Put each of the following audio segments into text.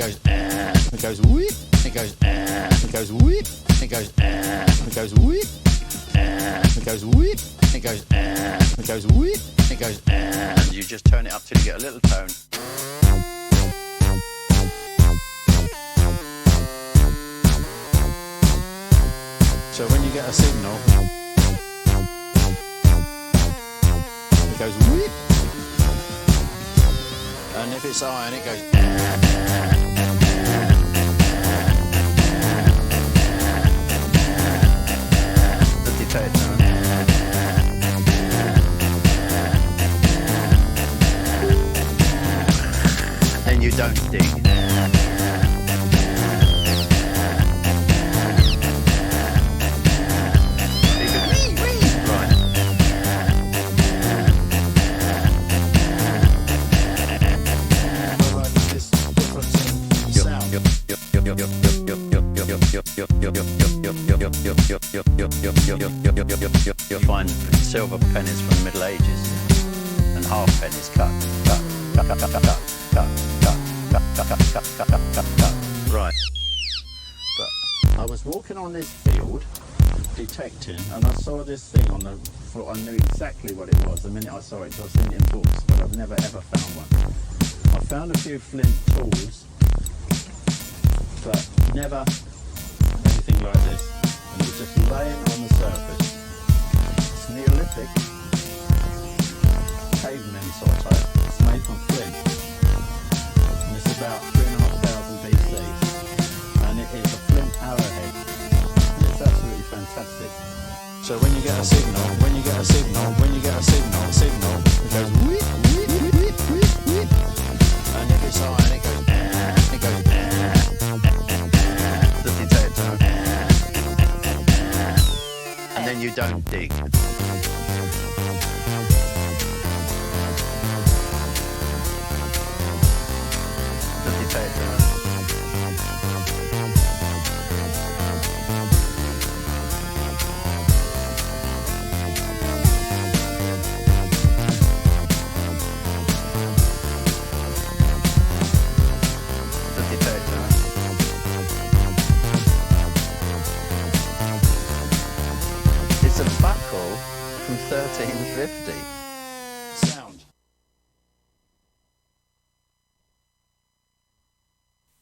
goes, it goes, whip, it goes, it goes, whip, it goes, it goes, whip, it goes, whip, it goes, it goes, whip, it goes, and you just turn it up till you get a little tone. So when you get a signal, it goes whip, and if it's iron, it goes. The detector. And you don't dig. You'll find silver pennies from the Middle Ages and half pennies cut. Right. But I was walking on this field detecting, and I saw this thing on the foot. I knew exactly what it was the minute I saw it, because I've seen it in books, but I've never ever found one. I found a few flint tools, but never anything like this. And it was just laying on the surface. It's Neolithic, cavemen sort of type. It's made from flint. And it's about 3,500 BC. And it is a flint arrowhead. And it's absolutely fantastic. So when you get a signal, when you get a signal, when you get a signal, it goes whip, whip, whip, whip, whip. And if it's iron, it goes, it goes, the detector. And then you don't dig. The detector. It's a buckle from 1350. Sound.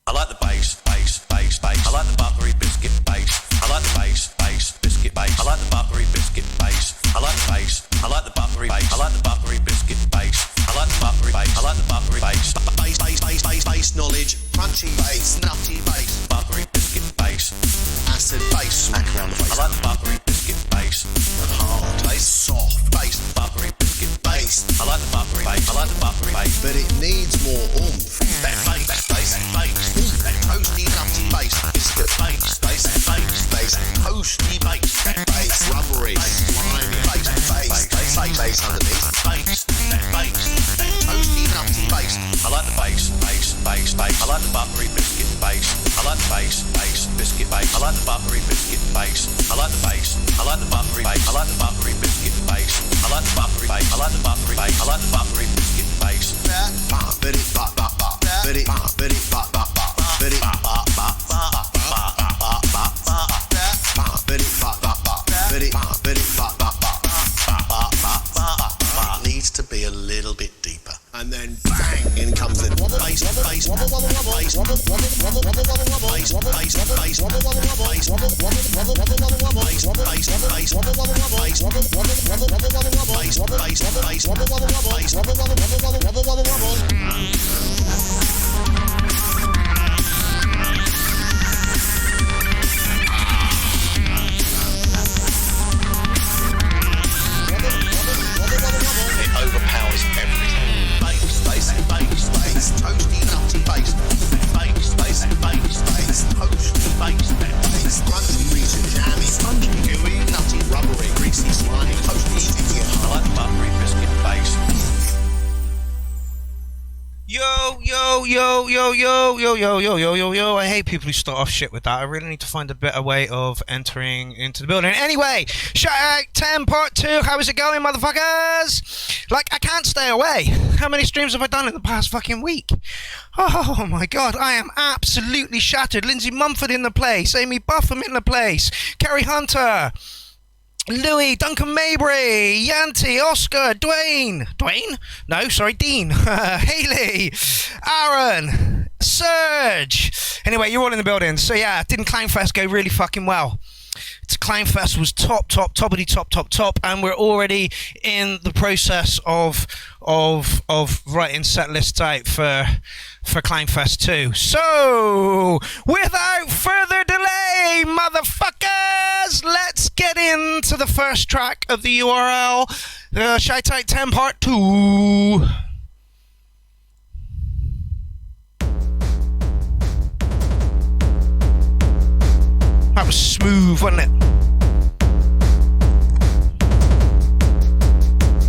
I like the bass, bass, bass, bass. I like the buttery biscuit bass. I like the bass, bass, biscuit bass. I like the buttery biscuit bass. I like the bass. I like the buttery bass. I like the buttery biscuit bass. I like the buttery bass. I like the buttery bass. Bass, bass, bass, bass, bass knowledge. Crunchy bass, nutty bass. Buttery biscuit bass. Acid bass, smack around the face. I like the buttery biscuit bass. Hard bass, soft bass. Buttery biscuit bass. I like the buttery bass. I like the buttery bass. But it needs more oomph. That bass, that bass, that bass. That toasty, nutty bass. Biscuit bass, bass, bass, bass. Toasty bass, that bass. Rubbery, slimy bass, bass, bass, bass underneath. Bass, that bass. That toasty, nutty bass. I like the bass, bass, bass, bass. I like the buttery biscuit bass. I like the bass, bass, biscuit bass. I like the buttery biscuit bass. I like the bass. I like the buttery bass. I like the buttery biscuit bass. I like the buttery bass. I like the buttery bass. I like the buttery biscuit bass. But it, but it, but it, but it, but it, but it, needs to be a little bit deeper. And then bang, in comes the bass, bass, bass, bass, bass, bass, it overpowers everything. Bass, bass, bass, bass, toasty, nutty bass. Bass, bass, bass, bass, toasty bass. Bass, crunchy, greasy, jammy, spongy, gooey, nutty, rubbery, greasy, slimy, toasty, sticky. I like the buttery biscuit bass. Yo, yo. I hate people who start off shit with that. I really need to find a better way of entering into the building. Anyway, shout out 10 part 2. How is it going, motherfuckers? Like, I can't stay away. How many streams have I done in the past fucking week? Oh my god, I am absolutely shattered. Lindsay Mumford in the place. Amy Buffum in the place. Kerry Hunter. Louis, Duncan Mabry, Yanti, Oscar, Dean. Haley, Aaron, Serge. Anyway, you're all in the building. So yeah, didn't Clownfest go really fucking well? Clownfest was top, and we're already in the process of writing set lists out for Clownfest 2. So, without further delay, motherfuckers, let's get into the first track of the URL, Shout Out 10 Part 2. That was smooth, wasn't it?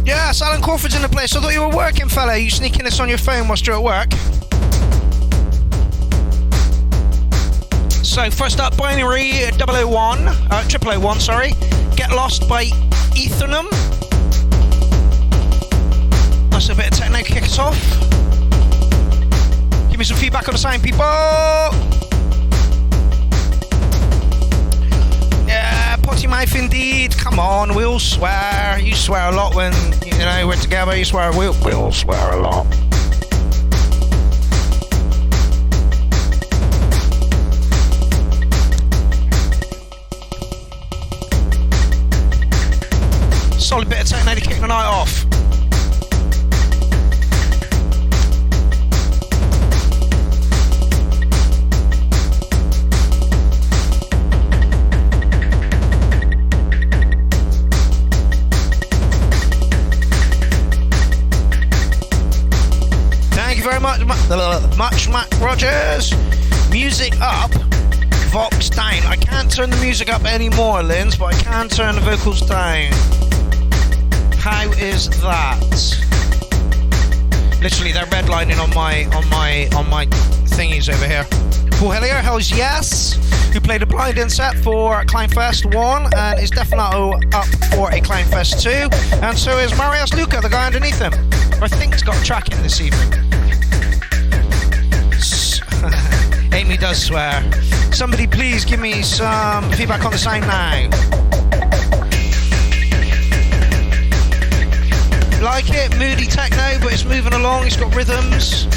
Yes, Alan Crawford's in the place. I thought you were working, fella. You sneaking this on your phone whilst you're at work? So, first up, Binary 001, sorry. Get Lost by Ethernum. That's a bit of techno, kick us off. Give me some feedback on the sound, people. Yeah, potty mouth indeed. Come on, we'll swear. You swear a lot when, you know, we're together. You swear, we'll swear a lot. Solid bit of techno to kick the night off. Much Matt Rogers. Music up, Vox down. I can't turn the music up anymore, Linz, but I can turn the vocals down. How is that? Literally, they're redlining on my thingies over here. Paul Hillier, hell's yes. Who played a blind set for Clownfest 1 and is definitely up for a Clownfest 2. And so is Marius Luca, the guy underneath him. I think it's got a track in this evening. Amy does swear. Somebody please give me some feedback on the sound now. Like it, moody techno, but it's moving along, it's got rhythms.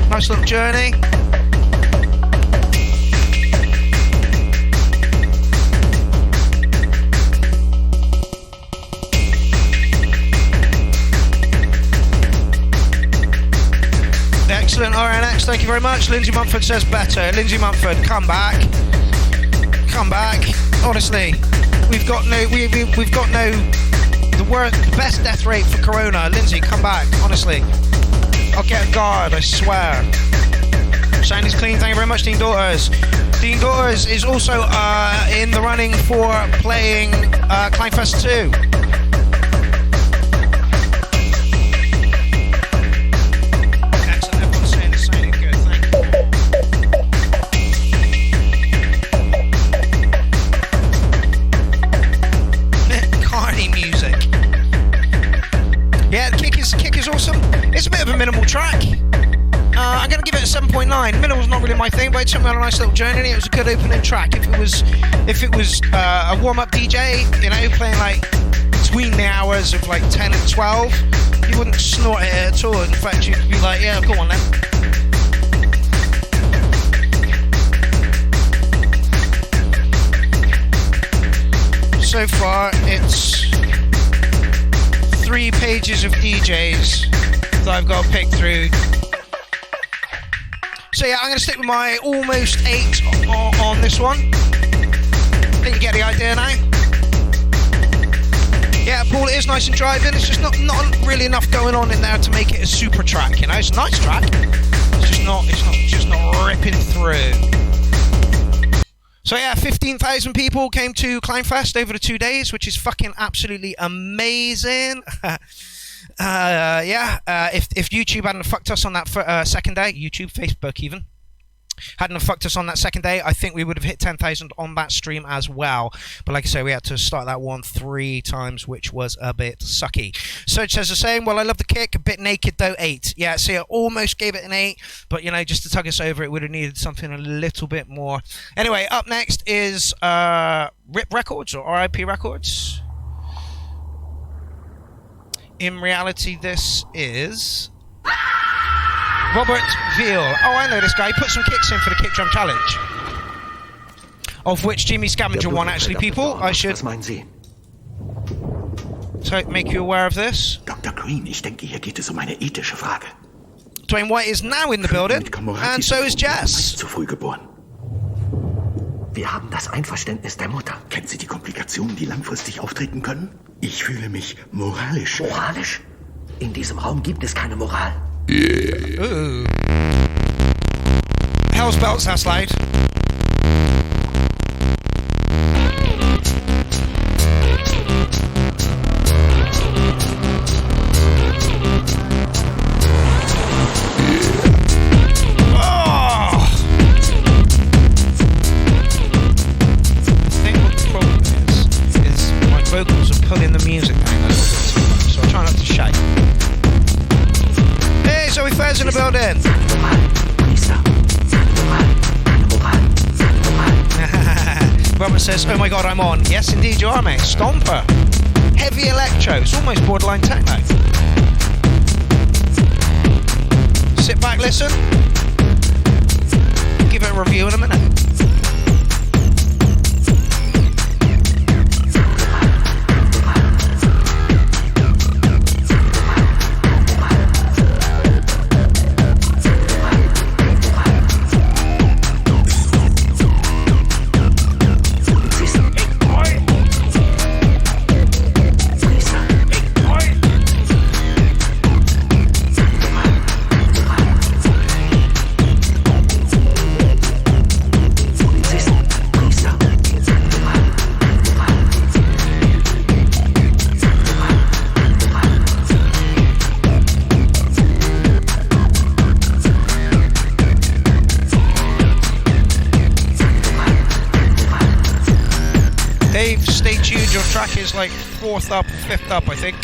Nice little journey. Excellent, RNX, thank you very much. Lindsay Mumford says better. Lindsay Mumford, come back. Honestly, we've got no the best death rate for Corona. Lindsay, come back. Honestly, I'll get a guard, I swear. Sound is clean. Thank you very much, Dean Daughters. Dean Daughters is also in the running for playing Clownfest 2. It's a bit of a minimal track. I'm going to give it a 7.9. Minimal's not really my thing, but it took me on a nice little journey. It was a good opening track. If it was a warm-up DJ, you know, playing like between the hours of like 10 and 12, you wouldn't snort it at all. In fact, you'd be like, yeah, go on then. So far, it's 3 pages of DJs that I've got to pick through. So yeah, I'm going to stick with my almost 8 on this one. I think you get the idea now. Yeah, Paul, it is nice and driving. It's just not really enough going on in there to make it a super track, you know. It's a nice track. It's just not ripping through. So yeah, 15,000 people came to Climbfest over the 2 days, which is fucking absolutely amazing. If YouTube hadn't fucked us on that second day, YouTube, Facebook even, hadn't have fucked us on that second day, I think we would have hit 10,000 on that stream as well. But like I say, we had to start that one 3 times, which was a bit sucky. Surge says the same. Well, I love the kick. A bit naked though, 8. Yeah, see, I almost gave it an 8, but you know, just to tug us over, it would have needed something a little bit more. Anyway, up next is RIP Records or RIP Records. In reality, this is Robert Veal. Oh, I know this guy. He put some kicks in for the kick drum challenge, of which Jimmy Scavenger won. Actually, people, I should so make you aware of this. Dr. Green, ich denke, hier geht es eine ethische Frage. Dwayne White is now in the building, and so is Jess. Zu früh geboren. Wir haben das Einverständnis der Mutter. Kennt sie die Komplikationen, die langfristig auftreten können? Ich fühle mich moralisch. Moralisch? In diesem Raum gibt es keine Moral. Ooh. Hell's Belts, that slide. Vocals are pulling the music down a little bit too much, so I try not to shake. Hey, Zoe Fair's in the building! Robert says, oh my god, I'm on. Yes, indeed you are, mate. Stomper. Heavy electro. It's almost borderline techno. Sit back, listen. Give it a review in a minute. Track is like 4th up, 5th up, I think.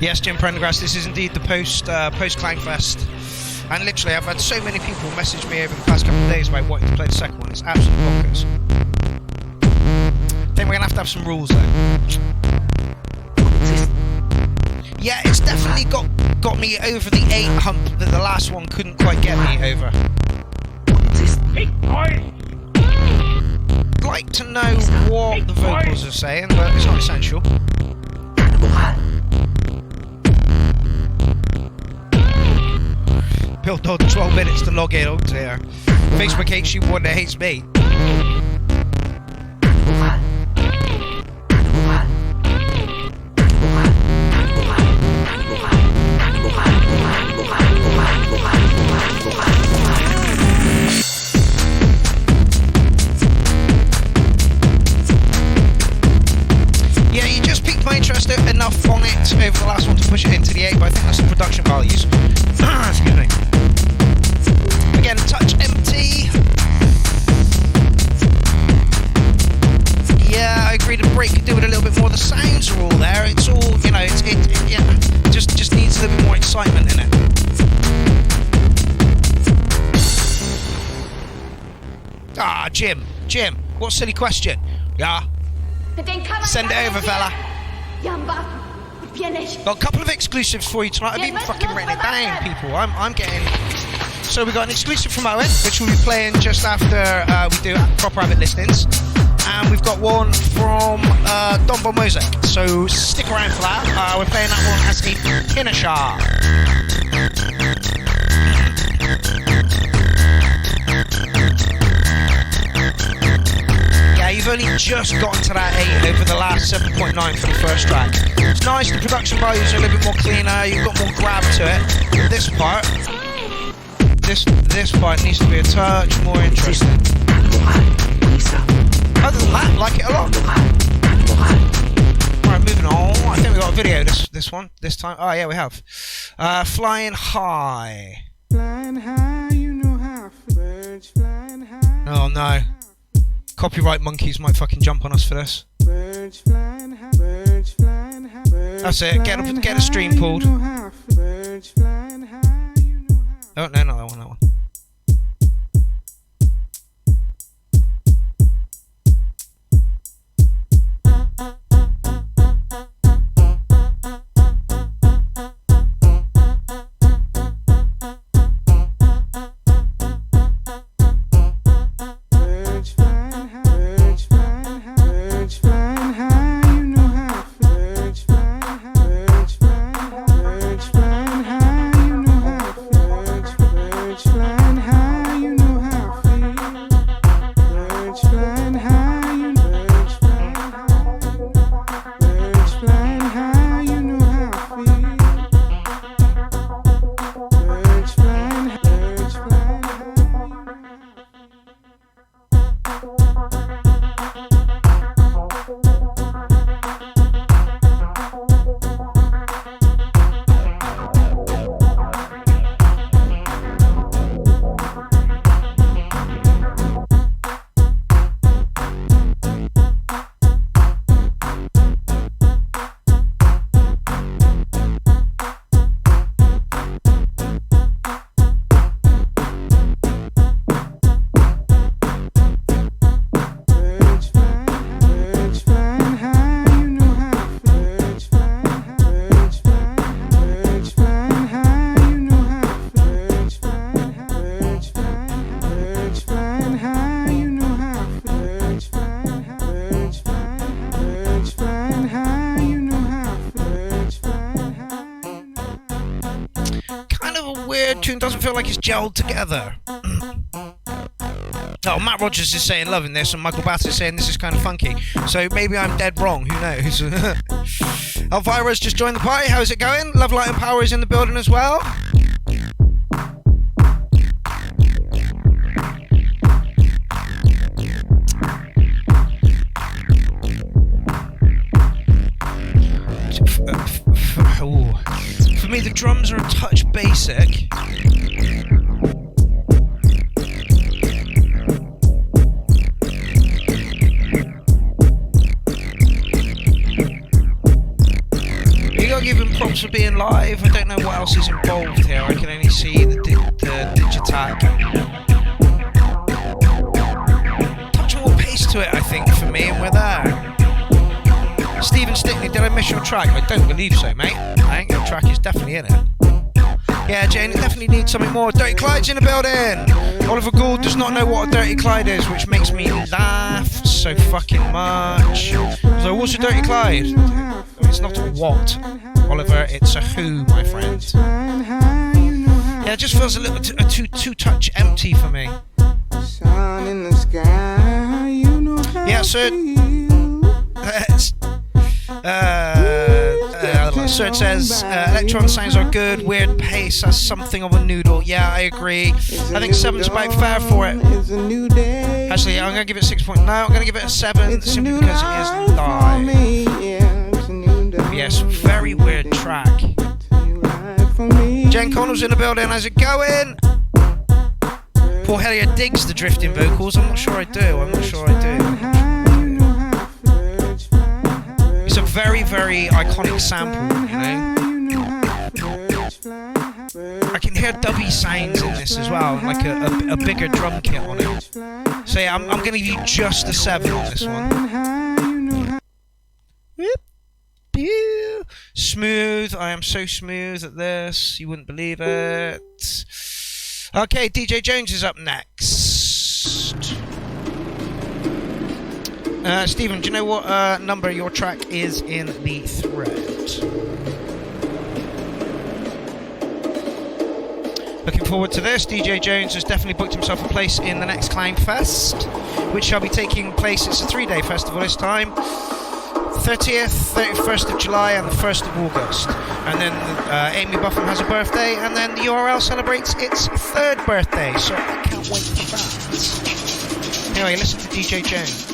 Yes, Jim Prendergrass, this is indeed the post Clangfest, and literally I've had so many people message me over the past couple of days about wanting to play the second one. It's absolutely bonkers. I think we're gonna have to have some rules though. Yeah, it's definitely got me over the 8 hump that the last one couldn't quite get me over. I'd like to know what the vocals are saying, but it's not essential. Bill Dodd, 12 minutes to log in. Oh dear. Facebook hates you more than it hates me. Enough on it over the last one to push it into the 8, but I think that's the production values. Excuse me. Again, touch empty. Yeah, I agree. The break could do it a little bit more. The sounds are all there. It's all, you know, it just needs a little bit more excitement in it. Ah, Jim, what a silly question. Yeah. Send it over, fella. Got a couple of exclusives for you tonight. I've even fucking written it down, people. I'm getting... So we got an exclusive from Owen, which we'll be playing just after we do proper Abbott listings. And we've got one from Don Von Mosek. So stick around for that. We're playing that one as a finisher. You've only just gotten to that 8 over the last 7.9 for the first track. It's nice, the production values are a little bit more cleaner, you've got more grab to it. This part this part needs to be a touch more interesting. Other than that, I like it a lot. Alright, moving on. I think we got a video this time. Oh yeah, we have. Flying high. Flying high, you know how birds flying high. Oh no. Copyright monkeys might fucking jump on us for this. Birds flying high, birds flying high. That's it. Get a stream pulled. Birds flying high, you know how. Oh no, not that one. Tune doesn't feel like it's gelled together. Oh, Matt Rogers is saying loving this, and Michael Bass is saying this is kind of funky. So maybe I'm dead wrong. Who knows? Elvira's just joined the party. How's it going? Love, Light, and Power is in the building as well. For me, the drums are a touch basic. You gotta give him props for being live. I don't know what else is involved here. I can only see the digitac. Touch more pace to it, I think, for me, and we're there. Stephen Stickney, did I miss your track? I don't believe so, mate. I think your track is definitely in it. Yeah, Jane, it definitely needs something more. Dirty Clyde's in the building! Oliver Gould does not know what a Dirty Clyde is, which makes me laugh so fucking much. So, what's a Dirty Clyde? It's not a what, Oliver, it's a who, my friend. Yeah, it just feels a little too touch empty for me. Yeah, so... Serge says electron sounds are good, weird pace has something of a noodle. Yeah, I agree. I think 7's about fair for it. Actually, I'm gonna give it 6.9. I'm gonna give it a 7 simply because it is live. Yes, very weird track. Jen Connell's in the building. How's it going? Paul Hellier digs the drifting vocals. I'm not sure I do. It's a very, very iconic sample, you know. I can hear dubby sounds in this as well, like a bigger drum kit on it. So yeah, I'm going to give you just a 7 on this one. Smooth. I am so smooth at this. You wouldn't believe it. Okay, DJ Jones is up next. Stephen, do you know what number your track is in the thread? Looking forward to this. DJ Jones has definitely booked himself a place in the next Clown Fest, which shall be taking place. It's a 3-day festival this time. 30th, 31st of July and the 1st of August. And then Amy Buffum has a birthday, and then the URL celebrates its 3rd birthday, so I can't wait for that. Anyway, listen to DJ Jones.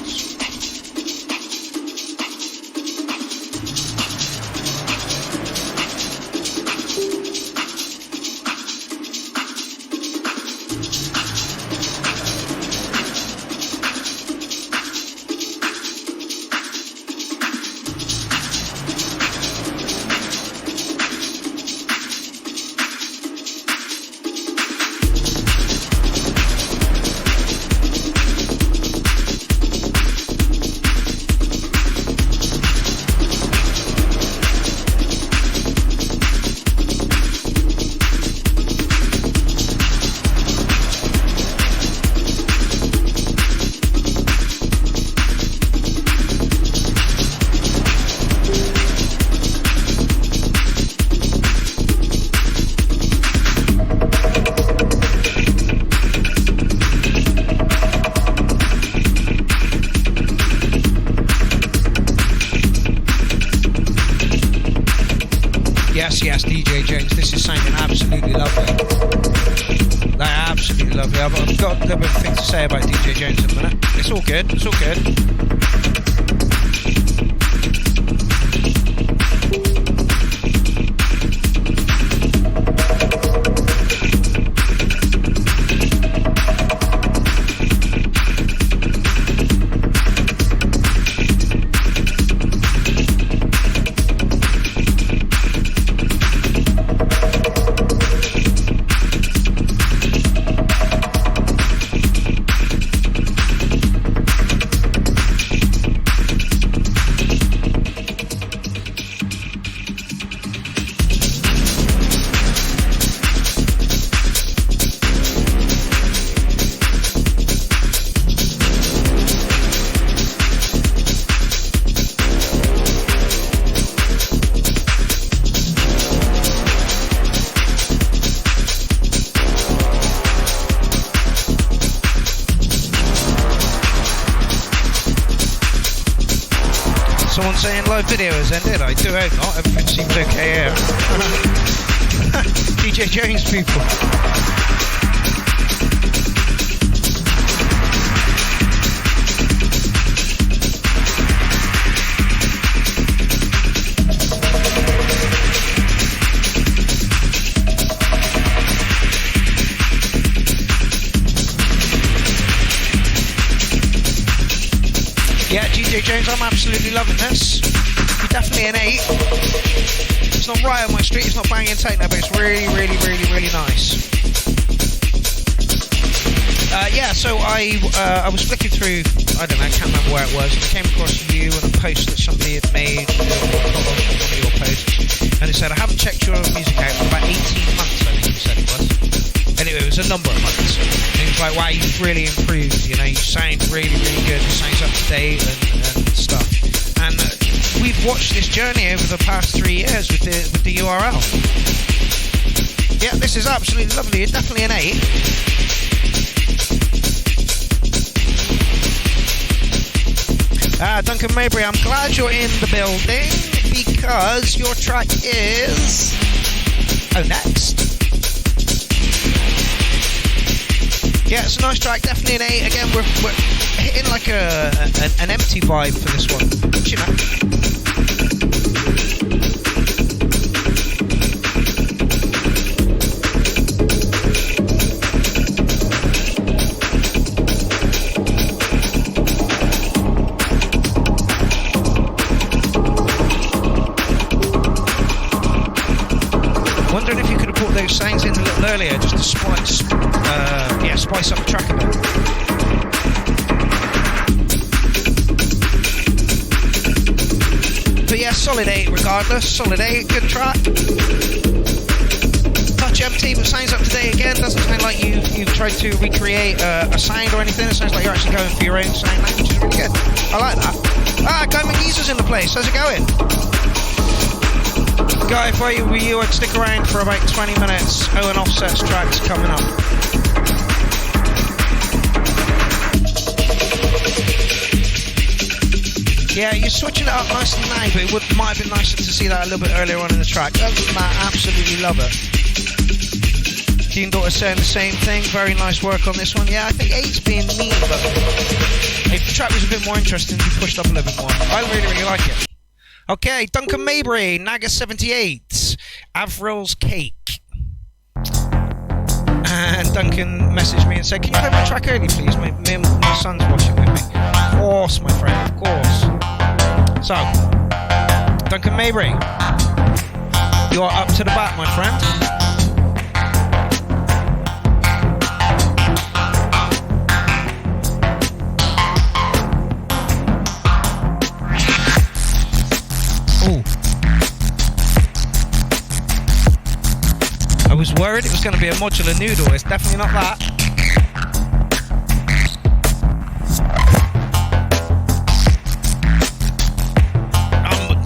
Yes, DJ Jones, this is sounding absolutely lovely. Like, absolutely lovely. I've got a little bit of things to say about DJ Jones in a minute. It's all good, it's all good. Someone saying live video has ended. I do hope not. Everything seems okay here. DJ Jones people. Yeah, DJ Jones, I'm absolutely loving this. You're definitely an 8. It's not right on my street, it's not banging techno, but it's really, really, really, really nice. Yeah, so I was flicking through, I don't know, I can't remember where it was, and I came across you and a post that somebody had made on one of your posts, and it said, I haven't checked your music out for about 18 months, I think you said it was. Anyway, it was a number of months. And it was like, wow, you've really improved, you know, you sound really, really good, it sounds up to date and stuff. And we've watched this journey over the past 3 years with the URL. Yeah, this is absolutely lovely, it's definitely an 8. Duncan Mabry, I'm glad you're in the building because your track is... Oh, next. Yeah, it's a nice track, definitely an 8. Again, we're hitting like an empty vibe for this one, but, you know. Wondering if you could have put those sounds in a little earlier just to spice up the track a bit. But yeah, solid 8 regardless, solid 8, good track. Touch empty, but sounds up to date again, doesn't sound like you've tried to recreate a sound or anything, it sounds like you're actually going for your own sound, which is really good. I like that. Guy McGeezer's in the place, how's it going? Guy, if I were you, I'd stick around for about 20 minutes. Owen Offset's track's coming up. Yeah, you're switching it up nicely now, but might have been nicer to see that a little bit earlier on in the track. Other than that, absolutely love it. Dean Daughter saying the same thing. Very nice work on this one. Yeah, I think 8's being mean, but if the track was a bit more interesting, you pushed up a little bit more. I really, really like it. Okay, Duncan Mabry, Naga78, Avril's Cake. And Duncan messaged me and said, can you play my track early, please? My son's watching with me. Of course, my friend, of course. So, Duncan Mabry, you're up to the bat, my friend. Ooh. I was worried it was going to be a modular noodle. It's definitely not that.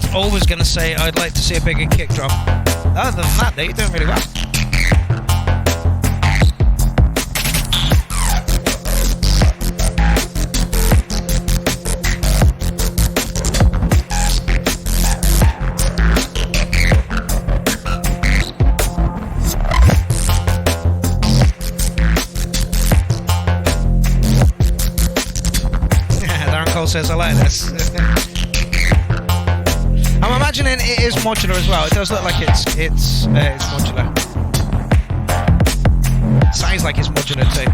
I'm always going to say I'd like to see a bigger kick drum. Other than that, though, you're doing really well. Says I like this. I'm imagining it is modular as well. It does look like it's modular. Sounds like it's modular too.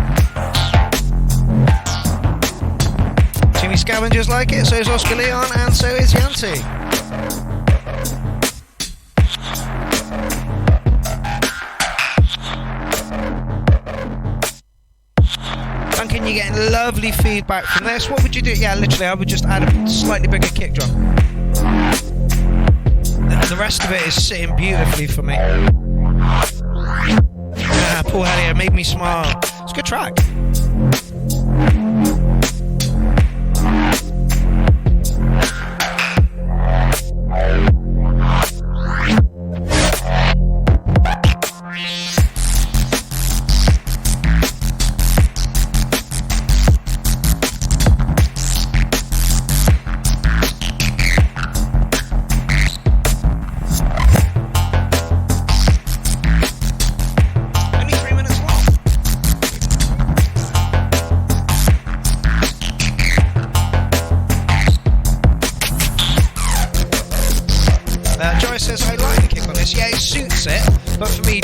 Jimmy Scavengers like it, so is Oscar Leon, and so is Yanti. Duncan, you're getting lovely feedback from this. What would you do? Yeah, literally, I would just add a slightly bigger kick drum. The rest of it is sitting beautifully for me. Yeah, Paul Hellier made me smile. It's a good track.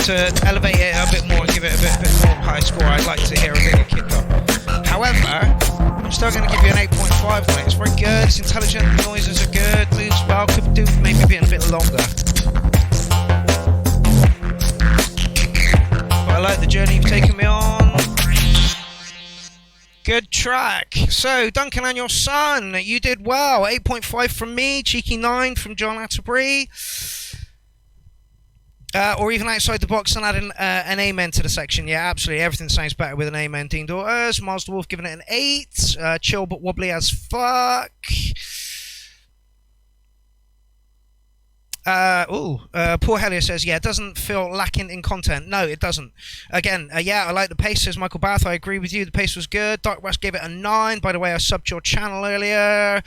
To elevate it a bit more and give it a bit more high score, I'd like to hear a bigger kick drum. However, I'm still going to give you an 8.5 on it. It's very good, it's intelligent, the noises are good, moves well, could do maybe being a bit longer. But I like the journey you've taken me on. Good track. So, Duncan and your son, you did well. 8.5 from me, cheeky 9 from John Atterbury. Or even outside the box and adding an amen to the section. Yeah, absolutely. Everything sounds better with an amen. Dean Daughters. Miles the Wolf giving it an 8. Chill but wobbly as fuck. Poor Hellier says, yeah, it doesn't feel lacking in content. No, it doesn't. Again, yeah, I like the pace, says Michael Bath. I agree with you. The pace was good. Dark West gave it a 9. By the way, I subbed your channel earlier.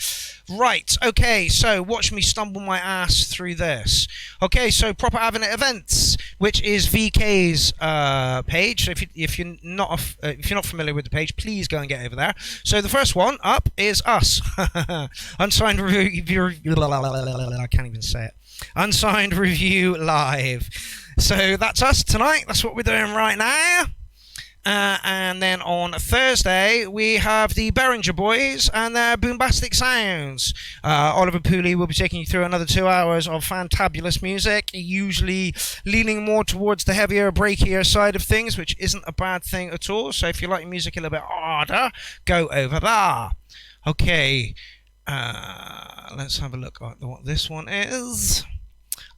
Right, okay, so watch me stumble my ass through this. Okay, so Proper Avenue Events, which is VK's page. So if you're not familiar with the page, please go and get over there. So the first one up is us. Unsigned review. I can't even say it. Unsigned Review Live. So that's us tonight. That's what we're doing right now. And then on Thursday, we have the Behringer Boys and their Boombastic Sounds. Oliver Pooley will be taking you through another 2 hours of fantabulous music, usually leaning more towards the heavier, breakier side of things, which isn't a bad thing at all. So if you like music a little bit harder, go over there. Okay. Let's have a look at what this one is.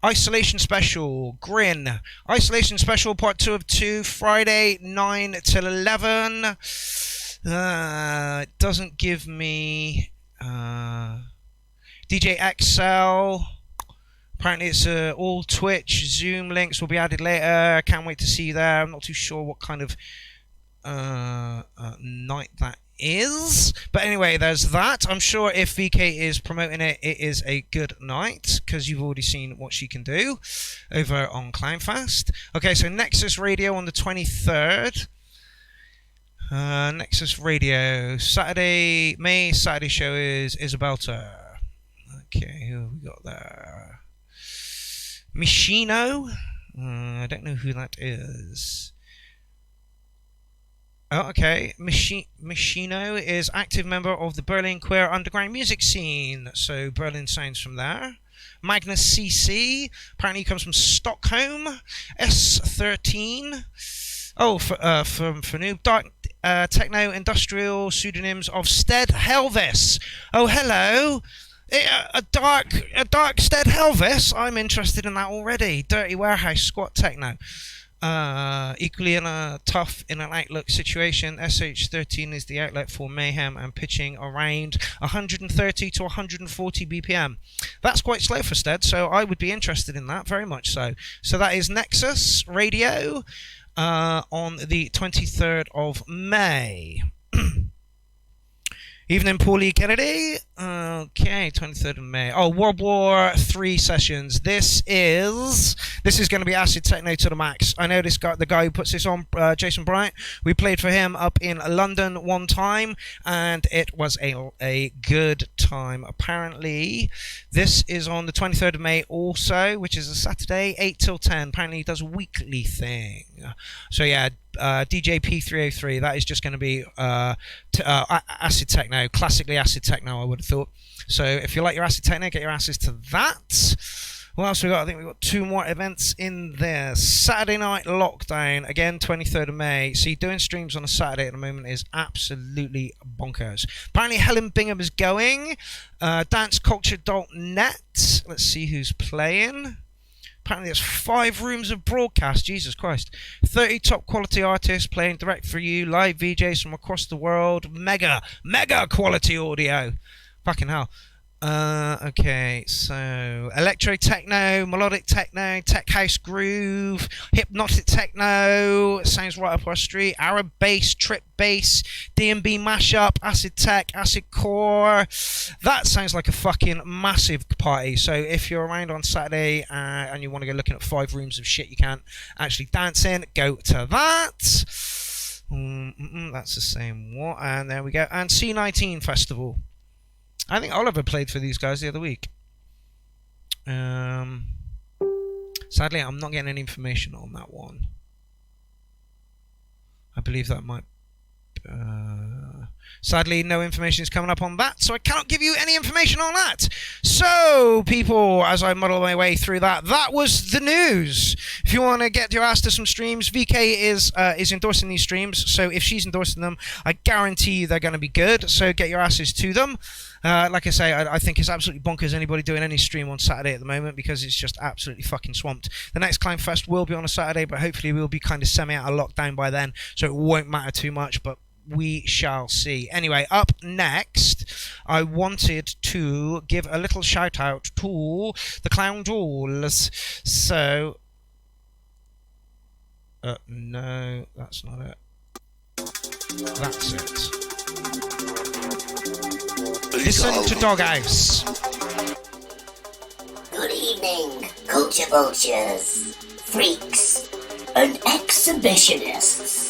Isolation Special, Grin. Isolation Special, part 2 of 2, Friday, 9 till 11. It doesn't give me DJ XL. Apparently it's all Twitch. Zoom links will be added later. Can't wait to see you there. I'm not too sure what kind of night that is. But anyway, there's that. I'm sure if VK is promoting it, it is a good night, because you've already seen what she can do over on Clownfest. Okay, so Nexus Radio on the 23rd. Nexus Radio, Saturday show is Isabelta. Okay, who have we got there? Michino. I don't know who that is. Oh, okay. Michino is active member of the Berlin queer underground music scene. So Berlin sounds from there. Magnus CC apparently comes from Stockholm. S13. Oh, for new dark techno industrial pseudonyms of Stead Helvis. Oh, hello. A dark Stead Helvis. I'm interested in that already. Dirty warehouse squat techno. Equally in a tough in an outlook situation, SH13 is the outlet for mayhem and pitching around 130 to 140 BPM. That's quite slow for Stead, so I would be interested in that very much so. So that is Nexus Radio on the 23rd of May. Evening, Paulie Kennedy. Okay, 23rd of May. Oh, World War 3 sessions. This is going to be acid techno to the max. I know this guy, the guy who puts this on, Jason Bryant. We played for him up in London one time, and it was a good time. Apparently, this is on the 23rd of May also, which is a Saturday, 8 till 10. Apparently, he does a weekly thing. So yeah. DJ P303, that is just going to be acid techno, classically acid techno, I would have thought. So if you like your acid techno, get your asses to that. What else we got? I think we've got 2 more events in there. Saturday Night Lockdown, again 23rd of May. See, doing streams on a Saturday at the moment is absolutely bonkers. Apparently Helen Bingham is going. Danceculture.net. Let's see who's playing. Apparently there's 5 rooms of broadcast. Jesus Christ. 30 top quality artists playing direct for you. Live VJs from across the world. Mega quality audio. Fucking hell. Okay, so electro techno, melodic techno, tech house groove, hypnotic techno, sounds right up our street, Arab bass, trip bass, D&B mashup, acid tech, acid core. That sounds like a fucking massive party. So if you're around on Saturday and you want to go looking at 5 rooms of shit you can't actually dance in, go to that. That's the same one. And there we go. And C19 Festival. I think Oliver played for these guys the other week. Sadly, I'm not getting any information on that one. I believe that might... sadly, no information is coming up on that, so I cannot give you any information on that. So, people, as I muddle my way through that, that was the news. If you want to get your ass to some streams, VK is endorsing these streams, so if she's endorsing them, I guarantee you they're going to be good, so get your asses to them. Like I say, I think it's absolutely bonkers anybody doing any stream on Saturday at the moment, because it's just absolutely fucking swamped. The next Clown Fest will be on a Saturday, but hopefully we'll be kind of semi out of lockdown by then, so it won't matter too much, but we shall see. Anyway, up next, I wanted to give a little shout out to the Clown Jewels. So, no, that's not it. That's it. Listen to Doghouse. Good evening, culture vultures, freaks, and exhibitionists.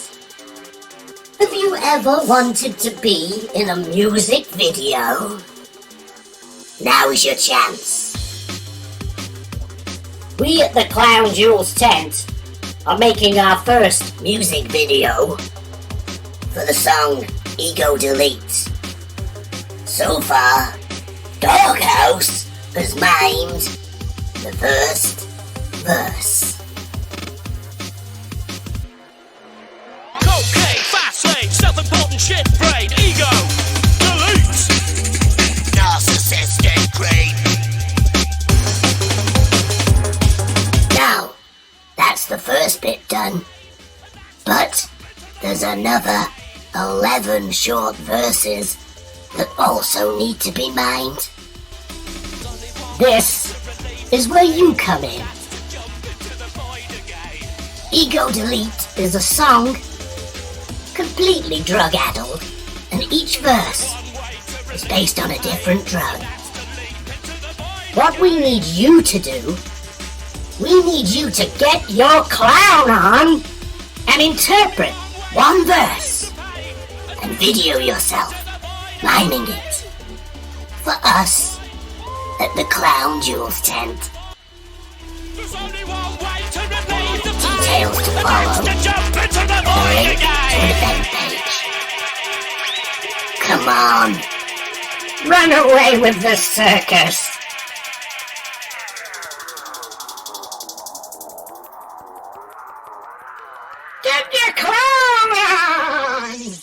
Have you ever wanted to be in a music video? Now is your chance. We at the Clown Jewels tent are making our first music video for the song Ego Delete. So far, Doghouse has mimed the first verse. Cocaine, fast lane, self-important shit brain, ego, delete, Narcissistic greed. Now, that's the first bit done. But there's another 11 short verses that also need to be mined. This is where you come in. Ego Delete is a song completely drug-addled and each verse is based on a different drug. What we need you to do, we need you to get your clown on and interpret one verse and video yourself miming it for us at the Clown Jewels tent. Details to follow. The link to the event page. Come on. Run away with the circus. Get your clown on!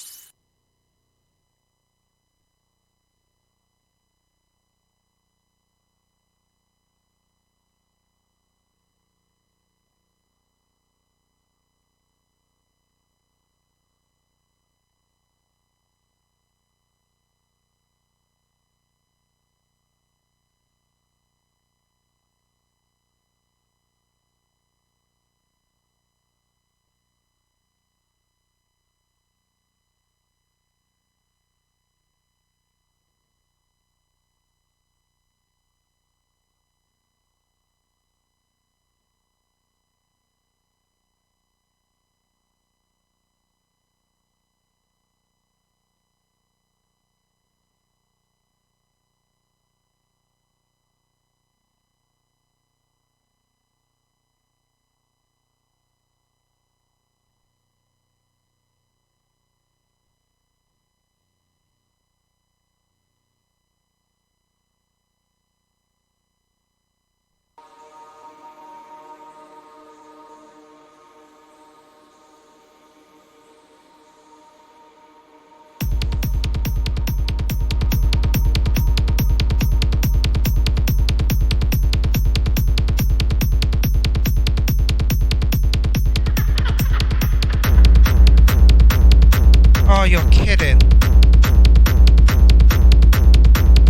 Oh, you're kidding.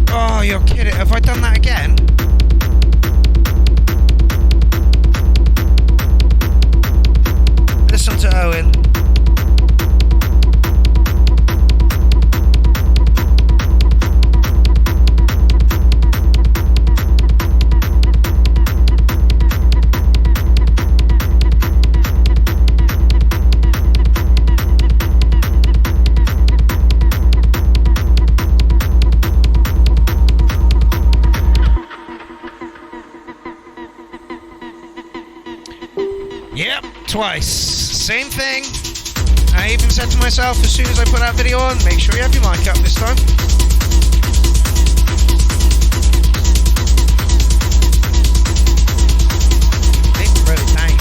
Oh, you're kidding. Have I done that again? Listen to Owen. Yep, twice. Same thing. I even said to myself as soon as I put that video on, make sure you have your mic up this time. They wrote it down.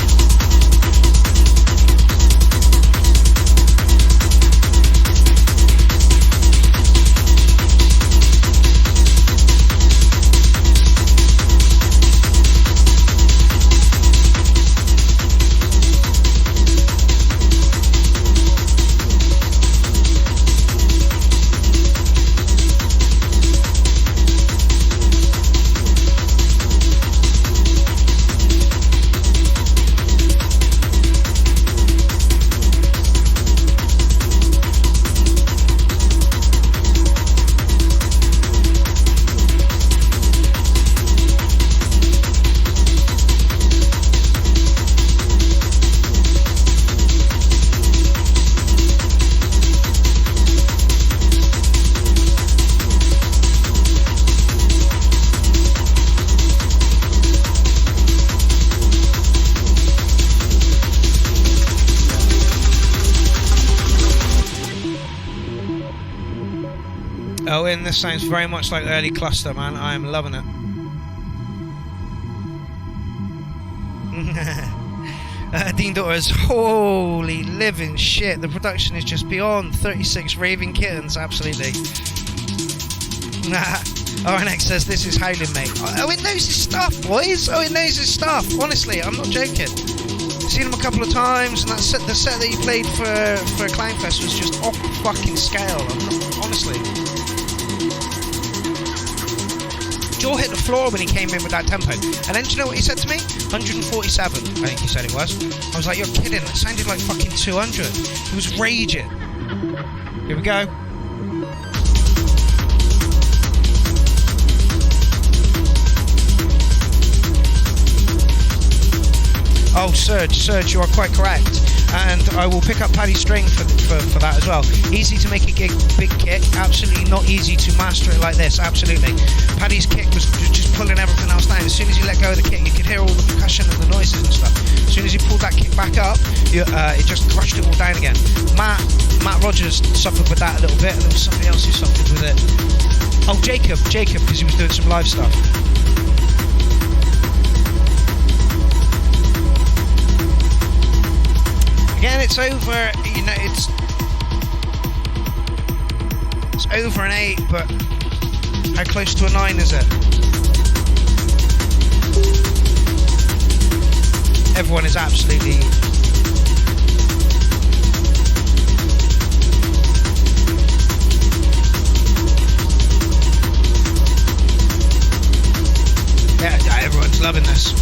Owen, this sounds very much like early cluster, man. I am loving it. Dean Daughters, holy living shit. The production is just beyond 36 raving kittens, absolutely. RNX says this is howling, mate. Owen knows his stuff, boys. Owen knows his stuff. Honestly, I'm not joking. Seen him a couple of times, and the set that he played for Clownfest was just off the fucking scale. Honestly. Jaw hit the floor when he came in with that tempo. And then do you know what he said to me? 147, I think he said it was. I was like, you're kidding. It sounded like fucking 200. He was raging. Here we go. Oh, Surge, you are quite correct. And I will pick up Paddy's string for that as well. Easy to make a big kick, absolutely not easy to master it like this, absolutely. Paddy's kick was just pulling everything else down. As soon as you let go of the kick, you could hear all the percussion and the noises and stuff. As soon as you pulled that kick back up, it just crushed it all down again. Matt Rogers suffered with that a little bit, and there was somebody else who suffered with it. Oh, Jacob, because he was doing some live stuff. Again, it's over, it's over an 8, but how close to a 9 is it? Everyone is absolutely... Yeah, everyone's loving this.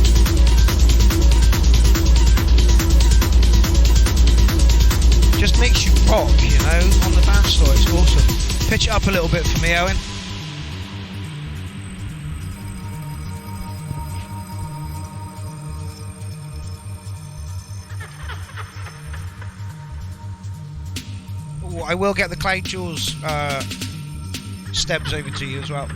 Just makes you rock, on the dance floor. It's awesome. Pitch it up a little bit for me, Owen. Ooh, I will get the Cloud Jewels stems over to you as well.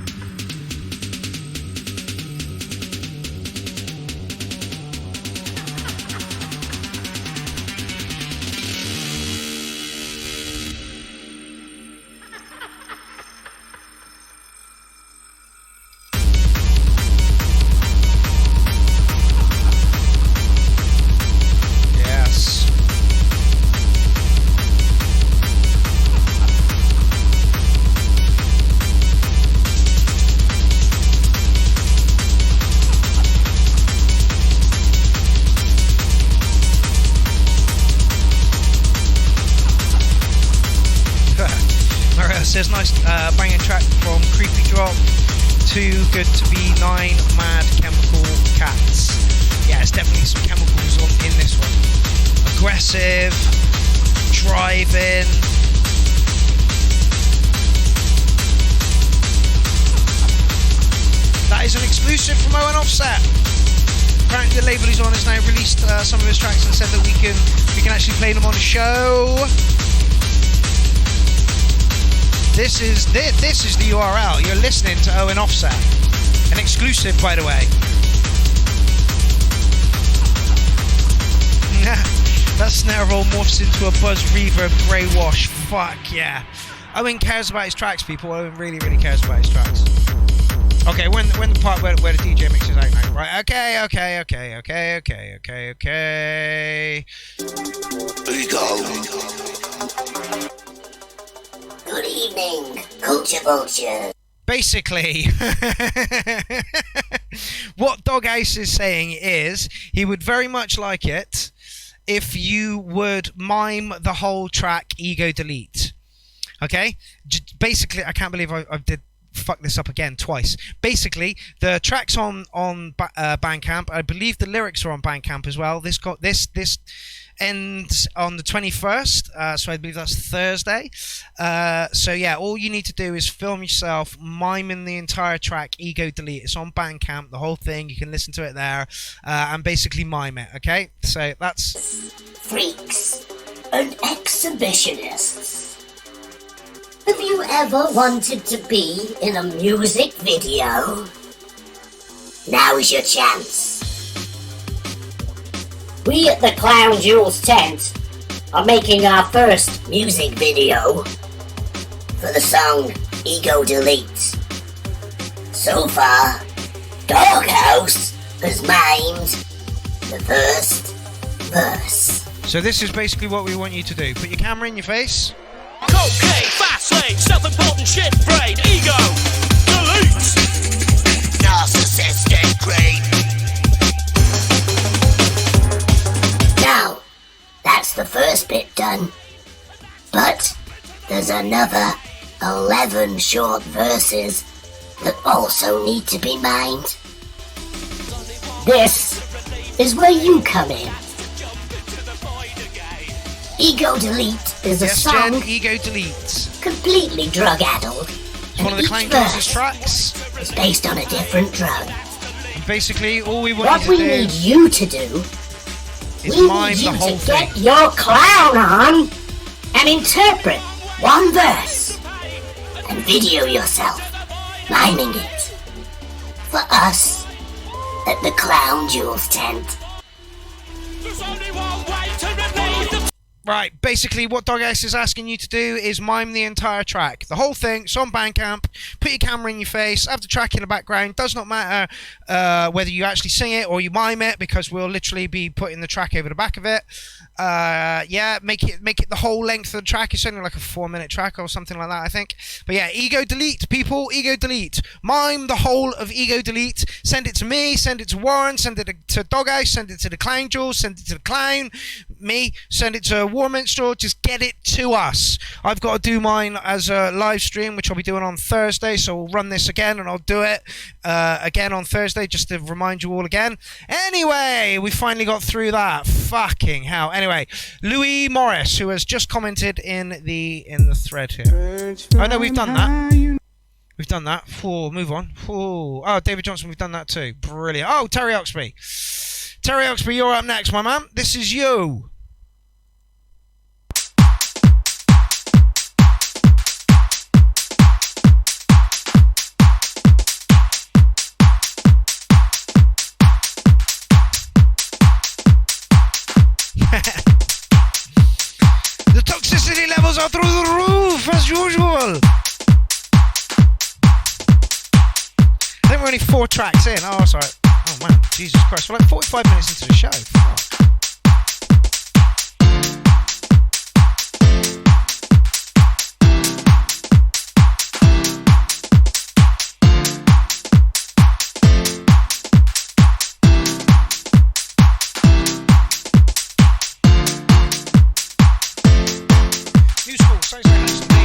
Says nice banging track from Creepy Drop. Too good to be 9 mad chemical cats. Yeah, it's definitely some chemicals in this one. Aggressive, driving. That is an exclusive from Owen Offset. Apparently the label he's on has now released some of his tracks and said that we can actually play them on the show. This is the URL. You're listening to Owen Offset. An exclusive, by the way. That snare roll morphs into a buzz reverb grey wash. Fuck yeah. Owen cares about his tracks, people. Owen really, really cares about his tracks. Okay, when the part where the DJ mixes out now. Right, okay. Here you go. Good evening, Culture Vulture. Basically, what Doghouse is saying is he would very much like it if you would mime the whole track Ego Delete. Okay? Basically, I can't believe I did fuck this up again twice. Basically, the track's on Bandcamp. I believe the lyrics are on Bandcamp as well. This ends on the 21st, so I believe that's Thursday. So yeah, all you need to do is film yourself miming the entire track Ego Delete. It's on Bandcamp, the whole thing. You can listen to it there and basically mime it. Okay, so that's freaks and exhibitionists. Have you ever wanted to be in a music video? Now's your chance. We at the Clown Jewels tent are making our first music video for the song Ego Delete. So far, Doghouse has mimed the first verse. So this is basically what we want you to do. Put your camera in your face. Cocaine, fast lane, self-important shit brain, ego, delete. Narcissistic greed. Now, that's the first bit done. But there's another 11 short verses that also need to be mined. This is where you come in. Ego Delete is a song Jen, Ego Delete. completely drug-addled. It's one of the Clank Jewels tracks. It's based on a different drug. And basically, all we want What you we to do... need you to do is We mime need the you whole to thing. get your clown on and interpret one verse and video yourself miming it for us at the Clown Jewels tent. There's only one way to relieve the Right, basically what Dog Ice is asking you to do is mime the entire track. The whole thing, it's on Bandcamp, put your camera in your face, have the track in the background. Does not matter whether you actually sing it or you mime it, because we'll literally be putting the track over the back of it. Yeah, make it the whole length of the track. It's only like a 4-minute track or something like that, I think. But yeah, Ego Delete, people, Ego Delete. Mime the whole of Ego Delete. Send it to me, send it to Warren, send it to Dog Ice, send it to the Clown Jewels, send it to the Clown, me, send it to Warminster. Just get it to us. I've got to do mine as a live stream, which I'll be doing on Thursday, so we'll run this again and I'll do it again on Thursday, just to remind you all again. Anyway, we finally got through that. Fucking hell. Anyway, Louis Morris, who has just commented in the thread here. Oh no, we've done that. We've done that. Oh, move on. Oh, David Johnson, we've done that too. Brilliant. Oh, Terry Oxby. Terry Oxby, you're up next, my man. This is you. The toxicity levels are through the roof as usual. I think we're only 4 tracks in. Oh, sorry. Oh man, Jesus Christ. We're like 45 minutes into the show. Fuck. New school, sounds like nice to me.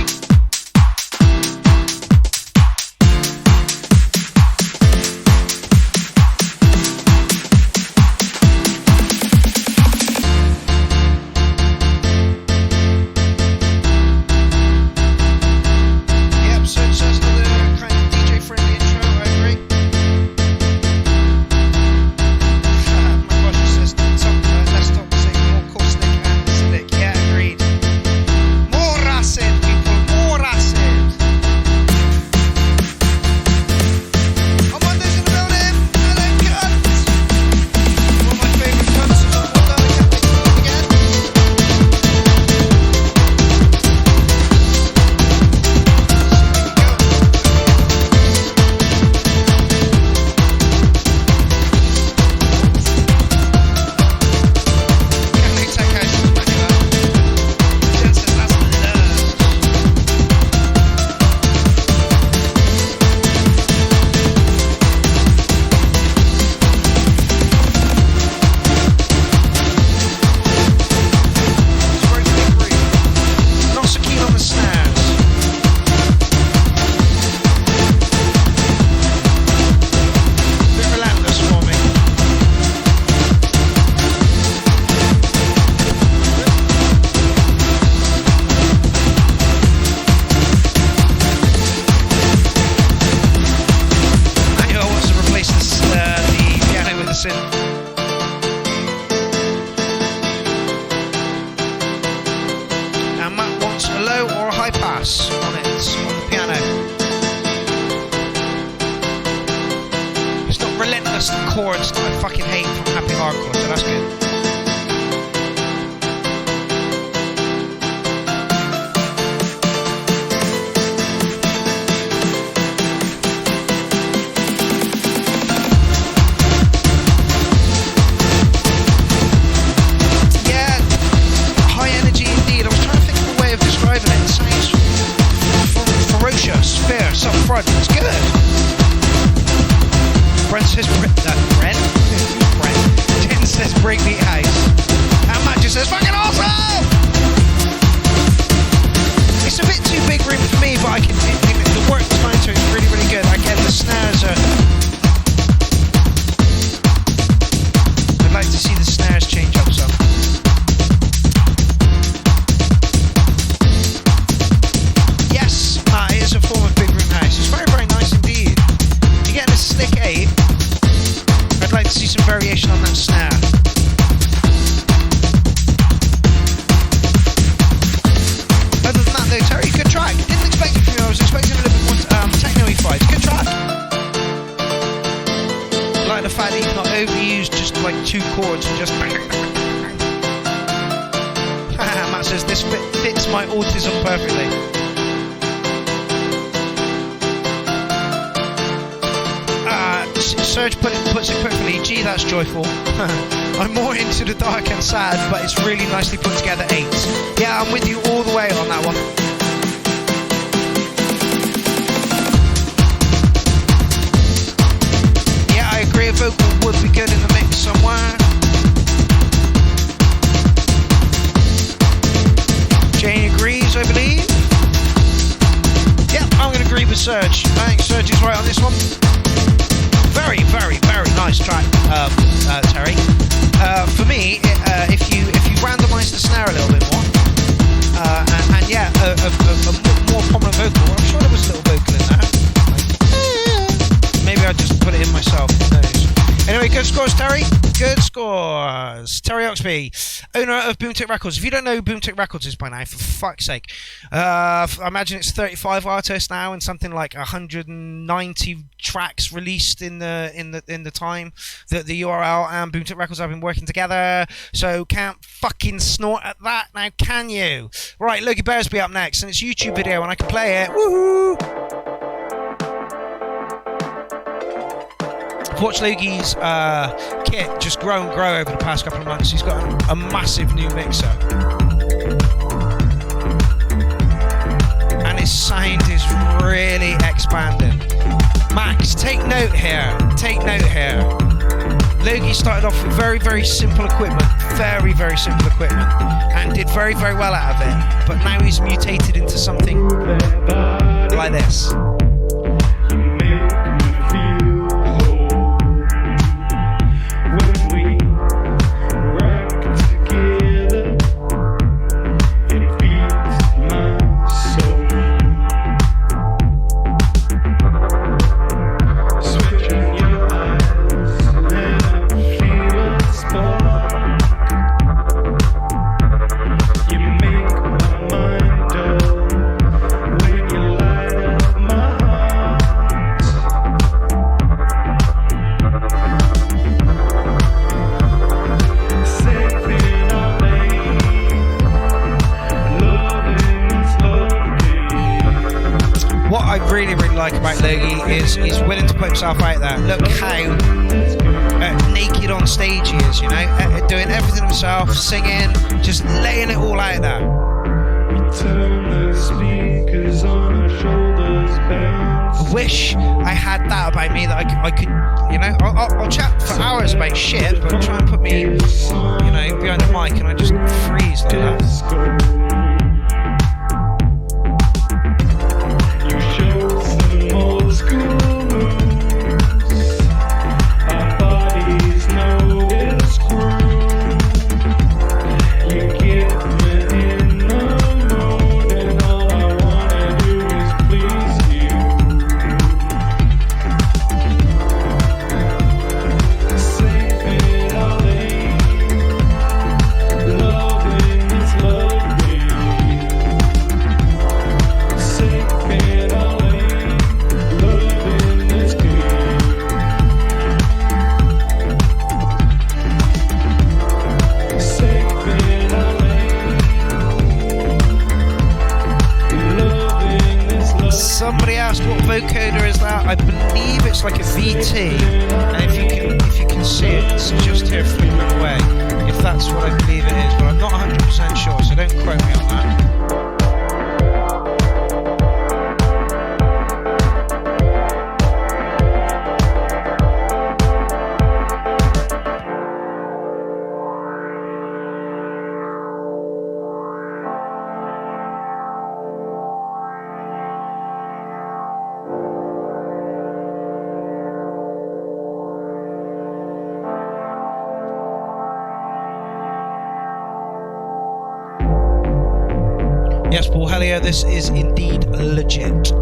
Yep, so it's just another kind of DJ-friendly intro, I agree. My gosh, it says less toxic, more caustic and acidic. Yeah, agreed. More acid, people, more acid. Amanda's in the building. Hello, cunts. One of my favourite cunts is on the line. Can't wait to meet them again. Can't wait to take guys to back it up. Jen says that's love. Very slippery. Not so keen on the snares. Bit relentless for me. Manuel wants to replace the piano with a synth. And Matt wants a low or a high pass on it, on the piano. It's not relentless chords that I fucking hate from Happy Hardcore, so that's good. Yeah, high energy indeed. I was trying to think of a way of describing it. It sounds ferocious, fierce, up front. It's good. Brent says, Brent? Jen says breakbeat house. And Matt just says, fucking awesome! It's a bit too big room for me, but the work time to it is really, really good. I get the snares I'd like to see the snares change up some. Yes, Matt, it is a form of big room house. It's very, very nice indeed. You're getting a slick 8. I'd like to see some variation on that snare. like the fact that he's not overused just like 2 chords and just. Matt says this fits my autism perfectly. Serge puts it quickly. Gee, that's joyful. I'm more into the dark and sad, but it's really nicely put together 8s. Yeah, I'm with you all the way on that one. Yeah, I agree. A vocal would be good in the mix somewhere. Jane agrees, I believe. Yeah, I'm going to agree with Serge. I think Serge is right on this one. Very, very, very nice track, Terry. For me, if you randomise the snare a little bit more, and yeah, a more prominent vocal. I'm sure there was a little vocal in there. Maybe I just put it in myself. Who knows? Anyway, good scores, Terry. Good scores. Terry Oxby, owner of Boomtick Records. If you don't know who Boomtick Records is by now, for fuck's sake, I imagine it's 35 artists now and something like 190 tracks released in the time that the URL and Boomtick Records have been working together. So can't fucking snort at that now, can you? Right, Logie Bearsby up next, and it's a YouTube video, and I can play it. Woohoo! Watch Logie's kit just grow and grow over the past couple of months. He's got a massive new mixer. And his sound is really expanding. Max, take note here. Take note here. Logie started off with very, very simple equipment. Very, very simple equipment. And did very, very well out of it. But now he's mutated into something like this. Like about Logie is he's willing to put himself out there. Look how naked on stage he is, you know, doing everything himself, singing, just laying it all out there. I wish I had that about me, that I could, you know, I'll chat for hours about shit, but try and put me, you know, behind the mic and I just freeze like that. Somebody asked what vocoder is that? I believe it's like a VT, and if you can see it, it's just here flipping away. If that's what I believe it is, but I'm not 100% sure, so don't quote me on that. Yes, Paul Hellier, this is indeed legit.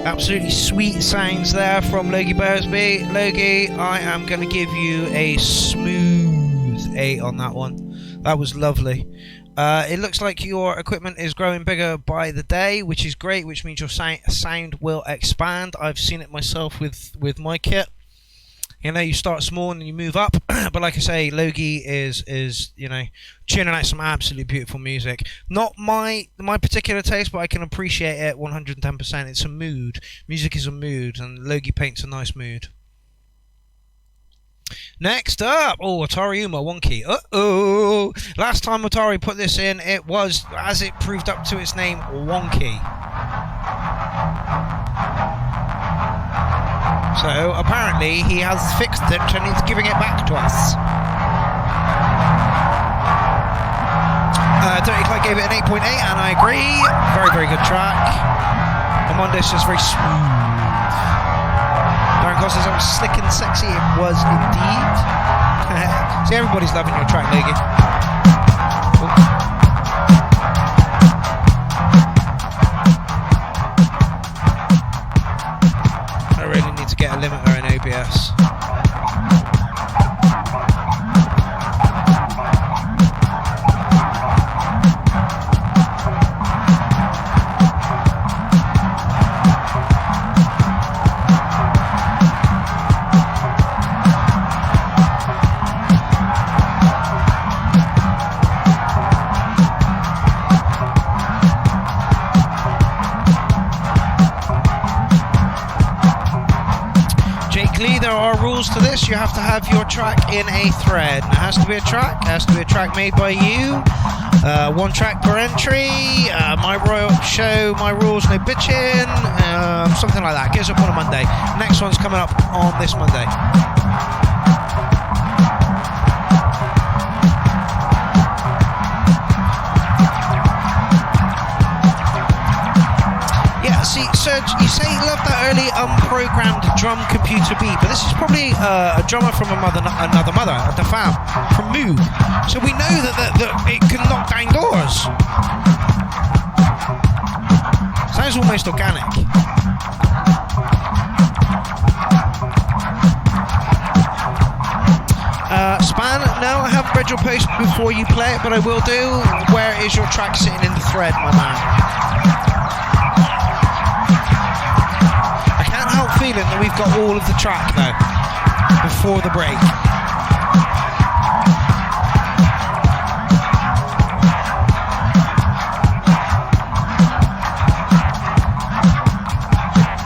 Absolutely sweet sounds there from Logie Bearsby. Logie, I am going to give you a smooth 8 on that one. That was lovely. It looks like your equipment is growing bigger by the day, which is great, which means your sound will expand. I've seen it myself with my kit. You know, you start small and you move up, but like I say, Logie is you know, tuning out some absolutely beautiful music. Not my particular taste, but I can appreciate it 110%. It's a mood. Music is a mood, and Logie paints a nice mood. Next up, Atari Uma Wonky. Uh-oh! Last time Atari put this in, it was, as it proved up to its name, wonky. So, apparently, he has fixed it and he's giving it back to us. Dirty Clyde gave it an 8.8, and I agree. Very, very good track. Amondes is very smooth. Darren Cost says, "I'm slick and sexy." It was indeed. See, everybody's loving your track, Logie. I really need to get a limiter in OBS. There are rules to this. You have to have your track in a thread. It has to be a track. It has to be a track made by you. One track per entry. My royal show, my rules, no bitching. Something like that. Goes up on a Monday. Next one's coming up on this Monday. See, Serge, you say you love that early unprogrammed drum computer beat, but this is probably a drummer from another mother at the fam, from Moog. So we know that it can knock down doors. Sounds almost organic. Span, no, I haven't read your post before you play it, but I will do. Where is your track sitting in the thread, my man? Feeling that we've got all of the track now before the break.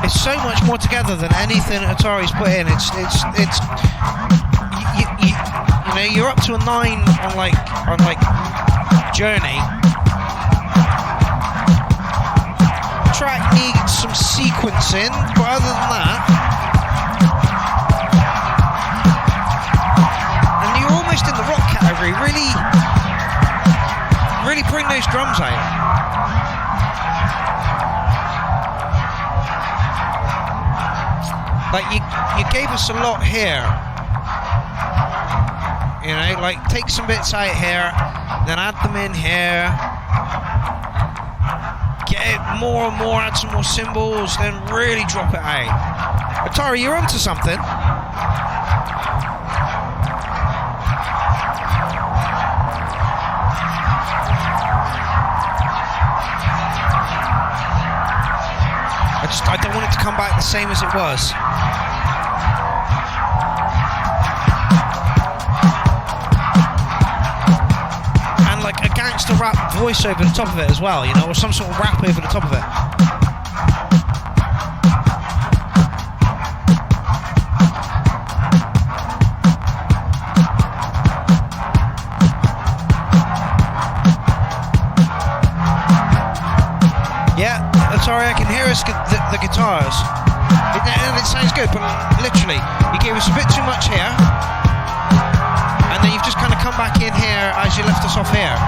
It's so much more together than anything Atari's put in. It's you know, you're up to a 9 on like Journey. Track needs some sequencing, but other than that, and you're almost in the rock category. Really bring those drums out. Like you gave us a lot here. You know, like take some bits out here, then add them in here. Get it more and more, add some more cymbals, then really drop it out. Atari, you're onto something. I don't want it to come back the same as it was. To rap voice over the top of it as well, you know, or some sort of rap over the top of it. Yeah, sorry, I can hear the guitars. It sounds good, but literally, you gave us a bit too much here, and then you've just kind of come back in here as you left us off here.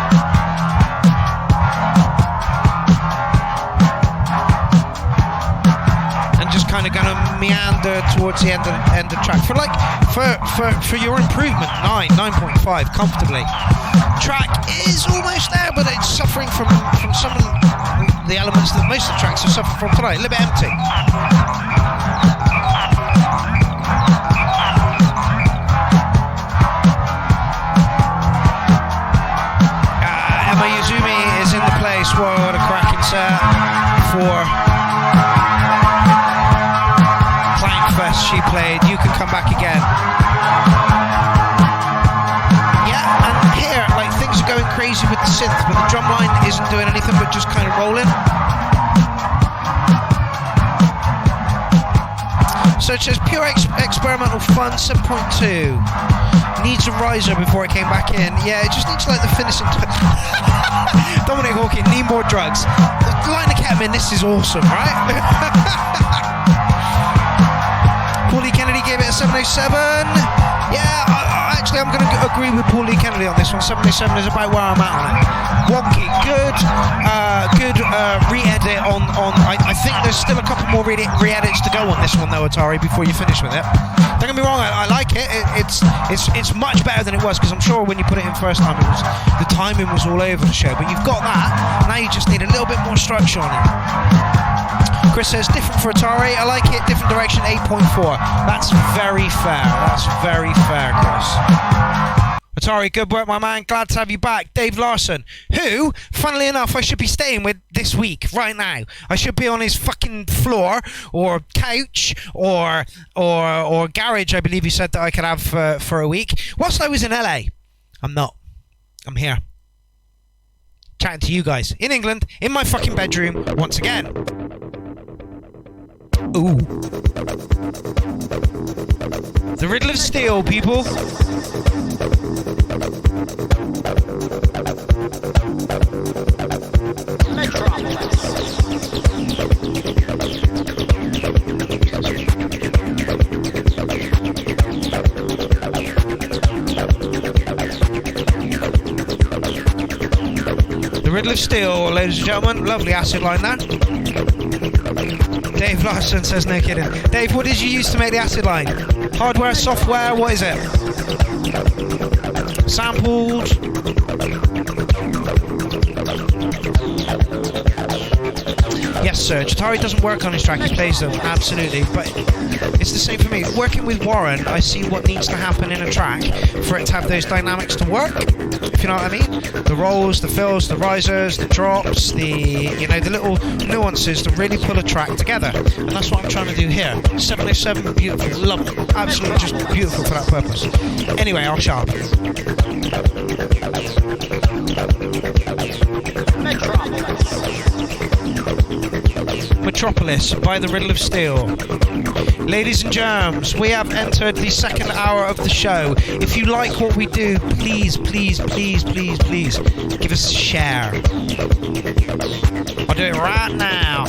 Kind of going to meander towards the end of the track for your improvement. 9.5 comfortably. Track is almost there, but it's suffering from some the elements that most of the tracks have suffered from tonight. A little bit empty. Emma Yuzumi is in the place. What a cracking set for Clangfest she played. You Can Come Back Again. Yeah, and here, like, things are going crazy with the synth, but the drum line isn't doing anything but just kind of rolling. So it says pure experimental fun 7.2. Needs a riser before it came back in. Yeah, it just needs like the finishing touch. Dominic Hawking, need more drugs. The line of ketamine, this is awesome, right? Paulie Kennedy gave it a 707. Yeah, actually I'm going to agree with Paulie Kennedy on this one. 707 is about where I'm at on it. Wonky, good re-edit on I think there's still a couple more re-edits to go on this one though, Atari, before you finish with it. Don't get me wrong, I like it. It's much better than it was, because I'm sure when you put it in first time, the timing was all over the show. But you've got that. Now you just need a little bit more structure on it. Chris says different for Atari. I like it. Different direction. 8.4. That's very fair. That's very fair, Chris. Atari, good work, my man. Glad to have you back. Dave Larson, who, funnily enough, I should be staying with this week, right now. I should be on his fucking floor, or couch, or garage, I believe he said that I could have for a week. Whilst I was in LA, I'm not. I'm here. Chatting to you guys. In England, in my fucking bedroom, once again. Ooh. The Riddle of Steel, people. The Riddle of Steel, ladies and gentlemen. Lovely acid line there. Dave Larson says no kidding. Dave, what did you use to make the acid line? Hardware, software, what is it? Sampled. Yes, sir. Atari doesn't work on his track, he plays them, absolutely. But it's the same for me. Working with Warren, I see what needs to happen in a track for it to have those dynamics to work, if you know what I mean. The rolls, the fills, the risers, the drops, the little nuances to really pull a track together. And that's what I'm trying to do here. 707, beautiful, love it. Absolutely just beautiful for that purpose. Anyway, I'll sharp. Metropolis by the Riddle of Steel. Ladies and germs, we have entered the second hour of the show. If you like what we do, please, please, please, please, please give us a share. I'll do it right now.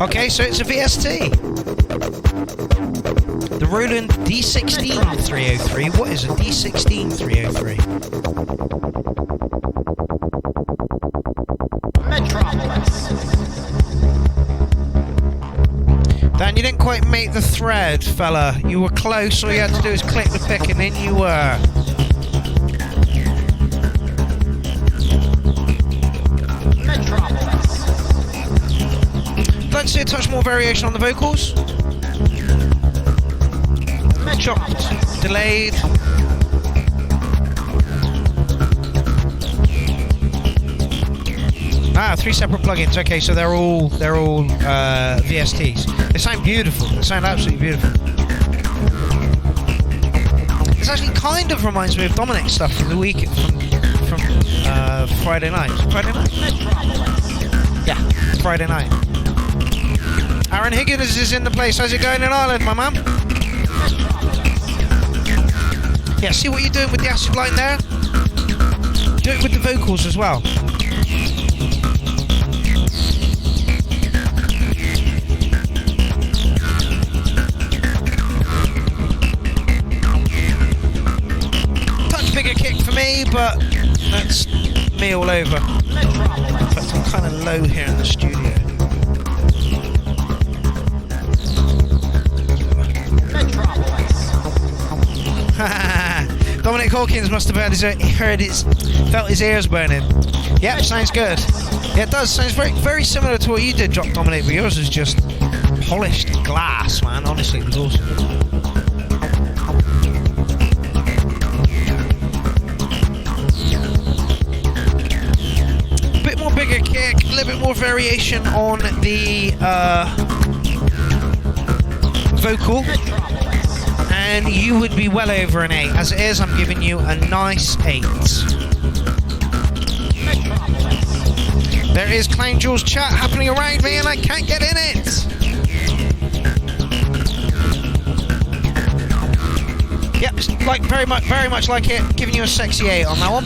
Okay, so it's a VST. The Roland D16 303. What is a D16 303? Dan, you didn't quite make the thread, fella. You were close. All you had to do is click the pick and in you were. I'd like to see a touch more variation on the vocals. Chopped, delayed. Ah, 3 separate plugins. Okay, so they're all VSTs. They sound beautiful. They sound absolutely beautiful. This actually kind of reminds me of Dominic's stuff from the week from Friday night. Friday night? Yeah, Friday night. Aaron Higgins is in the place. How's it going in Ireland, my man? Yeah, see what you're doing with the acid line there? Do it with the vocals as well. me all over. In fact, I'm kind of low here in the studio. Dominic Hawkins must have felt his ears burning. Yep, sounds good. Yeah, it does. Sounds very, very similar to what you did, Dominic, but yours is just polished glass, man. Honestly, it was awesome. A bit more bigger kick, a little bit more variation on the vocal. And you would be well over an 8. As it is, I'm giving you a nice 8. There is Clown Jules chat happening around me and I can't get in it. Yep, it's like very much like it. Giving you a sexy 8 on that one.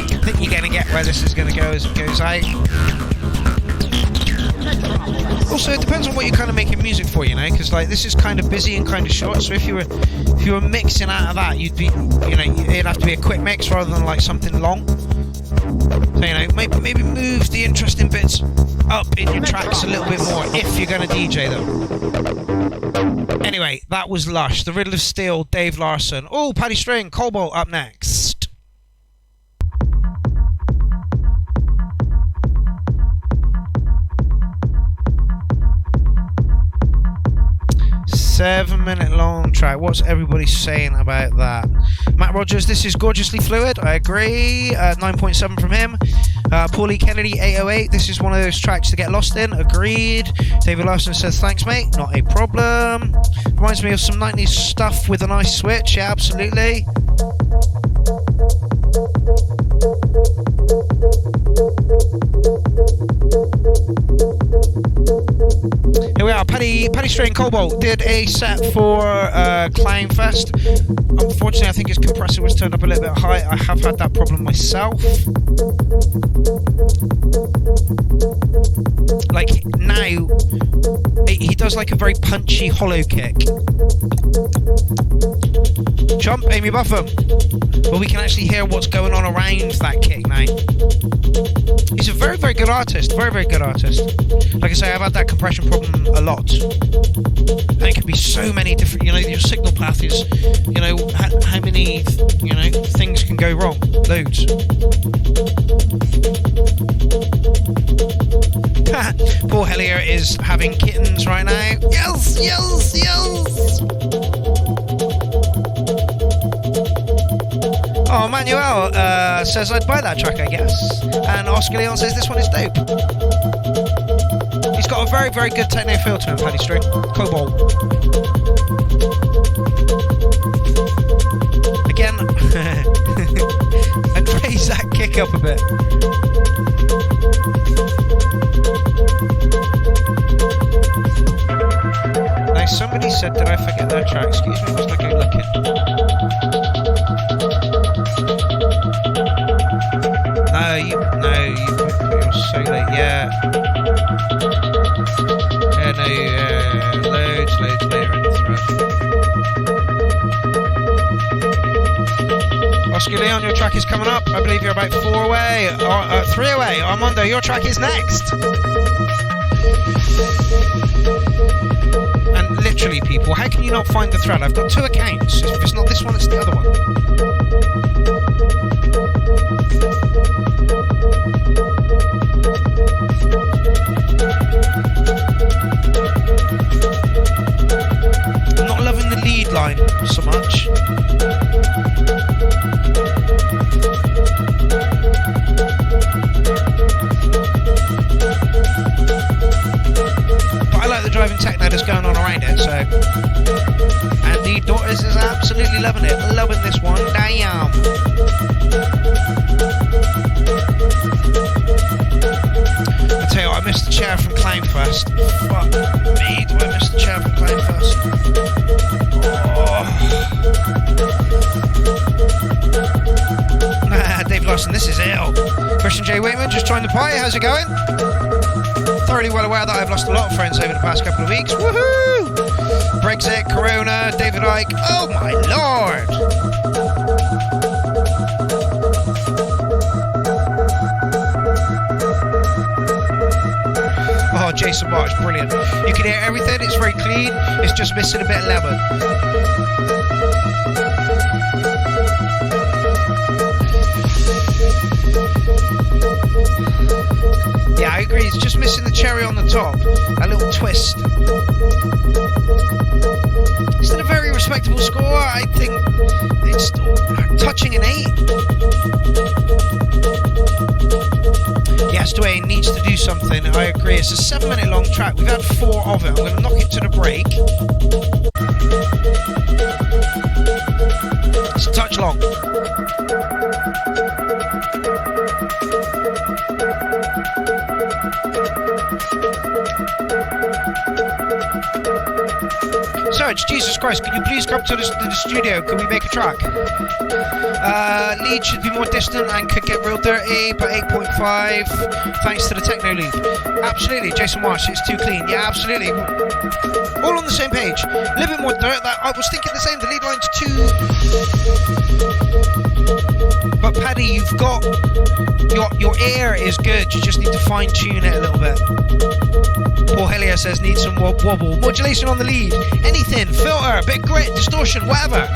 I think you're gonna get where this is gonna go as it goes out. Also, it depends on what you're kind of making music for, you know, because like this is kind of busy and kind of short. So if you were mixing out of that, you'd be, you know, it'd have to be a quick mix rather than like something long. So you know, maybe move the interesting bits up in your tracks a little bit more if you're going to DJ them. Anyway, that was Lush, The Riddle of Steel, Dave Larson. Oh, Paddy String, Cobalt up next. 7-minute long track. What's everybody saying about that? Matt Rogers, this is gorgeously fluid. I agree. 9.7 from him. Paulie Kennedy, 808. This is one of those tracks to get lost in. Agreed. David Larson says, thanks, mate. Not a problem. Reminds me of some 90s stuff with a nice switch. Yeah, absolutely. Here we are, Paddy String Cobalt did a set for Clown Fest. Unfortunately, I think his compressor was turned up a little bit high. I have had that problem myself. Like now, he does like a very punchy hollow kick. Jump, Amy Buffum. But we can actually hear what's going on around that kick now. He's a very, very good artist. Very, very good artist. Like I say, I've had that compression problem a lot. And it can be so many different, you know, your signal path is, you know, how many, you know, things can go wrong. Loads. Paul Hellier is having kittens right now. Yes, yes, yes! Oh, Manuel says I'd buy that track, I guess. And Oscar Leon says this one is dope. He's got a very, very good techno feel to him, Paddy String. Cobalt. Again, and raise that kick up a bit. Now, somebody said, did I forget their track? Excuse me, must I go looking? No, you're so late. Yeah, no, loads later in the thread. Oscar Leon, your track is coming up. I believe you're about 4 away, or 3 away. Armando, your track is next. And literally, people, how can you not find the thread? I've got 2 accounts. If it's not this one, it's the other one. I'm not loving the lead line so much. But I like the driving techno that's going on around it, so. And the daughters is absolutely loving it. Loving this one. Damn. I tell you what, I missed the chair from Clown Fest. Fuck me, do I miss the chair from Clown Fest? Oh. Dave Larson, this is ill. Christian J. Waitman just joined the party. How's it going? Thoroughly well aware that I've lost a lot of friends over the past couple of weeks. Woohoo! Brexit, Corona, David Icke. Oh my lord! Jason Marsh, brilliant. You can hear everything, it's very clean, it's just missing a bit of lemon. Yeah, I agree, it's just missing the cherry on the top, a little twist. Still a very respectable score, I think it's touching an 8. Yes, Dwayne needs to do something, I agree. It's a 7-minute long track, we've had 4 of it. I'm going to knock it to the break. It's a touch long. Serge, Jesus Christ, can you please come to the studio? Can we make a track? Lead should be more distant and could get real dirty, but 8.5 thanks to the techno lead. Absolutely, Jason Marsh, it's too clean. Yeah, absolutely. All on the same page. A little bit more dirt. I was thinking the same. The lead line's too... But Paddy, you've got... Your ear is good. You just need to fine tune it a little bit. Paul Hellier says need some wobble. Modulation on the lead. Anything. Filter. Bit grit. Distortion. Whatever.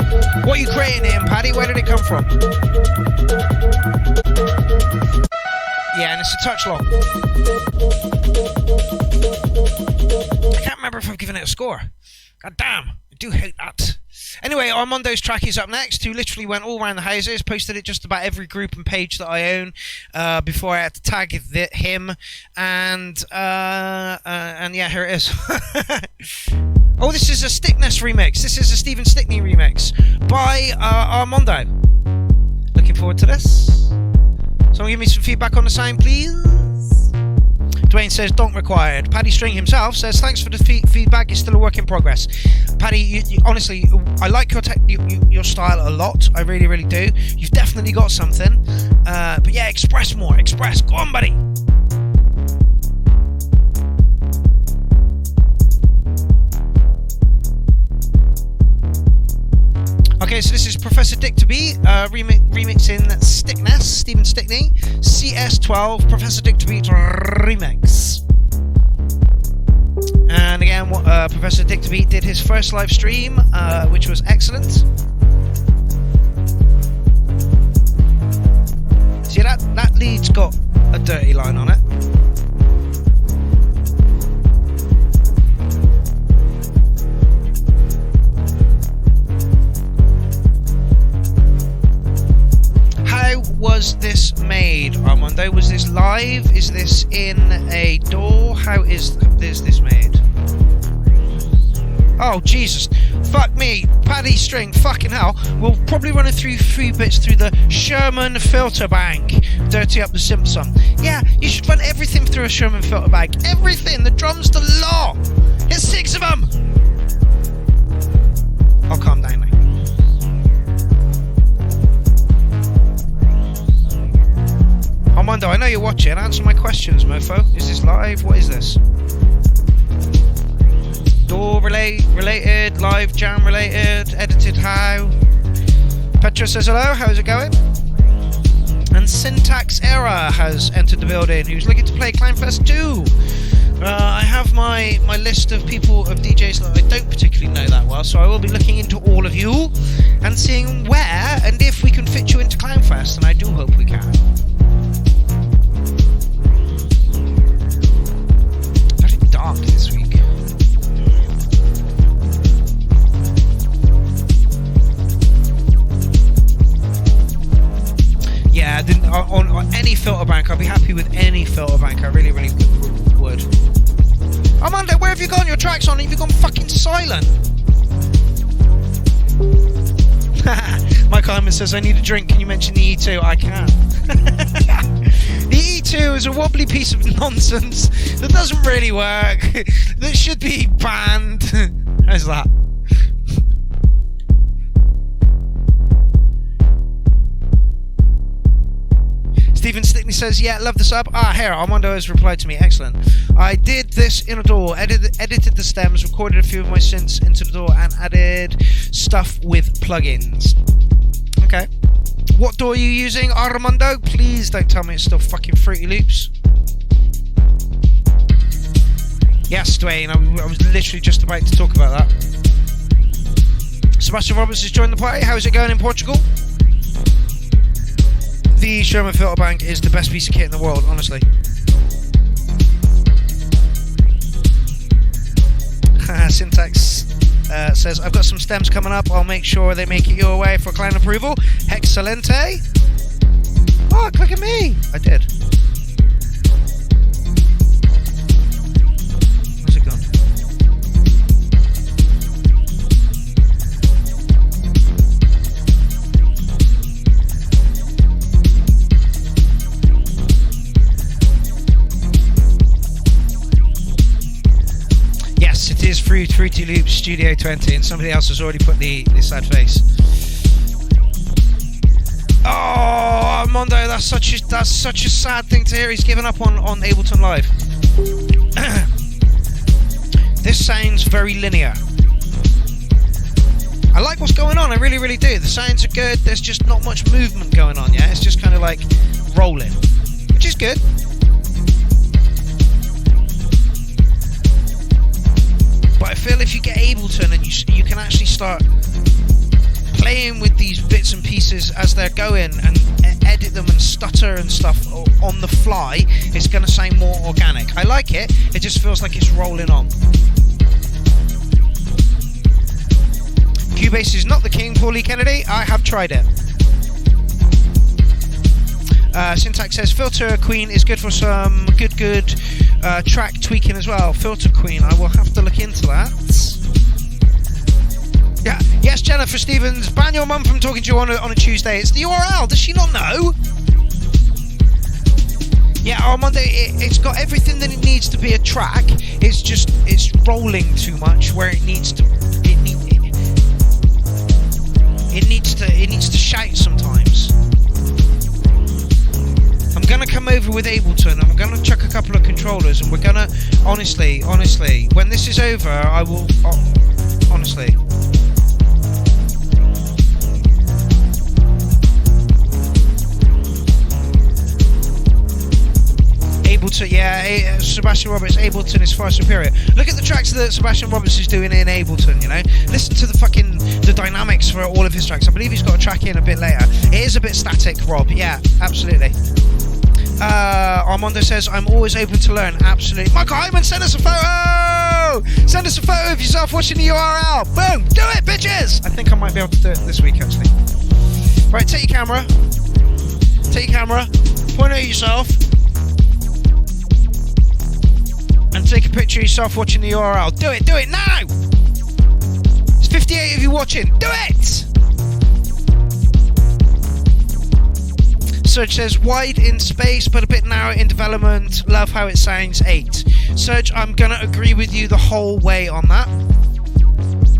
What are you creating it in, Paddy? Where did it come from? Yeah, and it's a touch long. I can't remember if I've given it a score. God damn. I do hate that. Anyway, Armando's track is up next, who literally went all around the houses, posted it just about every group and page that I own before I had to tag him, and yeah, here it is. Oh, this is a Stickness remix. This is a Stephen Stickney remix by Armando. Looking forward to this. Someone give me some feedback on the sound, please. Dwayne says, donk required. Paddy String himself says, thanks for the feedback, it's still a work in progress. Paddy, you, honestly, I like your style a lot. I really, really do. You've definitely got something. But yeah, express more. Express. Go on, buddy. Okay, so this is Professor Dick to Be remixing Stickness, Stephen Stickney, CS12, Professor Dick to Be remix. And again, Professor Dick to Be did his first live stream, which was excellent. See, that lead's got a dirty line on it. How was this made, Armando? Was this live? Is this in a DAW? How is this made? Oh, Jesus. Fuck me. Paddy String, fucking hell. We'll probably run it through 3 bits through the Sherman filter bank. Dirty up the Simpson. Yeah, you should run everything through a Sherman filter bank. Everything. The drums, the law. There's 6 of them. I'll calm down now. Armando, I know you're watching. Answer my questions, mofo. Is this live? What is this? DAW related, live jam related, edited how? Petra says hello, how's it going? And Syntax Era has entered the building, who's looking to play Clownfest 2. I have my list of people, of DJs that I don't particularly know that well, so I will be looking into all of you and seeing where and if we can fit you into Clownfest, and I do hope we can. Very dark this week. Yeah, on any filter bank, I'd be happy with any filter bank. I really, really would. Armando, where have you gone? Your track's on. Have you gone fucking silent? Mike Hyman says, I need a drink. Can you mention the E2? I can. The E2 is a wobbly piece of nonsense that doesn't really work. That should be banned. How's that? Stephen Stickney says, yeah, love the sub. Here, Armando has replied to me. Excellent. I did this in a DAW, edited the stems, recorded a few of my synths into the DAW, and added stuff with plugins. Okay. What DAW are you using, Armando? Please don't tell me it's still fucking Fruity Loops. Yes, Dwayne, I was literally just about to talk about that. Sebastian Roberts has joined the party. How's it going in Portugal? The Sherman filter bank is the best piece of kit in the world, honestly. Syntax says, I've got some stems coming up. I'll make sure they make it your way for client approval. Excelente. Oh, click at me. I did. Where's it gone? Yes, it is Fruity Loops Studio 20, and somebody else has already put the sad face. Oh, Mondo, that's such a sad thing to hear. He's given up on Ableton Live. This sounds very linear. I like what's going on, I really, really do. The sounds are good, there's just not much movement going on, yeah? It's just kind of like rolling, which is good. But I feel if you get Ableton and you can actually start playing with these bits and pieces as they're going and edit them and stutter and stuff on the fly, it's going to sound more organic. I like it, it just feels like it's rolling on. Cubase is not the king, Paulie Kennedy. I have tried it. Syntax says Filter Queen is good for some good track tweaking as well. Filter Queen, I will have to look into that. Yeah, yes, Jennifer Stevens, ban your mum from talking to you on a Tuesday. It's the URL. Does she not know? Yeah, Armando, it's got everything that it needs to be a track. It's rolling too much where it needs to. It needs to shout sometimes. I'm gonna come over with Ableton. I'm gonna chuck a couple of controllers, and we're gonna honestly, when this is over, I will honestly. Ableton, yeah, Sebastian Roberts, Ableton is far superior. Look at the tracks that Sebastian Roberts is doing in Ableton, you know? Listen to the dynamics for all of his tracks. I believe he's got a track in a bit later. It is a bit static, Rob, yeah, absolutely. Armando says, I'm always open to learn, absolutely. Michael Hyman, send us a photo! Send us a photo of yourself watching the URL. Boom, do it, bitches! I think I might be able to do it this week, actually. Right, take your camera, point at yourself, and take a picture of yourself watching the URL. Do it now! There's 58 of you watching. Do it! Serge says, wide in space, but a bit narrow in development. Love how it sounds. 8. Serge, I'm going to agree with you the whole way on that.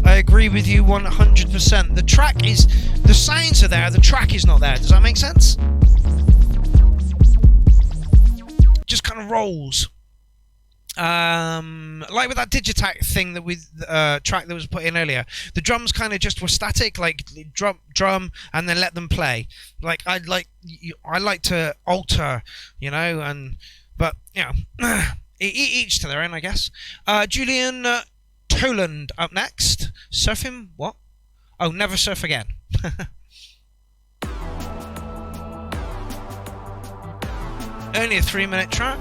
I agree with you 100%. The sounds are there, the track is not there. Does that make sense? Just kind of rolls. Like with that Digitac thing that with track that was put in earlier, the drums kind of just were static, like drum, and then let them play. Like I like to alter, you know, but you know, each to their own, I guess. Julian Toland up next. Surfing what? Oh, Never Surf Again. Only a 3-minute track.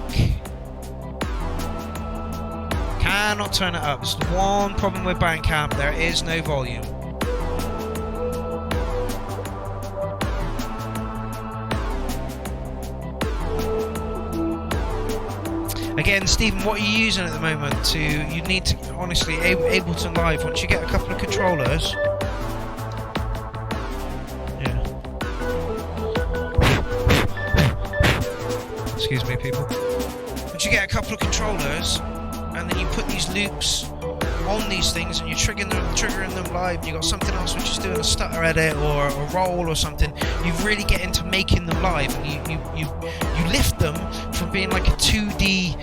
Cannot turn it up. It's the one problem with Bandcamp. There is no volume. Again, Stephen, what are you using at the moment? You need to, honestly, Ableton Live, once you get a couple of controllers. Yeah. Excuse me, people. Once you get a couple of controllers, and then you put these loops on these things, and you're triggering them live, and you've got something else which is doing a stutter edit or a roll or something, you really get into making them live, and you lift them from being like a 2D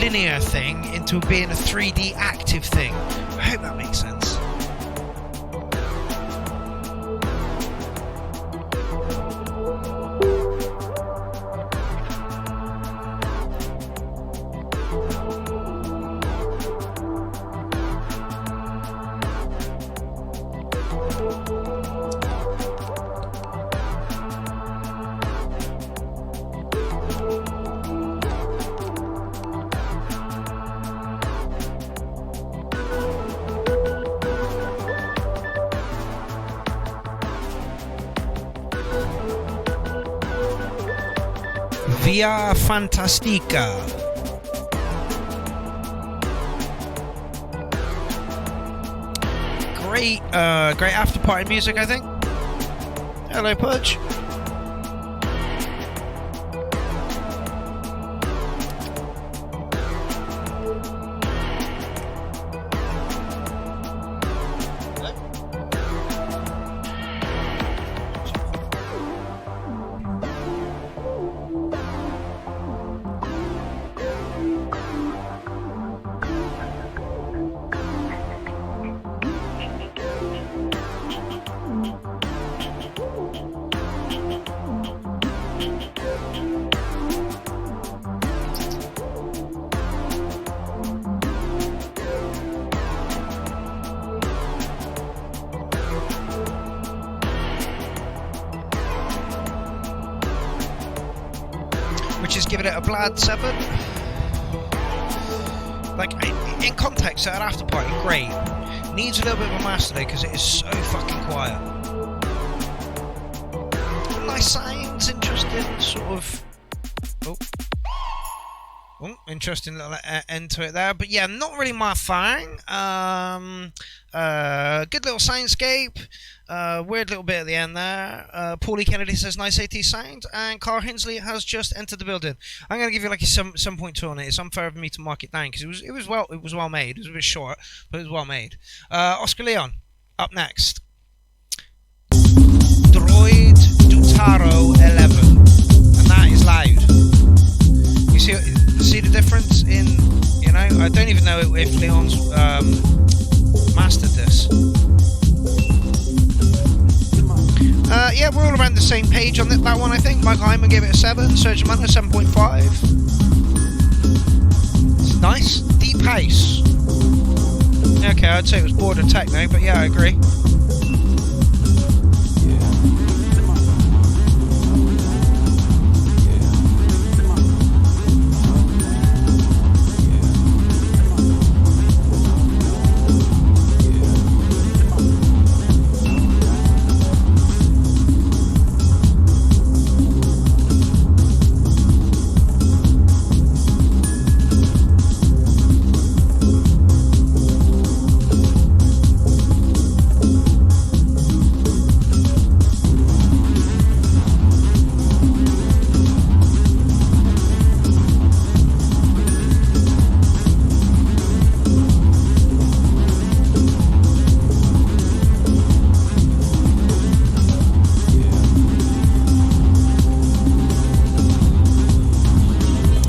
linear thing into being a 3D active thing. I hope that makes sense. Via Fantastica. Great after party music, I think. Hello, Pudge. Which is giving it a Blad 7. Like, in context, at an after party, great. Needs a little bit of a master though, because it is so fucking quiet. Nice sounds, interesting sort of. Oh, interesting little end to it there, but yeah, not really my thing. Good little soundscape. Weird little bit at the end there. Paulie Kennedy says nice 80s sound, and Carl Hinsley has just entered the building. I'm gonna give you like a 7.2 on it. It's unfair of me to mark it down because it was well made. It was a bit short, but it was well made. Oscar Leon up next. Droid Dutaro 11, and that is loud. You see the difference in, you know, I don't even know if Leon's mastered this. Yeah, we're all around the same page on that one, I think. Michael Hyman gave it a 7, Serge Manna 7.5. It's nice. Deep house. Okay, I'd say it was border techno, but yeah, I agree.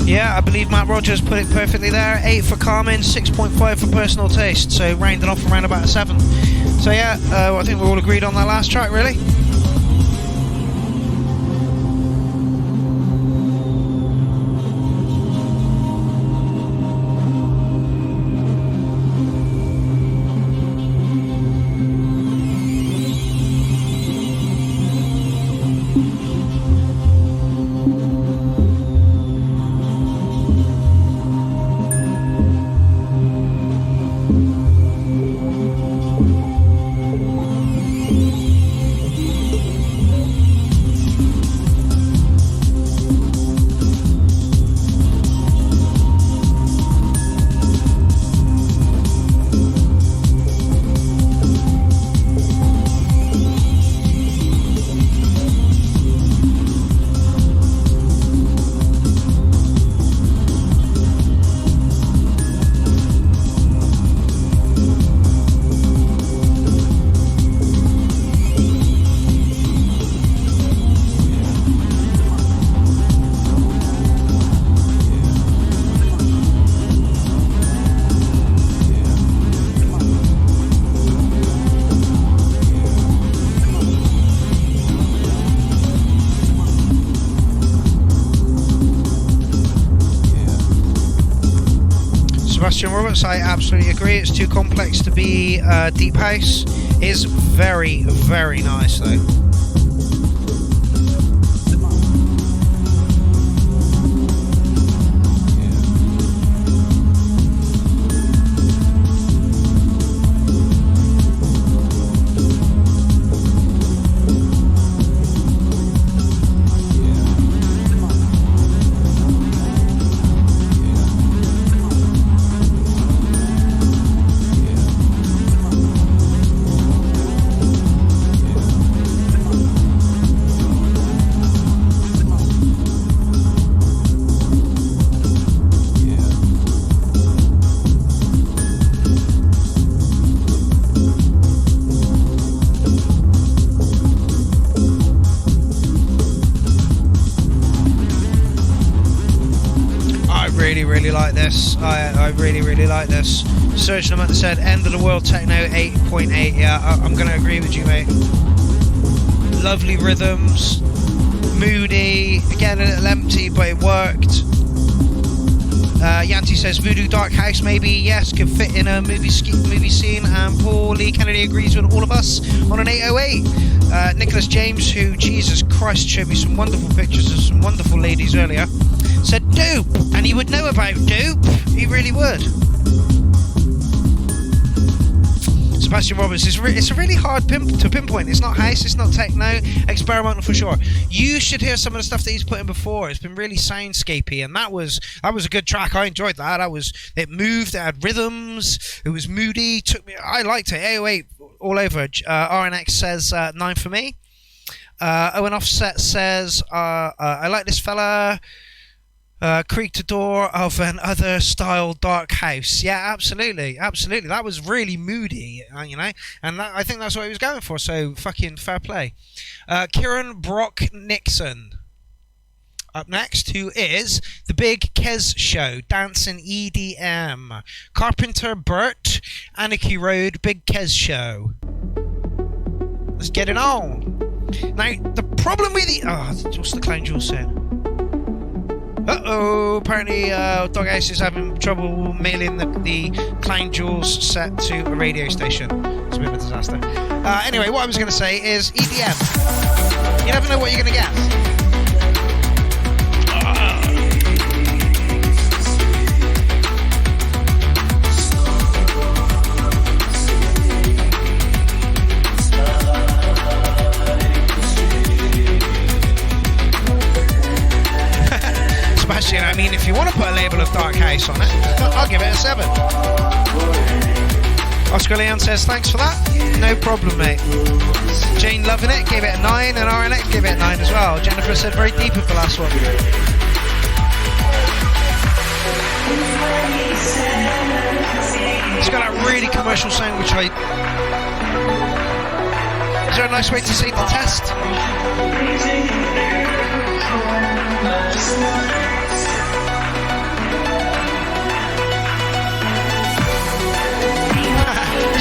Yeah, I believe Matt Rogers put it perfectly there. 8 for Carmen, 6.5 for personal taste. So rounding off around about a 7. So yeah, I think we're all agreed on that last track, really. Sebastian Roberts, I absolutely agree. It's too complex to be deep house. It is very, very nice though. like this. I really, really like this. Surge Lamont said, end of the world techno 8.8. Yeah, I'm going to agree with you, mate. Lovely rhythms. Moody. Again, a little empty, but it worked. Yanti says Voodoo Dark House maybe, yes, could fit in a movie scene, and Paul Lee Kennedy agrees with all of us on an 808. Nicholas James, who, Jesus Christ, showed me some wonderful pictures of some wonderful ladies earlier, said Dupe, and he would know about Dupe, he really would. Sebastian Roberts, it's a really hard to pinpoint. It's not house, it's not techno, experimental for sure. You should hear some of the stuff that he's put in before. It's been really soundscapey, and that was a good track. I enjoyed that. It moved, it had rhythms, it was moody. I liked it. 808 all over. RNX says 9 for me. Owen Offset says I like this fella. Creak to door of an other style dark house. Yeah, absolutely. That was really moody, you know, and I think that's what he was going for. So fucking fair play. Kieran Brock Nixon up next, who is the Big Kez Show, dancing EDM. Carpenter Burt, Anarchy Road, Big Kez Show. Let's get it on. Now the problem with what's the Clown Jewel saying? Apparently Doghouse is having trouble mailing the Clown Jewels set to a radio station. It's a bit of a disaster. Anyway, what I was going to say is EDM. You never know what you're going to get. I mean, if you want to put a label of Dark House on it, I'll give it a 7. Oscar Leon says, thanks for that. No problem, mate. Jane loving it, gave it a 9, and RNX gave it a 9 as well. Jennifer said, very deep with the last one. It's got that really commercial sound, which I... Is there a nice way to say the test?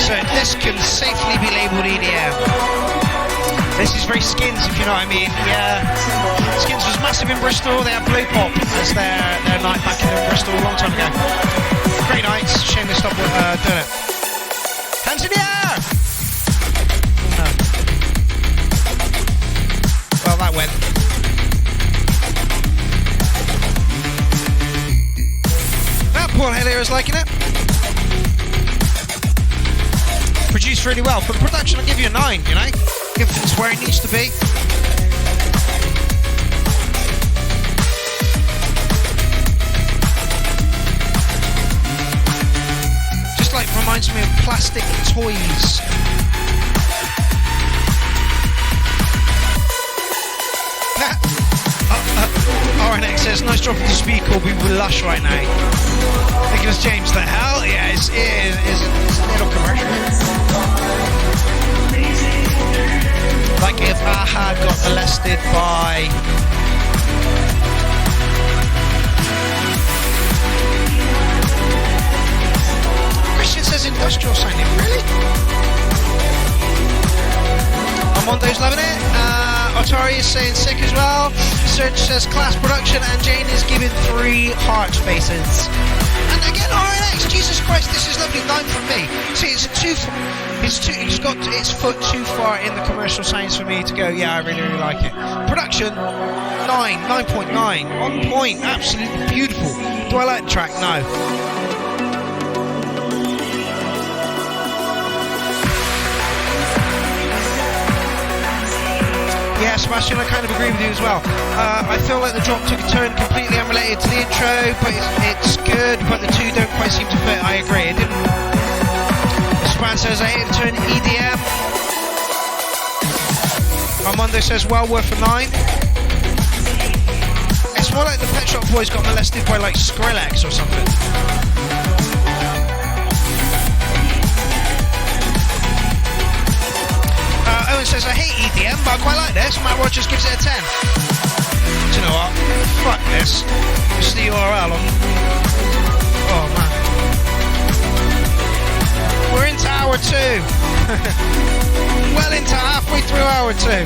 So this can safely be labelled EDM. This is very Skins, if you know what I mean. Yeah, Skins was massive in Bristol. They had Blue Pop as their night back in Bristol a long time ago. Great nights. Shame they stopped doing it. Hands in the air! No. Well, that went. Now Paul Hellier is liking it. Produced really well. For the production, I'll give you a 9, you know? Everything's where it needs to be. Just like reminds me of plastic toys. RNX says, nice drop of the speed call, we will lush right now. Nicholas James, the hell? Yeah, it's a little commercial. Like if I had got molested by... Christian says industrial sounding, really? Amondo's loving it. Otari is saying sick as well. Serge says class production, and Jane is giving 3 heart faces. And again, RNX, Jesus Christ, this is lovely. 9 from me. See, it's got its foot too far in the commercial science for me to go, yeah, I really, really like it. Production, 9.9. On point, absolutely beautiful. Do I like the track? No. Yeah, Sebastian, I kind of agree with you as well. I feel like the drop took a turn completely unrelated to the intro, but it's good, but the two don't quite seem to fit. I agree, it didn't. Span says I hate the turn EDM. Armando says well worth a 9. It's more like the Pet Shop Boys got molested by like Skrillex or something. Owen says, I hate EDM, but I quite like this. Matt Rogers gives it a 10. Do you know what? Fuck this. It's the URL on. Well into halfway through hour 2.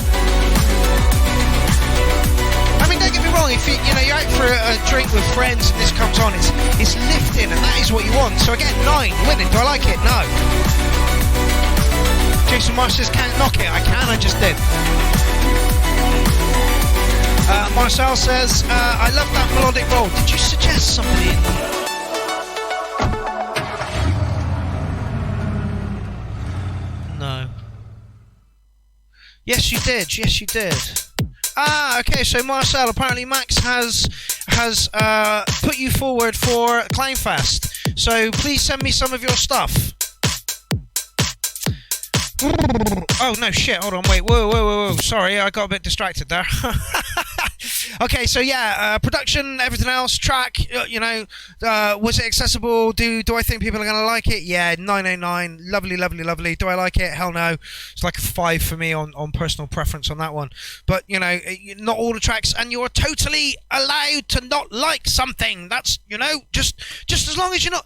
I mean, don't get me wrong, if you're out for a drink with friends and this comes on, it's lifting and that is what you want. So again, 9, winning. Do I like it? No. Jason Marsh says, can't knock it. I can, I just did. Marcel says, I love that melodic roll. Did you suggest somebody in No. Yes, you did. Yes, you did. Ah, okay. So Marcel, apparently Max has put you forward for Clownfest. So please send me some of your stuff. Oh no, shit! Hold on, wait, whoa! Sorry, I got a bit distracted there. Okay, so yeah, production, everything else, track. Was it accessible? Do I think people are gonna like it? Yeah, 909, lovely. Do I like it? Hell no. It's like a 5 for me on personal preference on that one. But not all the tracks, and you're totally allowed to not like something. That's just as long as you're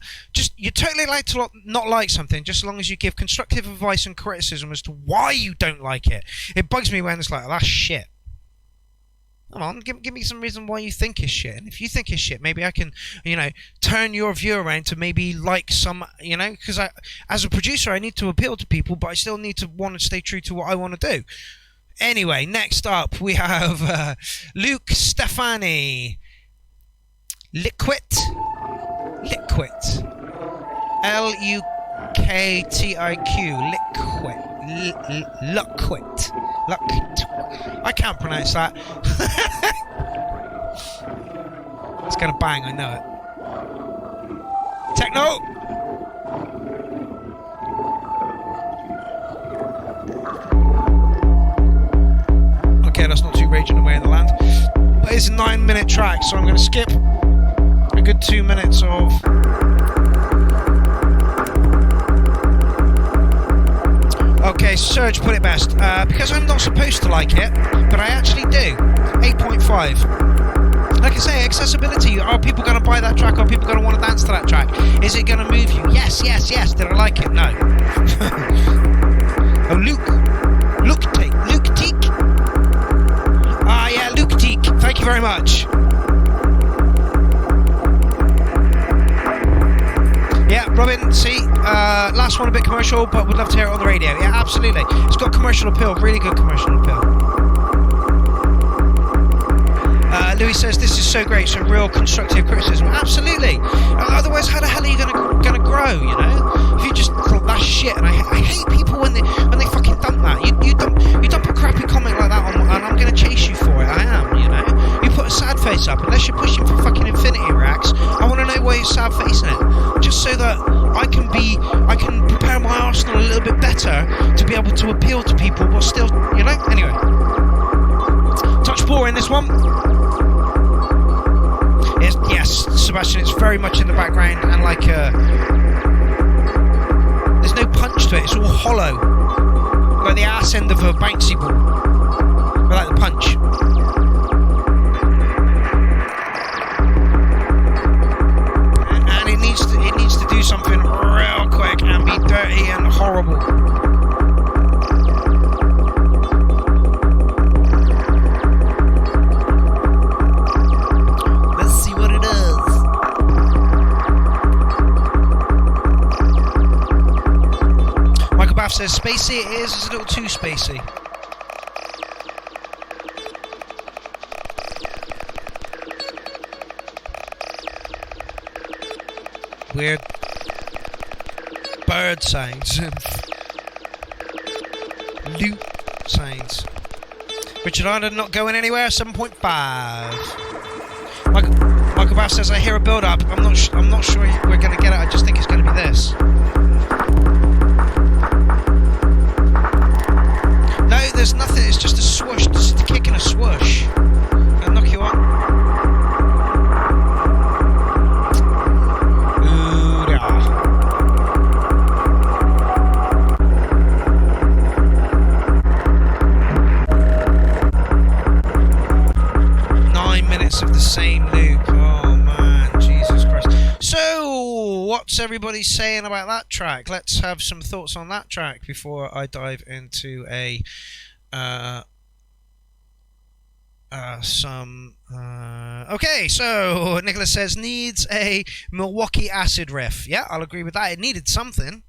totally allowed to not like something, just as long as you give constructive advice and criticism as to why you don't like it. It bugs me when it's like, oh, that's shit. Come on, give me some reason why you think it's shit. And if you think it's shit, maybe I can, turn your view around to maybe like some, because as a producer, I need to appeal to people, but I still need to want to stay true to what I want to do. Anyway, next up, we have Luke Stefani. Liquid. Liquid. I can't pronounce that. It's gonna bang, I know it. Techno! Okay, that's not too raging away in the land. But it's a 9-minute track, so I'm gonna skip a good 2 minutes of... Okay, Serge put it best. Because I'm not supposed to like it, but I actually do. 8.5. Like I say, accessibility. Are people going to buy that track? Are people going to want to dance to that track? Is it going to move you? Yes. Did I like it? No. Oh, Luke Teak. Ah, yeah, Luke Teak. Thank you very much. Yeah, Robin, see, last one a bit commercial, but would love to hear it on the radio. Yeah, absolutely. It's got commercial appeal, really good commercial appeal. Louis says, this is so great, so real constructive criticism. Absolutely. Otherwise, how the hell are you gonna grow, If you just thought that's shit, and I hate people when they fucking dump that. You dump a crappy comment like that on, and I'm gonna chase you for it. I am, You put a sad face up, unless you're pushing for fucking infinity racks. I want to know why you're sad facing it, just so that I can prepare my arsenal a little bit better to be able to appeal to people, but still, Anyway, touch 4 in this one. Yes, Sebastian, it's very much in the background and like there's no punch to it, it's all hollow. Like the ass end of a bouncy ball. But like the punch. And it needs to do something real quick and be dirty and horrible. Says spacey it is, it's a little too spacey. Weird bird sounds. Loot sounds. Richard Arden not going anywhere, 7.5. Michael Bass says I hear a build up. I'm not sure we're gonna get it, I just think it's gonna be this. There's nothing, it's just a swoosh, just a kick and a swoosh. Gonna knock you on. Ooh, yeah. Nine minutes of the same loop. Oh man, Jesus Christ. So, Oh, what's everybody saying about that track? Let's have some thoughts on that track before I dive into a okay, so Nicholas says needs a Milwaukee acid riff. Yeah, I'll agree with that. It needed something.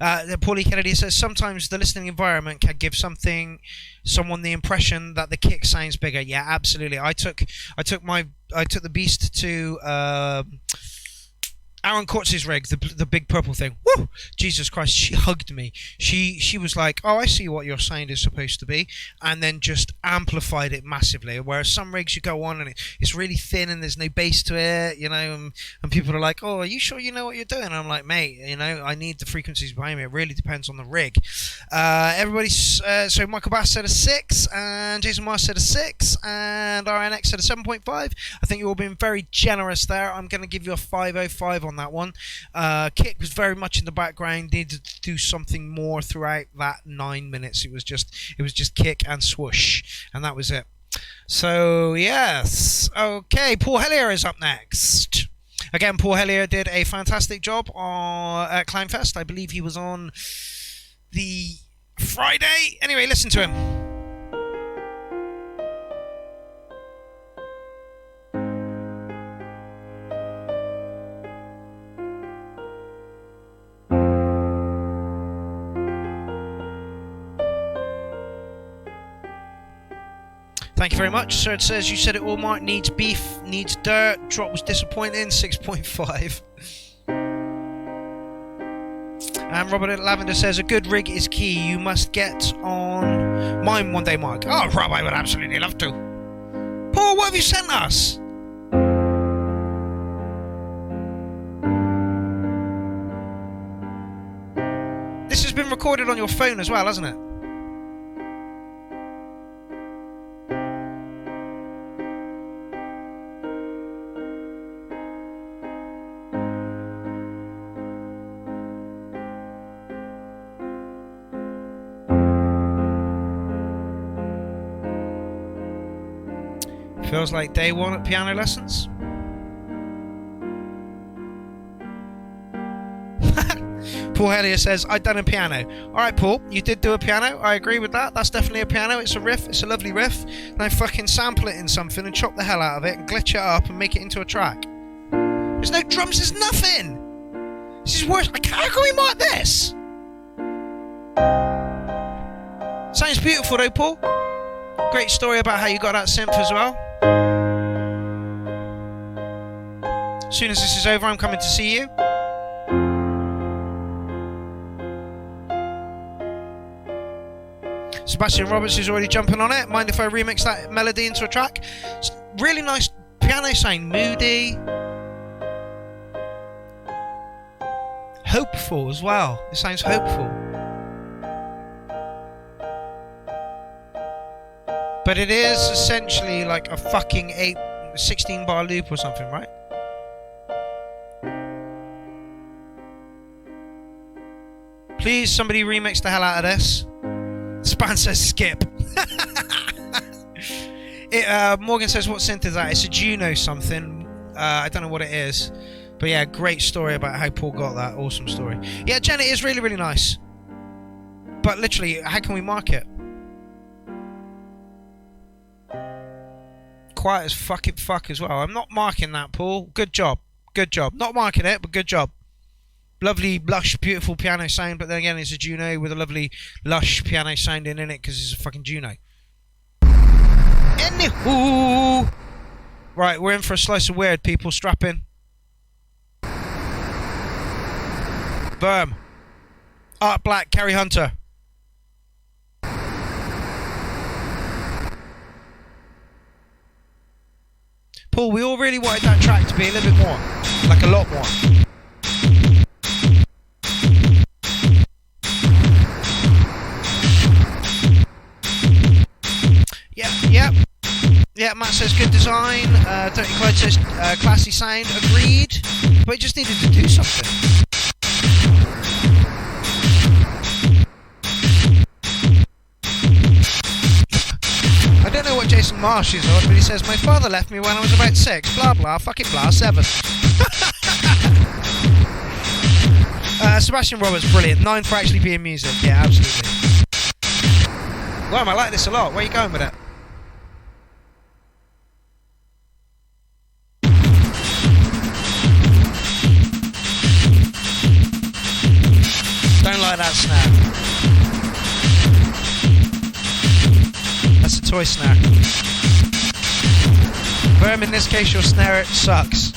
Paulie Kennedy says sometimes the listening environment can give someone the impression that the kick sounds bigger. Yeah, absolutely. I took the Beast to Aaron Kurtz's rig, the big purple thing. Woo! Jesus Christ, she hugged me. She was like, "Oh, I see what your sound is supposed to be," and then just amplified it massively. Whereas some rigs you go on and it's really thin and there's no bass to it, you know, and people are like, "Oh, are you sure you know what you're doing?" And I'm like, "Mate, you know, I need the frequencies behind me. It really depends on the rig." So Michael Bass said a 6, and Jason Mars said a 6, and RNX said a 7.5. I think you've all been very generous there. I'm going to give you a 5.05 on that one. Kick was very much in the background, needed to do something more throughout that 9 minutes. It was just kick and swoosh, and that was it. So yes, okay, Paul Hellier is up next. Again, Paul Hellier did a fantastic job at Clownfest. I believe he was on the Friday. Anyway, listen to him. Thank you very much. Sir, it says you said it all, Mark. Needs beef, needs dirt. Drop was disappointing. 6.5. And Robert Lavender says a good rig is key. You must get on mine one day, Mark. Oh, Rob, I would absolutely love to. Paul, what have you sent us? This has been recorded on your phone as well, hasn't it? Feels like day one at piano lessons. Paul Hellier says, I've done a piano. Alright, Paul, you did do a piano. I agree with that. That's definitely a piano. It's a riff. It's a lovely riff. Now fucking sample it in something and chop the hell out of it and glitch it up and make it into a track. There's no drums. There's nothing. This is worse. How can we mark this? Sounds beautiful though, Paul. Great story about how you got that synth as well. As soon as this is over, I'm coming to see you. Sebastian Roberts is already jumping on it. Mind if I remix that melody into a track? It's really nice piano sound, moody, hopeful as well. It sounds hopeful. But it is essentially like a fucking 16 bar loop or something, right? Please, somebody remix the hell out of this. Span says skip. Morgan says, what synth is that? It's a Juno something. I don't know what it is. But yeah, great story about how Paul got that. Awesome story. Yeah, Jen, it is really, really nice. But literally, how can we mark it? Quiet as fucking fuck as well. I'm not marking that, Paul. Good job. Good job. Not marking it, but good job. Lovely, lush, beautiful piano sound, but then again, it's a Juno with a lovely, lush piano sounding in it because it's a fucking Juno. Anywho. Right, we're in for a slice of weird, people. Strap in. Verm. Art Black, Kerry Hunter. Paul, we all really wanted that track to be a little bit more. Like a lot more. Yeah, Matt says good design. Dirty Clyde says classy sound. Agreed. But it just needed to do something. I don't know what Jason Marsh is odd, but he says, my father left me when I was about 6. Blah, blah, fucking blah, 7. Sebastian Roberts, brilliant. 9 for actually being music. Yeah, absolutely. Well, I like this a lot. Where are you going with it? Don't like that snare. That's a toy snare. Verm, in this case, your snare sucks.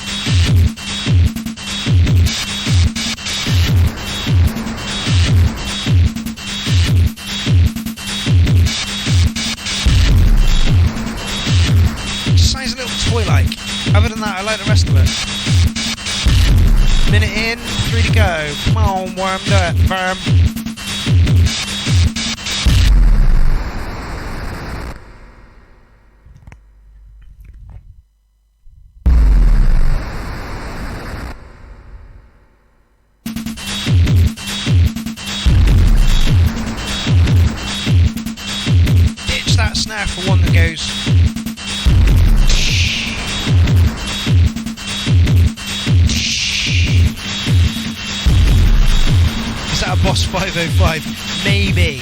Sounds a little toy-like. Other than that, I like the rest of it. Minute in, 3 to go. Come on, Worm, do it, Verm. Ditch that snare for one that goes. Is that a Boss 505? Maybe.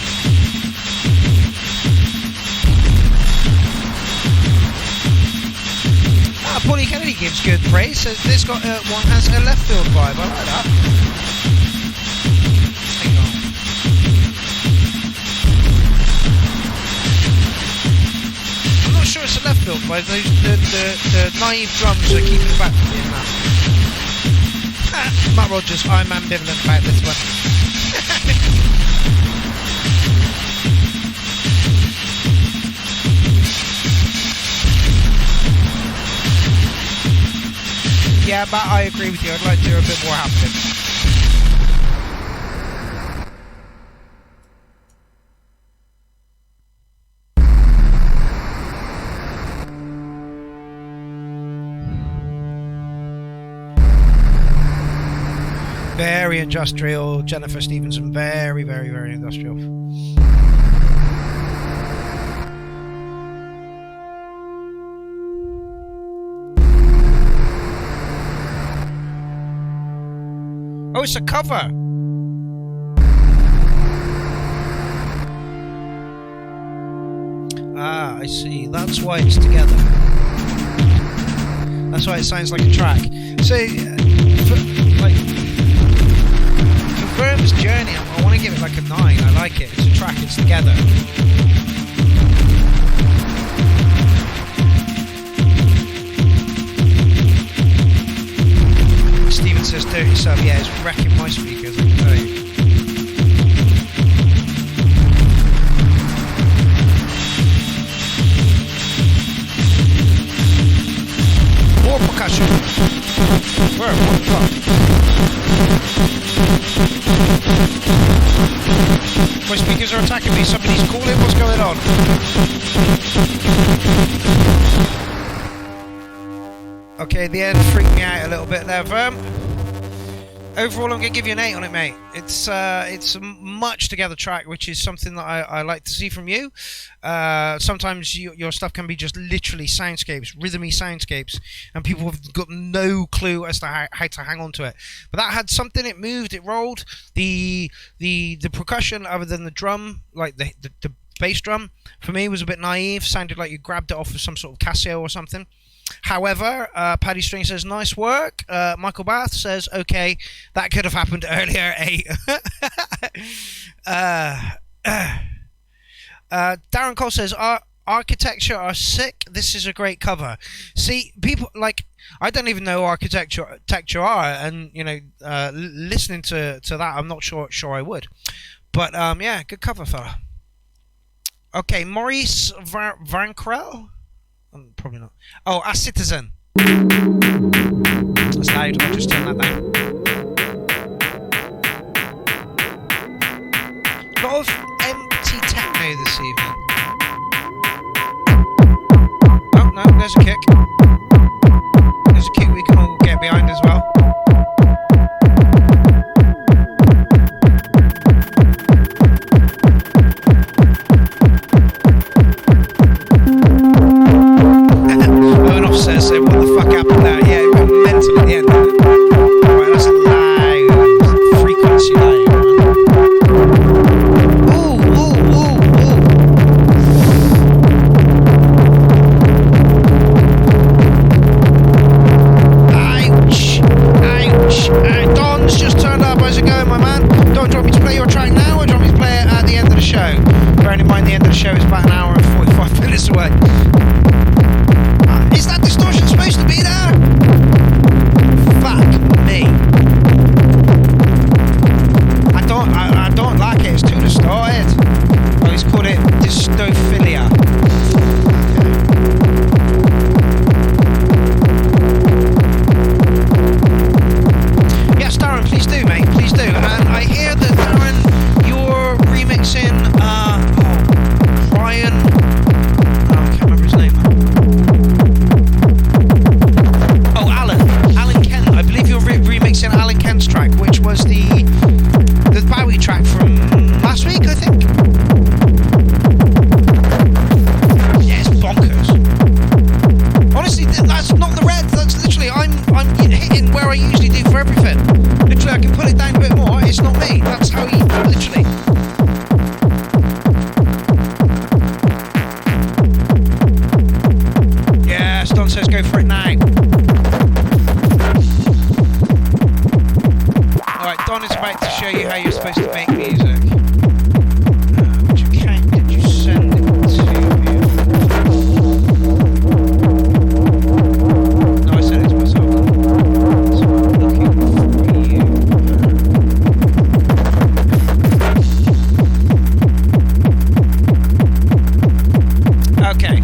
Paulie Kennedy gives good praise. So this got one has a left field vibe. I like that. Hang on. I'm not sure it's a left field vibe. The naive drums are keeping it back from being that. Matt Rogers, I'm ambivalent about this one. Yeah, Matt, I agree with you. I'd like to hear a bit more happening. Very industrial. Jennifer Stevenson, very, very, very industrial. Oh, it's a cover. Ah, I see. That's why it's together. That's why it sounds like a track. So, for Verm's Journey, I want to give it like a 9. I like it. It's a track. It's together. Steven says dirty sub. Yeah, it's wrecking my speakers, I can tell you. More percussion. Where? What the fuck? My speakers are attacking me. Somebody's calling. What's going on? Okay, the end freaked me out a little bit there, Verm. Overall, I'm going to give you an 8 on it, mate. It's a much together track, which is something that I like to see from you. Sometimes your stuff can be just literally soundscapes, rhythmy soundscapes, and people have got no clue as to how to hang on to it. But that had something. It moved, it rolled. The percussion, other than the drum, like the bass drum, for me was a bit naive. Sounded like you grabbed it off of some sort of Casio or something. However, Paddy String says, nice work. Michael Bath says, okay, that could have happened earlier. 8. Darren Cole says, architecture are sick. This is a great cover. See, people, like, I don't even know architecture are, and, you know, listening to that, I'm not sure I would. But, yeah, good cover, fella. Okay, Maurice Vancrel? Probably not. Oh, A Citizen. That's loud. I'll just turn that down. A lot of empty techno this evening. Oh, no, there's a kick. There's a kick we can all get behind as well. sign off says, so what the fuck happened there? Yeah, it went mental at the end. Right, that's loud. Frequency loud. Ooh, ooh, ooh, ooh. Ouch. Ouch. Don's just turned up. How's it going, my man? Don, do you want me to play your track now, or do you want me to play it at the end of the show? Bearing in mind the end of the show is about an hour and 45 minutes away. Is that distortion supposed to be there? Fuck me. I don't like it. It's too distorted. Oh, he's called it dystophilia. Yes, Darren, please do, mate. Please do. And I hear that, Darren, you're remixing Brian. Oh, I can't remember his name. Oh, Alan Kent. I believe you're remixing Alan Kent's track, which was the Bowie track from last week, I think. Yeah, it's bonkers. Honestly, that's not the red. That's literally I'm hitting where I usually do for everything. Literally, I can put it down a bit more. It's not me. That's how you literally. Yeah, Don says go for it now. Alright, Don is about to show you how you're supposed to make music. Which account did you send it to? No, I sent it to myself. So I'm looking for you. Okay.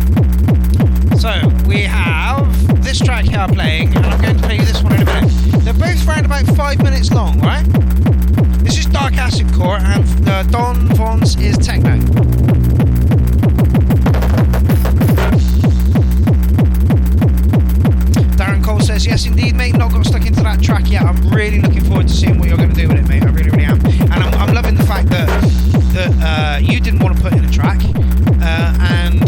So, we have this track here playing, and I'm going to play you this one in a minute. They're both around about 5 minutes long, right? This is Dark Acid Core, and Don Von's is Techno. Darren Cole says, yes indeed, mate, not got stuck into that track yet. I'm really looking forward to seeing what you're going to do with it, mate. I really, really am. And I'm loving the fact that you didn't want to put in a track, and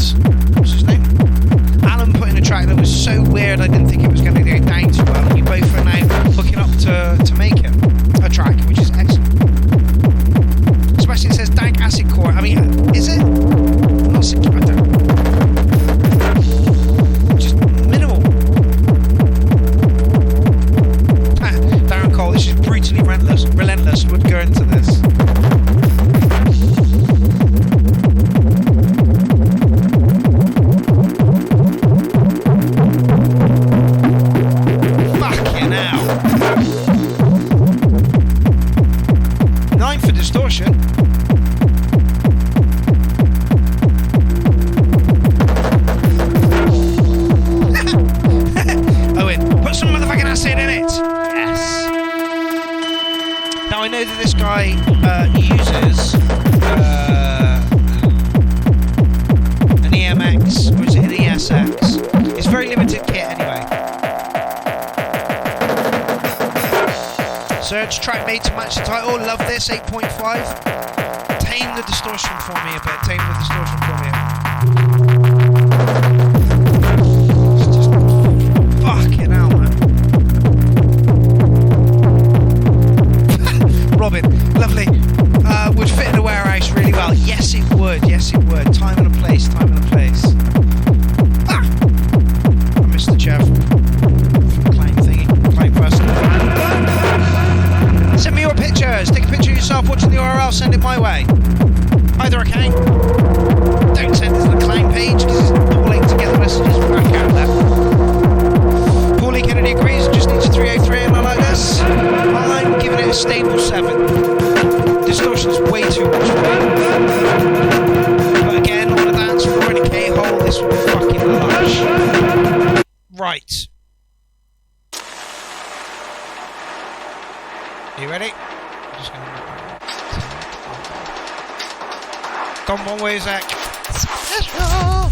what's his name? Alan put in a track that was so weird I didn't think it was going to go down too well, and you both are now hooking up to make it a track, which is excellent. Especially it says Dank Acid Core. I mean, is it? I'm not sick, I don't. Just minimal. Darren Cole, this is brutally relentless. Would go into this. Distortion. Owen, put some motherfucking acid in it. Yes. Now I know that this guy uses an EMX, or is it an ESX? It's very limited kit anyway. Surge track made to match the title. Love this. 8.5. Tame the distortion for me a bit. Tame the distortion for me a bit. It's just fucking hell, man. Robin, lovely. Would fit in a warehouse really well. Yes, it would. Yes, it would. Time and a place. Time and a place. Ah! I missed the chair from Klein thingy. Klein person. Send me your pictures. Take a picture of yourself watching the URL. Send it my way. Either account. Don't send it to the Klein page because it's pulling together messages back out there. Paulie Kennedy agrees. Just needs a 303 and I like this. I'm giving it a stable 7. Distortion's way too much for me. But again, on the dance floor in a K-hole, this will be fucking lush. Right. You ready? I'm just gonna come on, way, Zach. Special.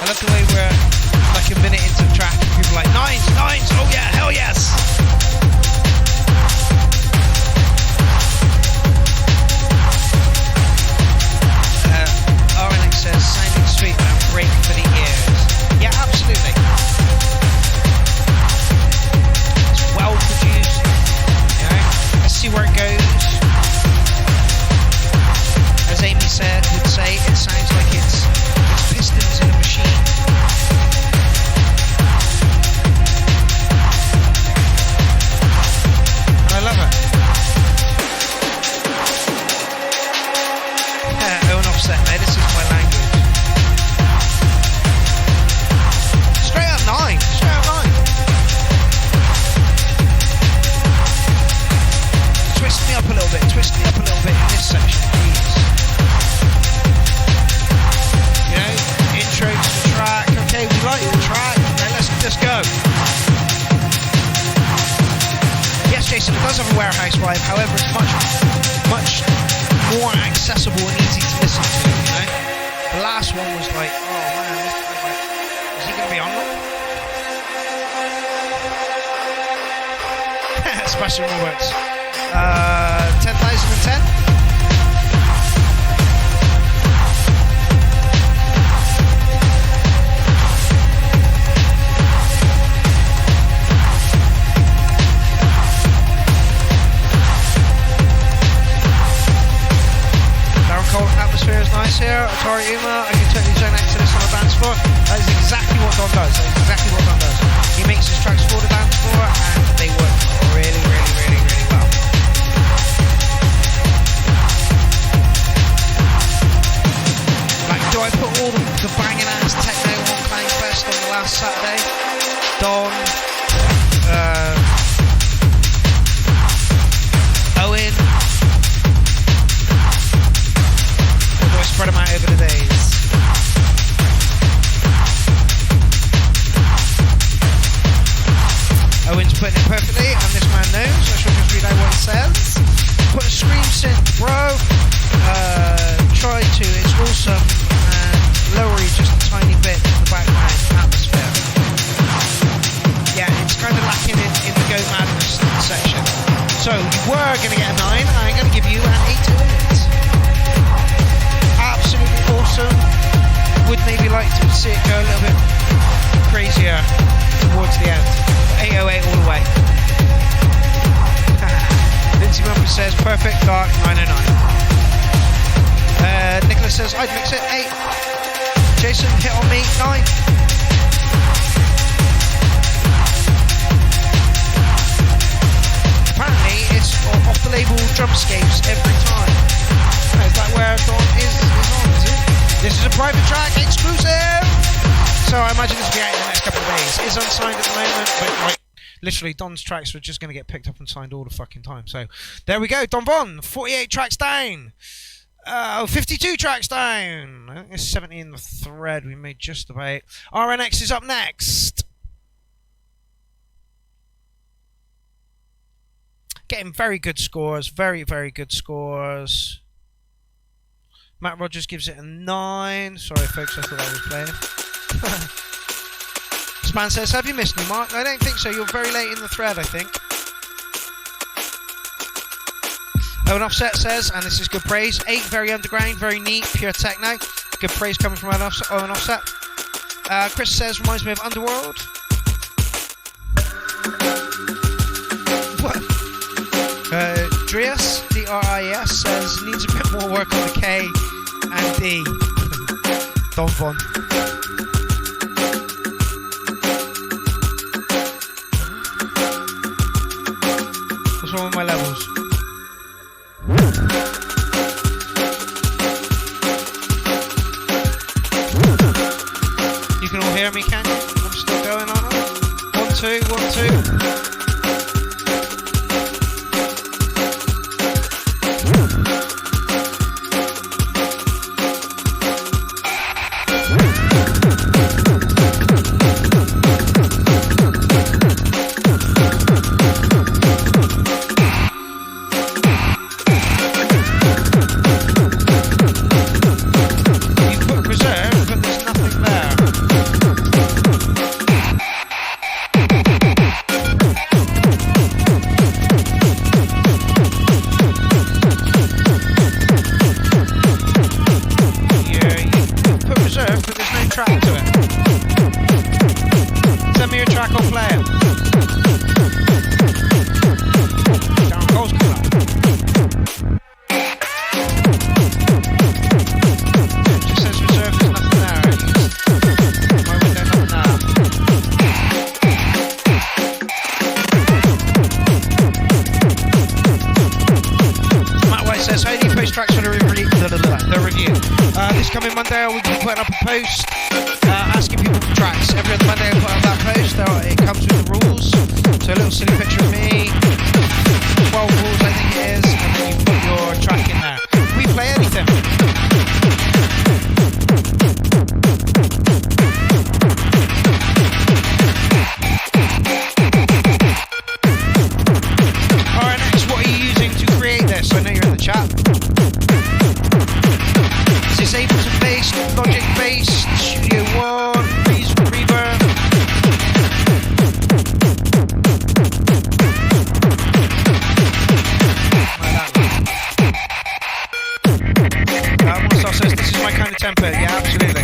I love the way we're like a minute into the track and people are like, nines, oh yeah, hell yes! RNX says, sounding sweet and great for the ears. Yeah, absolutely. It's well produced, you know, let's see where it goes. As Amy would say, it sounds like it's pistons in a machine. And I love it. Owen Offset, mate, this is my language. Straight up 9. Twist me up a little bit in this section, please. You know, intro to the track. Okay, we like the track. Okay, let's go. Yes, Jason, it does have a warehouse vibe. However, it's much more accessible and easy to listen to. You know, the last one was like, oh man, is he going to be on them? Sebastian Roberts. 10,010. Atmosphere is nice here. Atari Uma, I can totally zone out to this on the dance floor. That is exactly what Don does. He makes his tracks for the dance floor and they work really well. Like, do I put all the banging ass techno on Klangfest on the last Saturday? Don, Owen, spread them out over the days. Owen's putting it perfectly, and this man knows. I shall just read out what it says. Put a scream synth, bro. Try to. It's awesome, and lower it just a tiny bit in the background atmosphere. Yeah, it's kind of lacking in the Go Madness section. So you were going to get a 9. I'm going to give you an 8 to it. Absolutely awesome. Would maybe like to see it go a little bit crazier towards the end. 808 all the way. Lindsay Mumford says perfect, dark 909. Nicholas says I'd mix it 8. Jason hit on me 9. Apparently it's off the label drumscapes every time. Is that where Don is on, is it? This is a private track, exclusive! So I imagine this will be out in the next couple of days. It's unsigned at the moment, but like, literally Don's tracks were just going to get picked up and signed all the fucking time. So there we go, Don Von, 48 tracks down. 52 tracks down. I think there's 70 in the thread. We made just about. RNX is up next. Getting very good scores, very good scores. Matt Rogers gives it a 9. Sorry, folks, I thought I was playing. This man says, have you missed me, Mark? I don't think so. You're very late in the thread, I think. Owen Offset says, and this is good praise, 8, very underground, very neat, pure techno. Good praise coming from Owen Offset. Chris says, reminds me of Underworld. What? Drias, D-R-I-S, says, needs a bit more work on the K and D. Don Von. What's wrong with my levels? You can all hear me, can you? I'm still going on. 1, 2, 1, 2. You put reserve, but there's nothing there. coming Monday, we'll be putting up a post asking people for tracks. Every other Monday I put up that post. It comes with the rules. So a little silly picture of me, 12 rules I think it is, and then you put your track in there. We play anything. Alright, next, what are you using to create this? I know you're in the chat. Is this Ableton based, Logic based, Studio One, Reverb? Monster says this is my kind of tempo. Yeah, absolutely.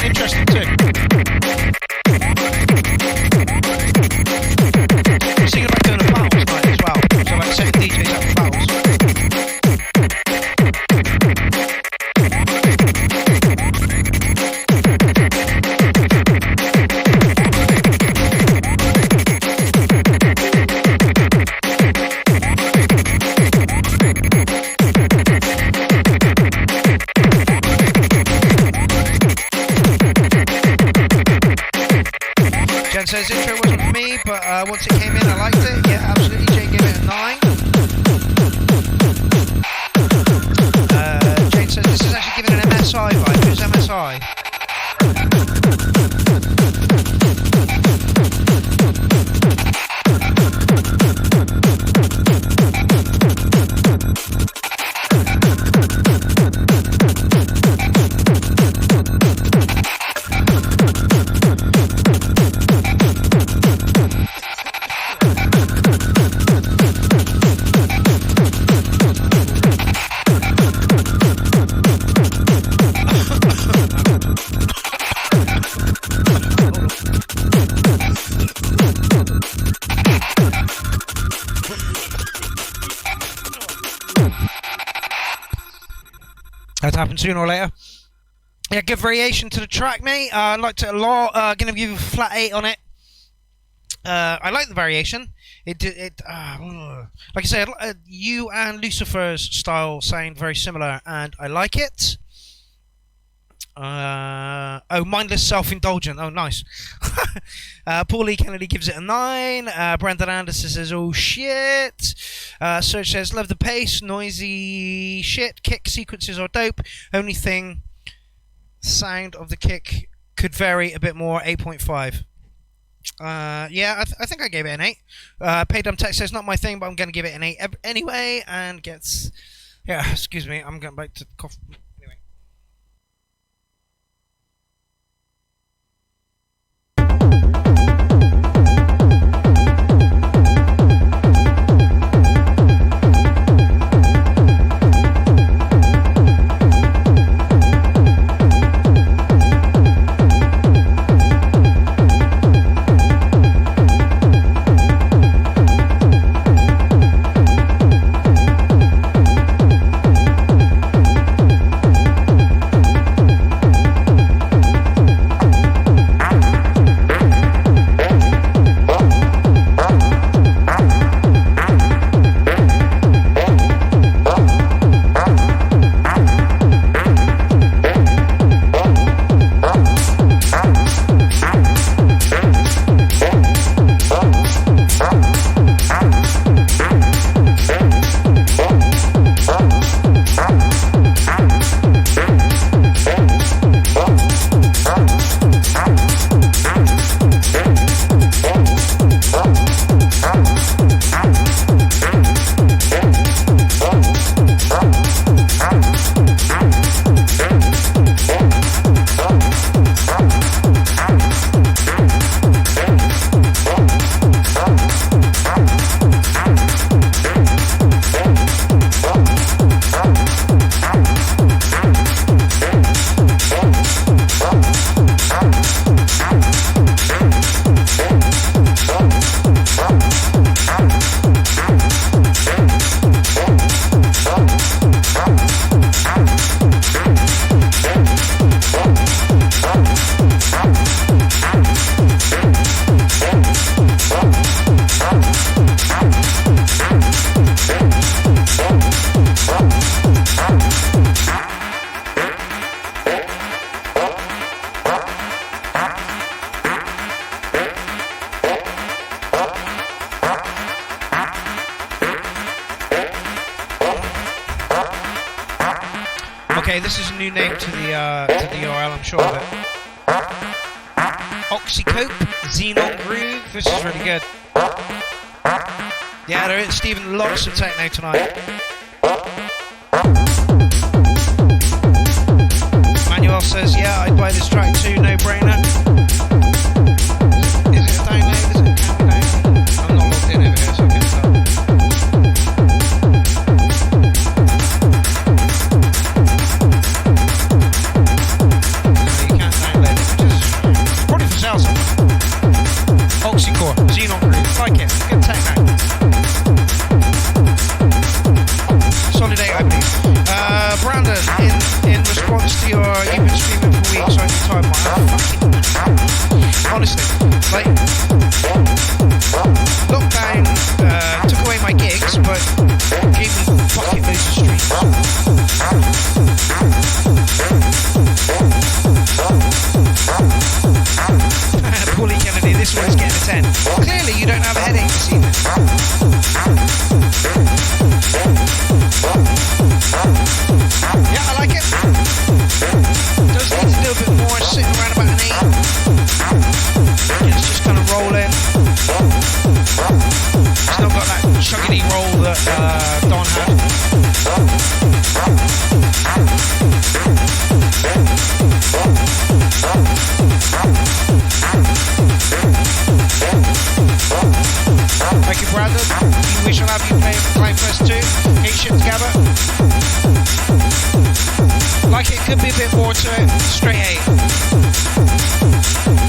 Interesting too. I'm thinking about doing a battles night as well. So like setting DJs up for battles. Jen says intro wasn't for me, but once it came in, I liked it. Yeah, absolutely. Jane gave it a 9. Jane says this is actually giving an MSI vibe. Who's MSI? That'll happen sooner or later. Yeah, good variation to the track, mate. I liked it a lot. Gonna give you a flat 8 on it. I like the variation. Like I said, you and Lucifer's style sound very similar, and I like it. Mindless self-indulgent. Oh, nice. Paulie Kennedy gives it a 9. Brendan Anderson says, oh shit. Serge says, love the pace, noisy shit, kick sequences are dope. Only thing, sound of the kick could vary a bit more, 8.5. Yeah, I think I gave it an 8. Paydum Tech says, not my thing, but I'm going to give it an 8 anyway, and gets, yeah, excuse me, I'm going back to cough. Okay, this is a new name to the URL, I'm sure of it. Oxycope, Xenon Groove. This is really good. Yeah, there is, Stephen, lots of techno tonight. Manuel says, yeah, I'd buy this track too, no brainer. Is it a download? Is it a download? I'm not logged in over here, so I can't tell. Oxycore, Xenon Groove, like it, good techno. Solid 8, I believe. Brandon, in response to your, you've been streaming for weeks, so I need time, honestly, like, lockdown took away my gigs, but gave me bucket loads of streams. Paulie Kennedy, this one's getting a 10. Clearly you don't have a headache this evening. Yeah, I like it. Does need to do a bit more, sitting around about an 8. It's just kind of rolling. It's not got that chuggity roll that Don had. Thank you, Brandon. We shall have you playing Clive Fest 2. 8 shit together. Like it could be a bit more to it. Straight 8.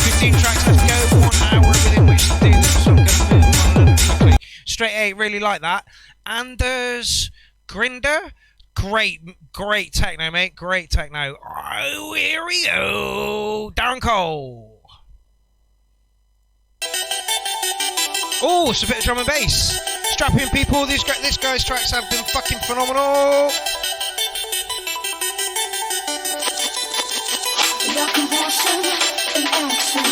15 tracks left to go. 1 hour within which to do this. So I'm going to move on a little bit quickly. Straight 8, really like that. Anders Grinder. Great techno, mate. Great techno. Oh, here we go. Darren Cole. Oh, it's a bit of drum and bass. Strap in, people. This guy's tracks have been fucking phenomenal. Your compassion in action.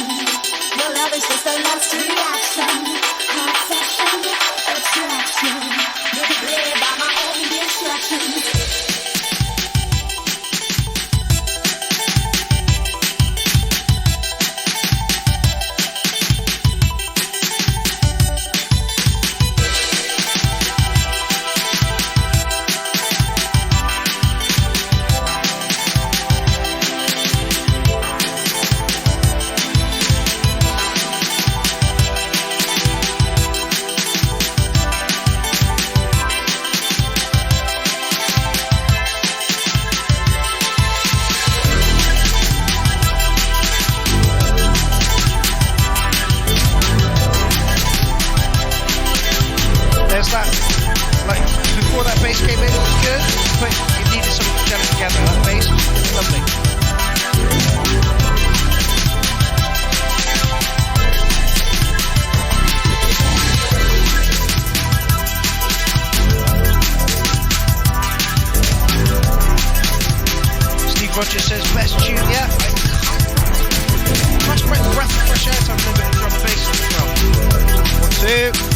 Your love is just a last reaction. Hot session, attraction. You're played by my own distractions. Roger says best tune yet. Nice breath of fresh air to have a little bit of drum and bass as well. 1, 2.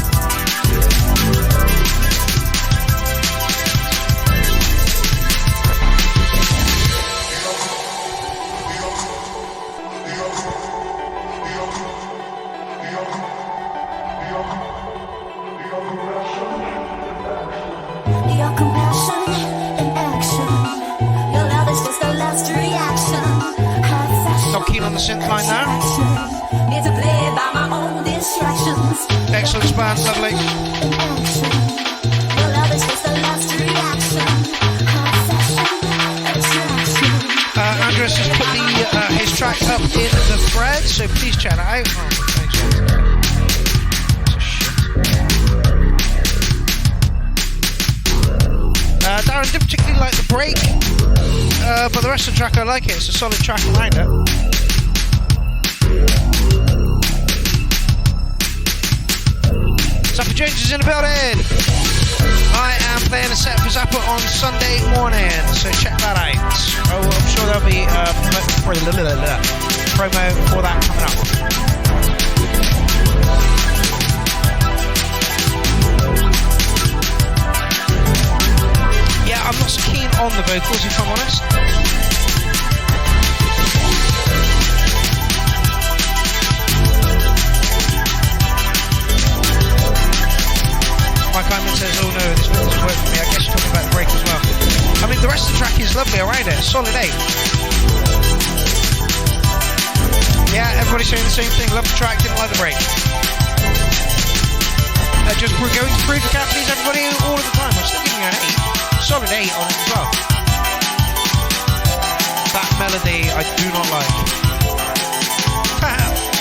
Your compassion in action. Your love is just a last reaction. Hot session. Not keen on the synth line now. It's a play by my own distractions. Excellent band, lovely. In action. Your love is just a last reaction. Hot session. Attraction. Andres has put his track up in the thread, so please check it out. Oh, thanks. Darren didn't particularly like the break, but the rest of the track I like it. It's a solid track around it. Zappa Jones is in the building. I am playing a set for Zappa on Sunday morning, so check that out. Oh, I'm sure there'll be promo for that coming up. Yeah, I'm not so keen on the vocals, if I'm honest. Mike Hyman says, oh no, this one doesn't work for me. I guess you're talking about the break as well. I mean, the rest of the track is lovely around it. Solid 8. Yeah, everybody's saying the same thing. Love the track, didn't like the break. We're going to prove the can't please everybody all of the time. I'm still giving you an 8. Solid 8 on it as well. That melody I do not like.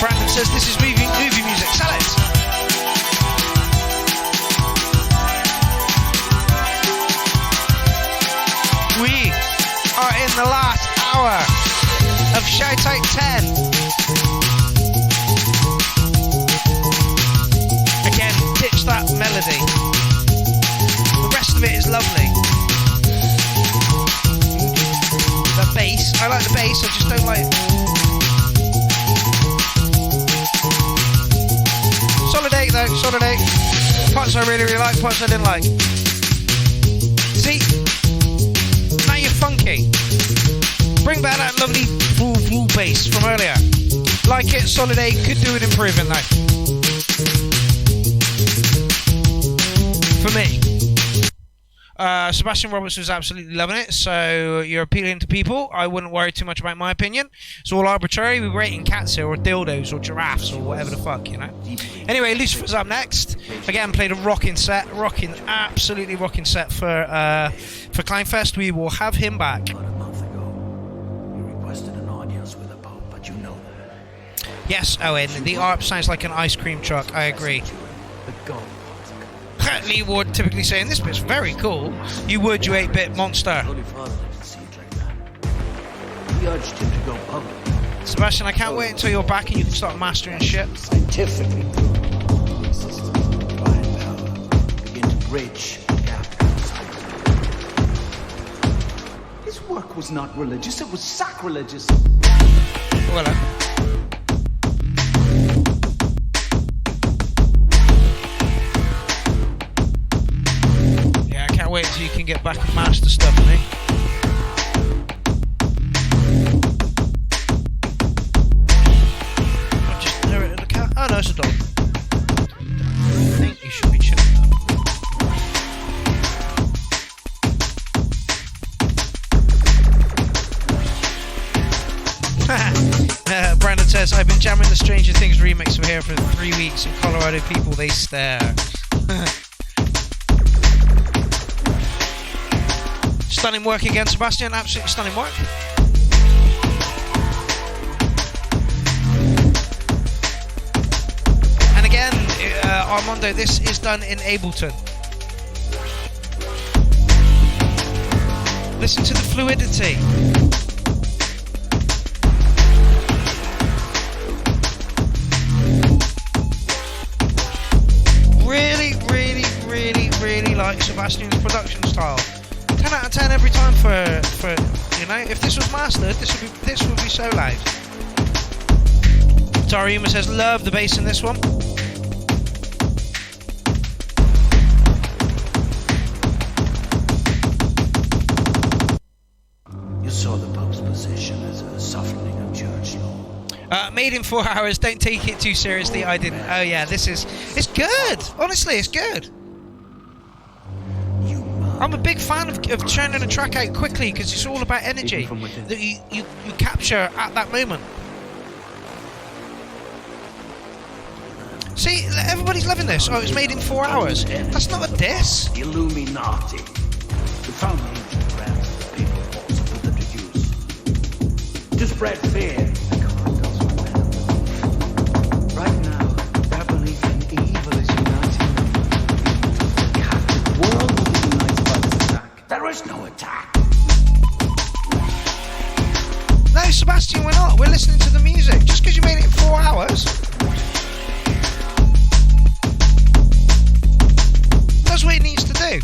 Brandon says this is movie music. Sell it. We are in the last hour of Shout Out 10. Again, ditch that melody. The rest of it is lovely. The bass, I like the bass, I just don't like it. Solid 8 though, solid 8. Parts I really like, parts I didn't like. See? Now you're funky. Bring back that lovely blue bass from earlier. Like it, solid 8, could do with improving though. For me. Sebastian Roberts was absolutely loving it, so you're appealing to people. I wouldn't worry too much about my opinion. It's all arbitrary. We're rating cats here, or dildos, or giraffes, or whatever the fuck, you know. Anyway, Lucifer's up next. Again, played a absolutely rocking set for Kleinfest. We will have him back. About a month ago, you requested an audience with the Pope, but you know that. Yes, Owen, the ARP sounds like an ice cream truck. I agree. The gold. Lee Ward typically saying this bit's very cool. You would, you 8-bit monster. Holy Father didn't see it like that. We urged him to go public. Sebastian, I can't wait until you're back and you can start mastering shit. Scientifically proven systems of divine power begin to bridge the gap. His work was not religious, it was sacrilegious. Well, yeah, I can't wait until you can get back and master stuff, mate. Just narrate the cat. Oh no, it's a dog. I think you should be chilling. Brandon says, I've been jamming the Stranger Things remix from here for 3 weeks, and Colorado people, they stare. Stunning work again, Sebastian. Absolutely stunning work. And again, Armando, this is done in Ableton. Listen to the fluidity. Really like Sebastian's production style. 10 out of 10 every time for you know, if this was mastered, this would be so loud. Tariuma says, love the bass in this one. You saw the Pope's position as a softening of church law. Made in 4 hours, don't take it too seriously. I didn't. Oh yeah, it's good. Honestly, it's good. I'm a big fan of churning a track out quickly because it's all about energy that you capture at that moment. See, everybody's loving this. Oh, it's made in 4 hours. That's not a diss. Illuminati. The founding ancient brands of the people also put them to use. To spread fear. Right now, their belief in evil is uniting them. The captive world will be united by this attack. There is no attack. No, Sebastian, we're not. We're listening to the music. Just because you made it in 4 hours does what it needs to do.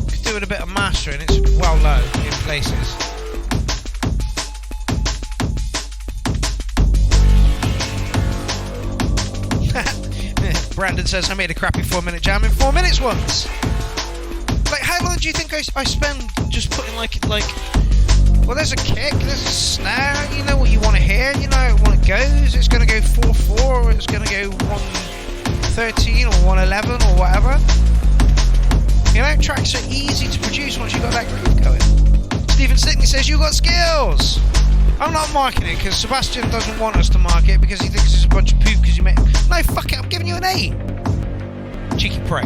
Could do with a bit of mastering. It's well low in places. Brandon says, I made a crappy 4-minute jam in 4 minutes once. Like, how long do you think I spend just putting like, well, there's a kick, there's a snare, you know what you want to hear, you know when it goes, it's going to go 4/4, or it's going to go 113 or 111 or whatever. You know, tracks are easy to produce once you've got that groove going. Stephen Stickney says, you got skills! I'm not marking it because Sebastian doesn't want us to mark it because he thinks it's a bunch of poop because you made... No, fuck it, I'm giving you an 8. Cheeky prick.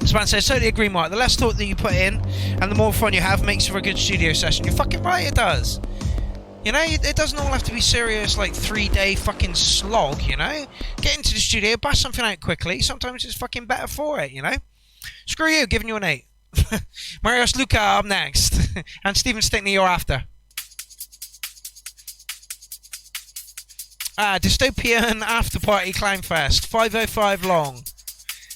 Span says, totally agree, Mark. The less thought that you put in and the more fun you have makes for a good studio session. You're fucking right, it does. You know, it doesn't all have to be serious, like 3-day fucking slog, you know? Get into the studio, bash something out quickly. Sometimes it's fucking better for it, you know? Screw you, giving you an 8. Marius Luca up next. And Stephen Stickney, you're after. Dystopian After Party Clownfest. 5:05 long.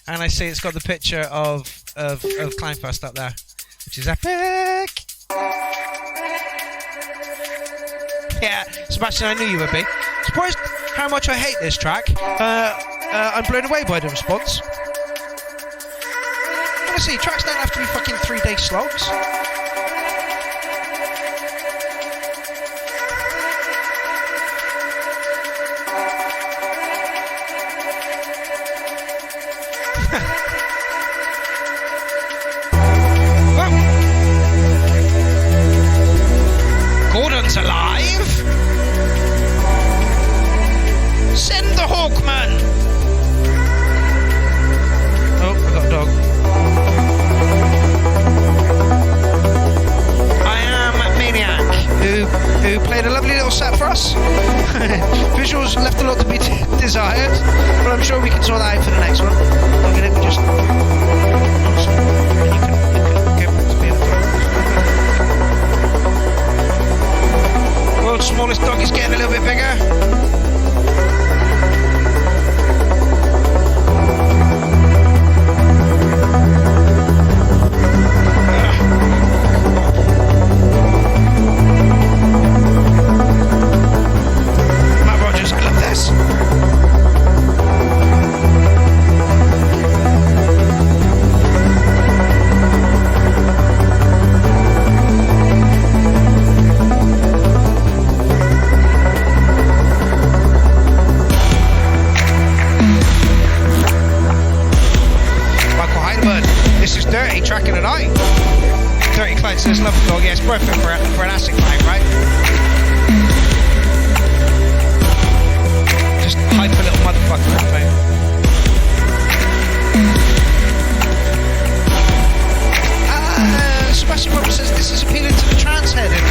And I see it's got the picture of Clownfest up there, which is epic. Yeah, Sebastian, I knew you would be. Surprised how much I hate this track. I'm blown away by the response. Honestly, tracks don't have to be fucking 3-day slogs. Gordon's alive! Send the Hawkman! Oh, I got a dog. I am Maniac, who played a lovely little set for us. Visuals left a lot to be desired, but I'm sure we can sort that out for the next one. Look at it, we just... You can go back to being a dog. World's smallest dog is getting a little bit bigger. Matt Rogers, I love this. Dirty tracking it out. Dirty Clown says, love the dog. Yeah, it's perfect for an acid clown, right? Just hype a little motherfucker, mate. Sebastian Roberts says this is appealing to the trance head, isn't it?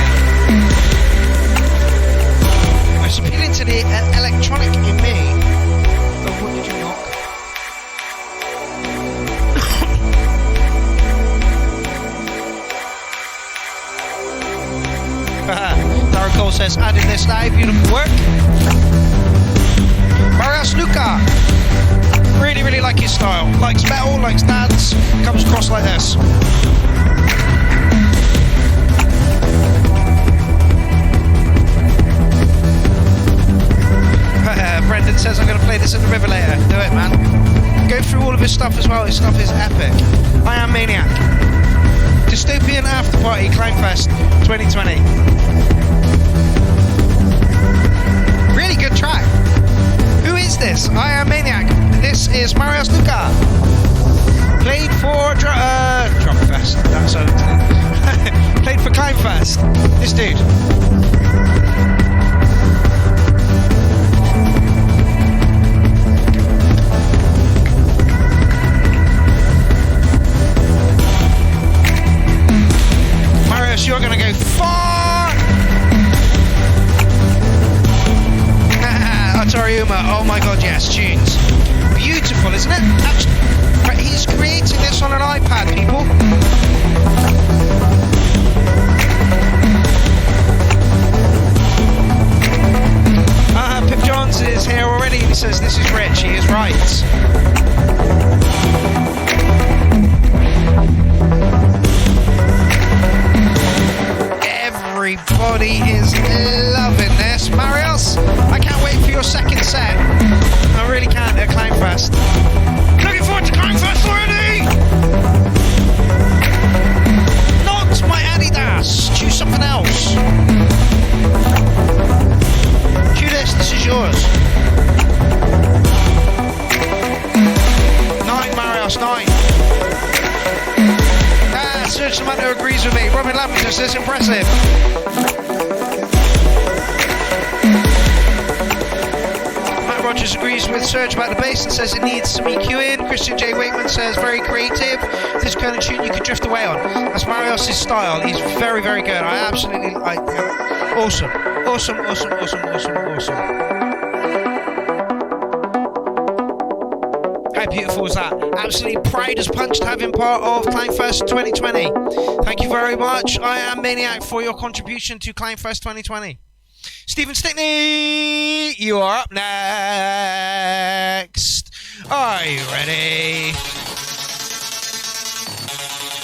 It's appealing to the electronic in me. Oh, what did you knock? Dara Cole says, added this live, beautiful work. Marius Luca, really, really like his style. Likes metal, likes dance, comes across like this. Brendan says, I'm going to play this at the river later. Do it, man. Go through all of his stuff as well. His stuff is epic. I am Maniac. Dystopian After Party Clownfest 2020. Really good track. Who is this? I am Maniac. This is Marius Luca. Played for Drumfest. That's so. Played for Clownfest. This dude. You're gonna go far. Atari Uma, oh my god, yes, tunes. Beautiful, isn't it? Actually, he's creating this on an iPad, people. Pip Johns is here already. He says this is rich. He is right. Everybody is loving Serge Samantha agrees with me. Robin Lavender says impressive. Matt Rogers agrees with Serge about the bass and says it needs some EQing. Christian J. Wakeman says very creative. This kind of tune you could drift away on. That's Marios' style. He's very, very good. Awesome. Awesome. How beautiful was that? Absolutely proud as punch to have him part of Klangfest 2020. Thank you very much. I am Maniac for your contribution to Klangfest 2020. Stephen Stickney, you are up next. Are you ready?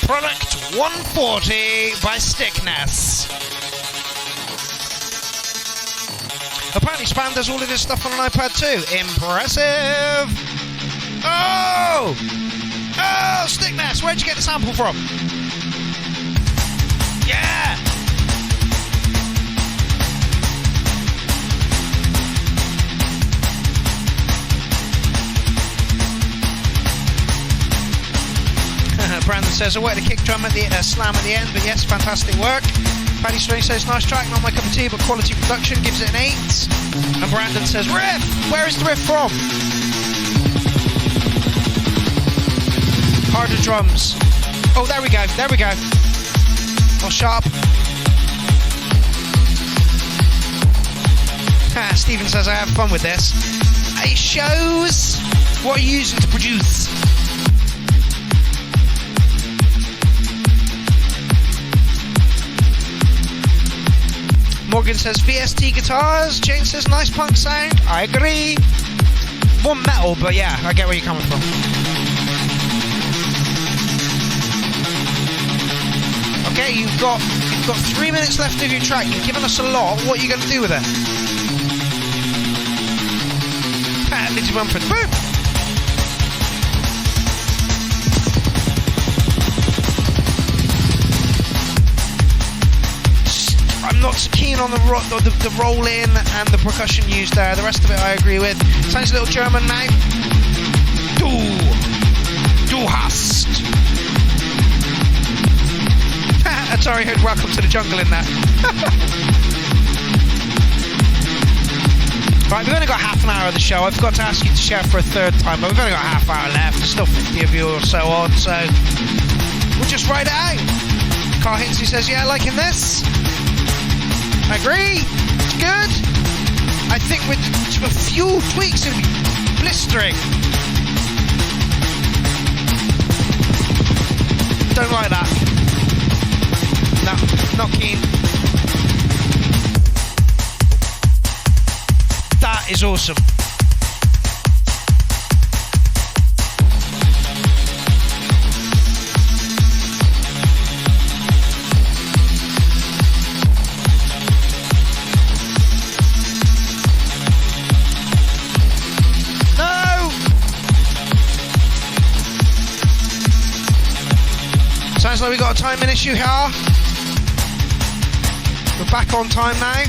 Product 140 by Stickness. Apparently Spam does all of this stuff on an iPad too. Impressive. Oh, Stickness, where'd you get the sample from? Yeah. Brandon says, I worked the kick drum at the slam at the end, but yes, fantastic work. Paddy Strange says, nice track, not my cup of tea, but quality production, gives it an 8. And Brandon says, riff! Where is the riff from? Harder drums. Oh, there we go. Oh, sharp. Stephen says, I have fun with this. It shows what you're using to produce. Morgan says VST guitars. Jane says nice punk sound. I agree. More metal, but yeah, I get where you're coming from. Okay, you've got 3 minutes left of your track. You've given us a lot. What are you going to do with it? Lindsay Mumford. Boom! I'm not so keen on the roll in and the percussion used there. The rest of it I agree with. Sounds a little German now. Du hast. Sorry, heard welcome to the jungle in that. Right, we've only got half an hour of the show. I've got to ask you to share for a third time, but we've only got a half hour left. There's still 50 of you or so on, so we'll just ride it out. Carl Hinsey says, yeah, liking this. I agree. It's good. I think with a few tweaks it'll be blistering. Don't like that. No, not keen. That is awesome. Sounds like we got a timing issue here. We're back on time now.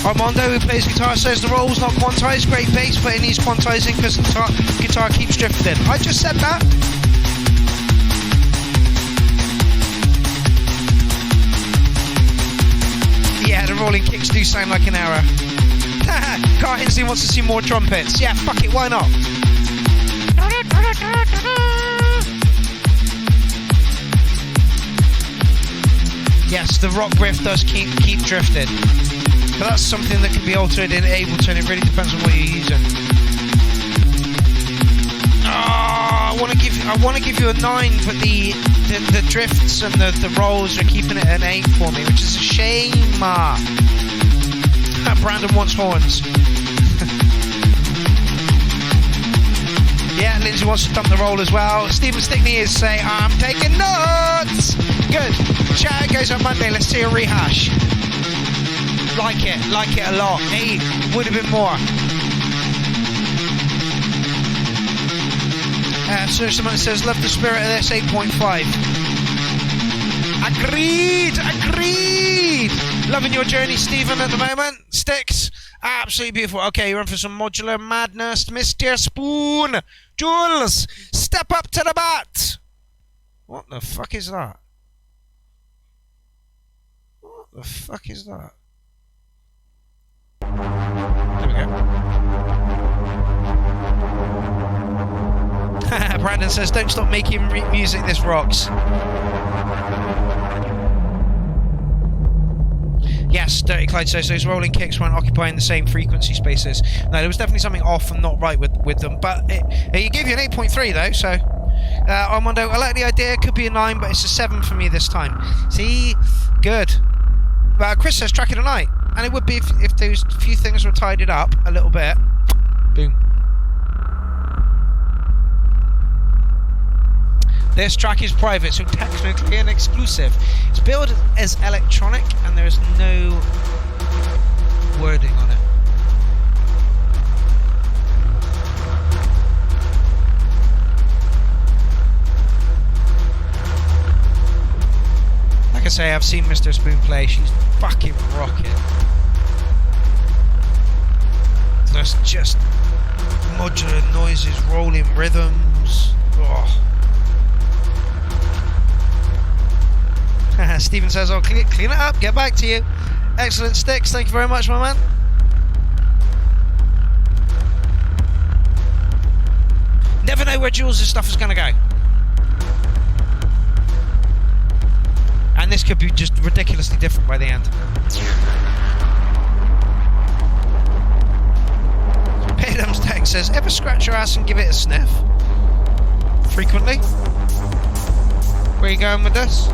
Armando, who plays guitar, says the roll's not quantized. Great bass, but it needs quantizing because the guitar keeps drifting. I just said that. Yeah, the rolling kicks do sound like an error. Car Hinsley wants to see more trumpets. Yeah, fuck it, why not? Yes, the rock riff does keep drifting, but that's something that can be altered in Ableton. It really depends on what you're using. I want to give you a 9, but the drifts and the rolls are keeping it an 8 for me, which is a shame. Brandon wants horns. Yeah, Lindsay wants to dump the roll as well. Stephen Stickney is saying, I'm taking notes. Good. Shout out goes on Monday. Let's see a rehash. Like it a lot. 8 would have been more. So someone says, love the spirit of this. 8.5. Agreed. Loving your journey, Stephen, at the moment. Sticks. Absolutely beautiful. Okay, you're in for some modular madness, Mr. Spoon. Jules, step up to the bat. What the fuck is that? What the fuck is that? There we go. Brandon says, don't stop making music, this rocks. Yes, Dirty Clyde says those rolling kicks weren't occupying the same frequency spaces. No, there was definitely something off and not right with them. But it gave you an 8.3 though, so... Armando, I like the idea, could be a 9, but it's a 7 for me this time. See? Good. Chris says track of the night. And it would be if those few things were tidied up a little bit. Boom. This track is private, so technically an exclusive. It's billed as electronic, and there is no wording on it. Like I say, I've seen Mr. Spoon play. She's fucking rocking. There's just modular noises, rolling rhythms. Oh. Stephen says, I'll clean it up, get back to you. Excellent sticks, thank you very much, my man. Never know where Jules' stuff is going to go. And this could be just ridiculously different by the end. Paydom's text says, ever scratch your ass and give it a sniff? Frequently? Where are you going with this?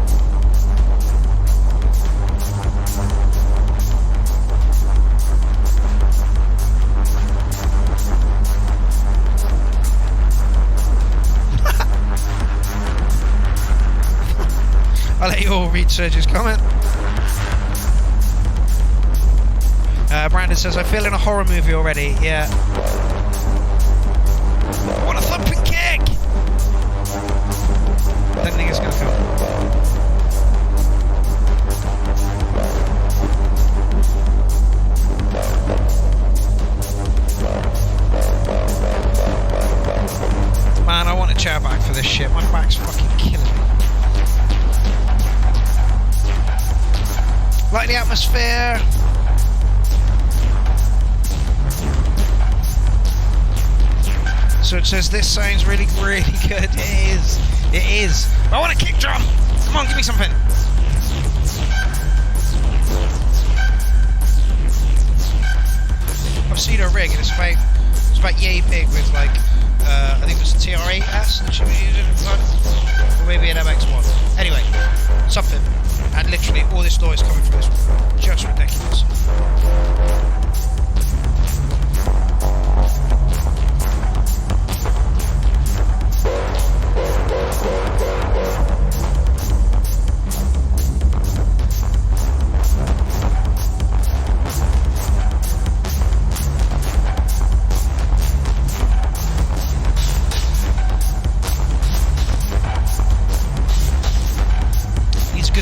I'll let you all read Serge's comment. Brandon says, I feel in a horror movie already. Yeah. What a thumping kick! Don't think it's going to come. Man, I want a chair back for this shit. My back's fucking killing me. Like the atmosphere. So it says this sounds really, really good. It is. It is. I want a kick drum. Come on, give me something. I've seen her rig and it's about yay big with like I think it was a TR8S that she was using at the time, or maybe an MX1. Anyway, something. And literally all this noise coming from this, just ridiculous.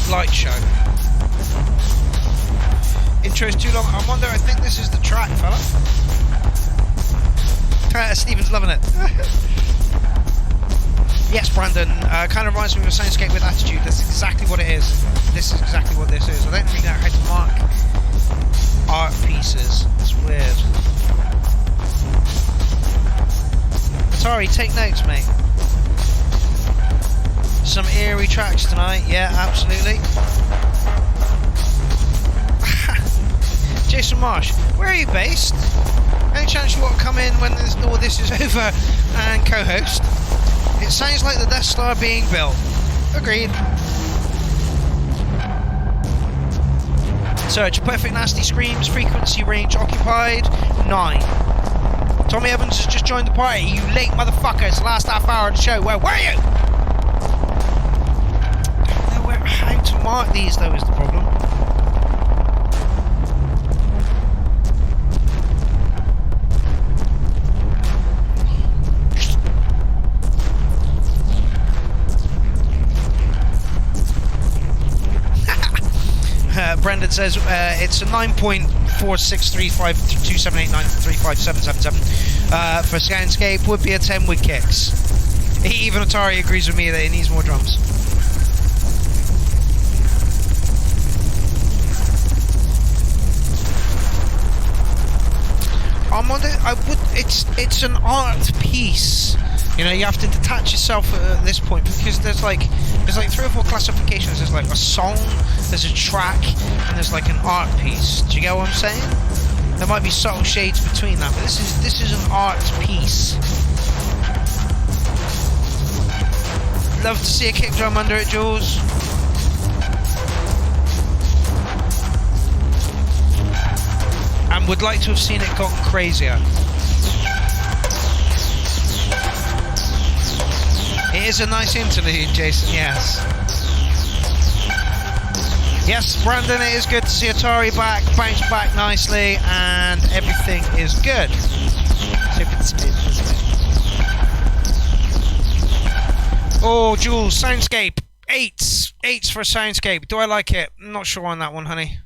Light show. Intro's too long. I wonder, I think this is the track, fella. Stephen's loving it. Yes, Brandon. Kind of reminds me of a soundscape with attitude. That's exactly what it is. This is exactly what this is. I don't really know how to mark art pieces. It's weird. Sorry, take notes, mate. Some eerie tracks tonight, yeah, absolutely. Jason Marsh, where are you based? Any chance you want to come in when all this is over and co-host? It sounds like the Death Star being built. Agreed. Search, perfect nasty screams, frequency range occupied, 9. Tommy Evans has just joined the party. You late motherfucker, it's the last half hour of the show. Where were you? How to mark these though is the problem. Brendan says it's a 9.46352789357777 for Soundscape. Would be a 10 with kicks. Even Atari agrees with me that it needs more drums. It's an art piece. You know, you have to detach yourself at this point because there's like 3 or 4 classifications. There's like a song, there's a track, and there's like an art piece. Do you get what I'm saying? There might be subtle shades between that, but this is an art piece. Love to see a kick drum under it, Jules. And would like to have seen it gotten crazier. It is a nice interlude, Jason, yes. Yes, Brandon, it is good to see Atari back, bounce back nicely, and everything is good. Oh, Jules, Soundscape. 8s. 8s for Soundscape. Do I like it? I'm not sure on that one, honey.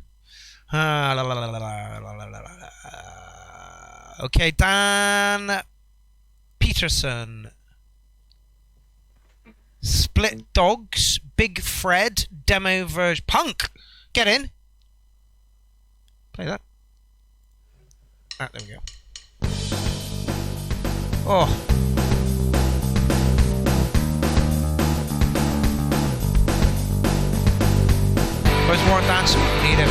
Okay, Dan Peterson. Split Dogs, Big Fred, demo version. Punk! Get in. Play that. Ah, there we go. Oh. Where's more dancing? Need him.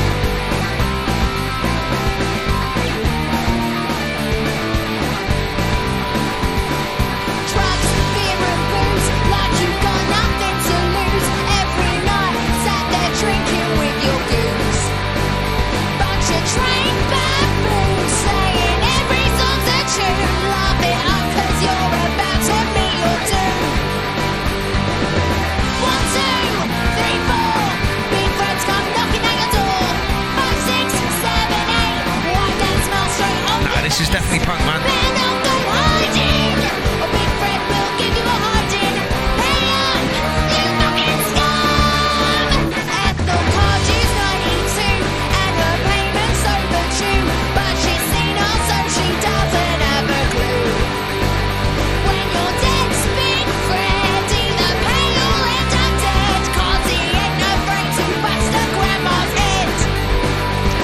This is definitely punk, man.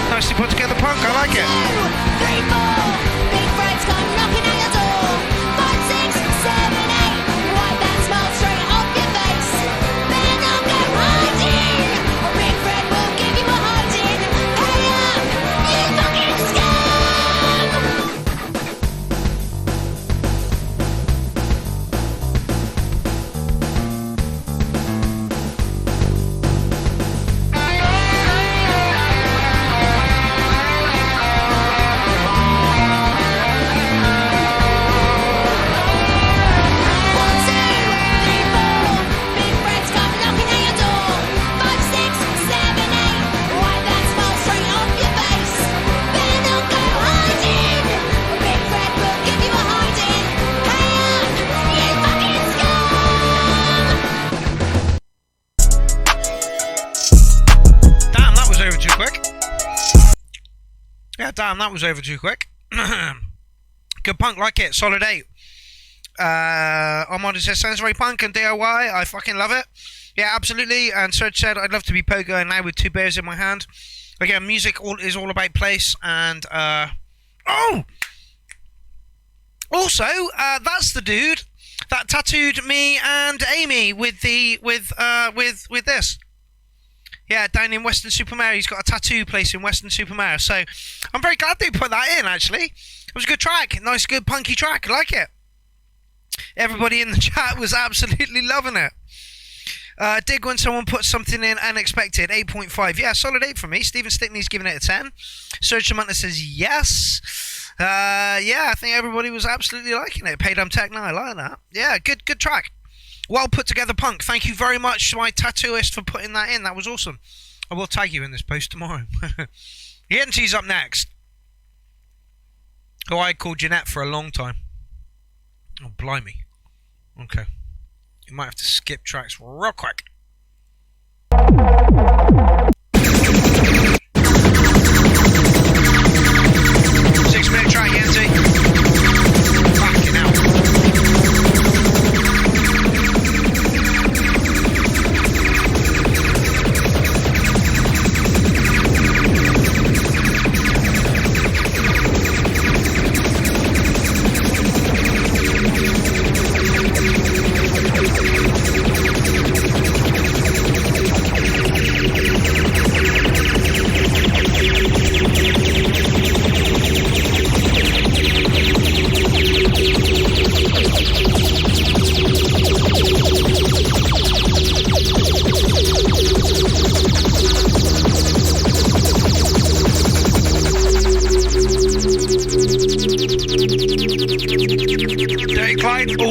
Nicely put together punk, I like it. 2, 3, 4. Big friends come knocking at your door. 5, 6, 7, 8. Wipe that smile straight off your face. Then don't go hiding. A big friend will give you a hiding. Hey up, you fucking Damn, that was over too quick. Good punk, like it. Solid 8. Armando says, sounds very punk and DIY. I fucking love it. Yeah, absolutely. And Serge said, I'd love to be pogoing now with 2 beers in my hand. Again, music is all about place. And, oh! Also, that's the dude that tattooed me and Amy with this. Yeah, down in Western Supermare. He's got a tattoo place in Western Supermare. So I'm very glad they put that in, actually. It was a good track. Nice, good, punky track. I like it. Everybody in the chat was absolutely loving it. Dig when someone puts something in unexpected. 8.5. Yeah, solid 8 for me. Stephen Stickney's giving it a 10. Serge Samantha says yes. Yeah, I think everybody was absolutely liking it. Paydum Tech, no, I like that. Yeah, good track. Well put together punk. Thank you very much to my tattooist for putting that in. That was awesome. I will tag you in this post tomorrow. The NT's up next. Who I called Jeanette for a long time. Oh, blimey. Okay. You might have to skip tracks real quick.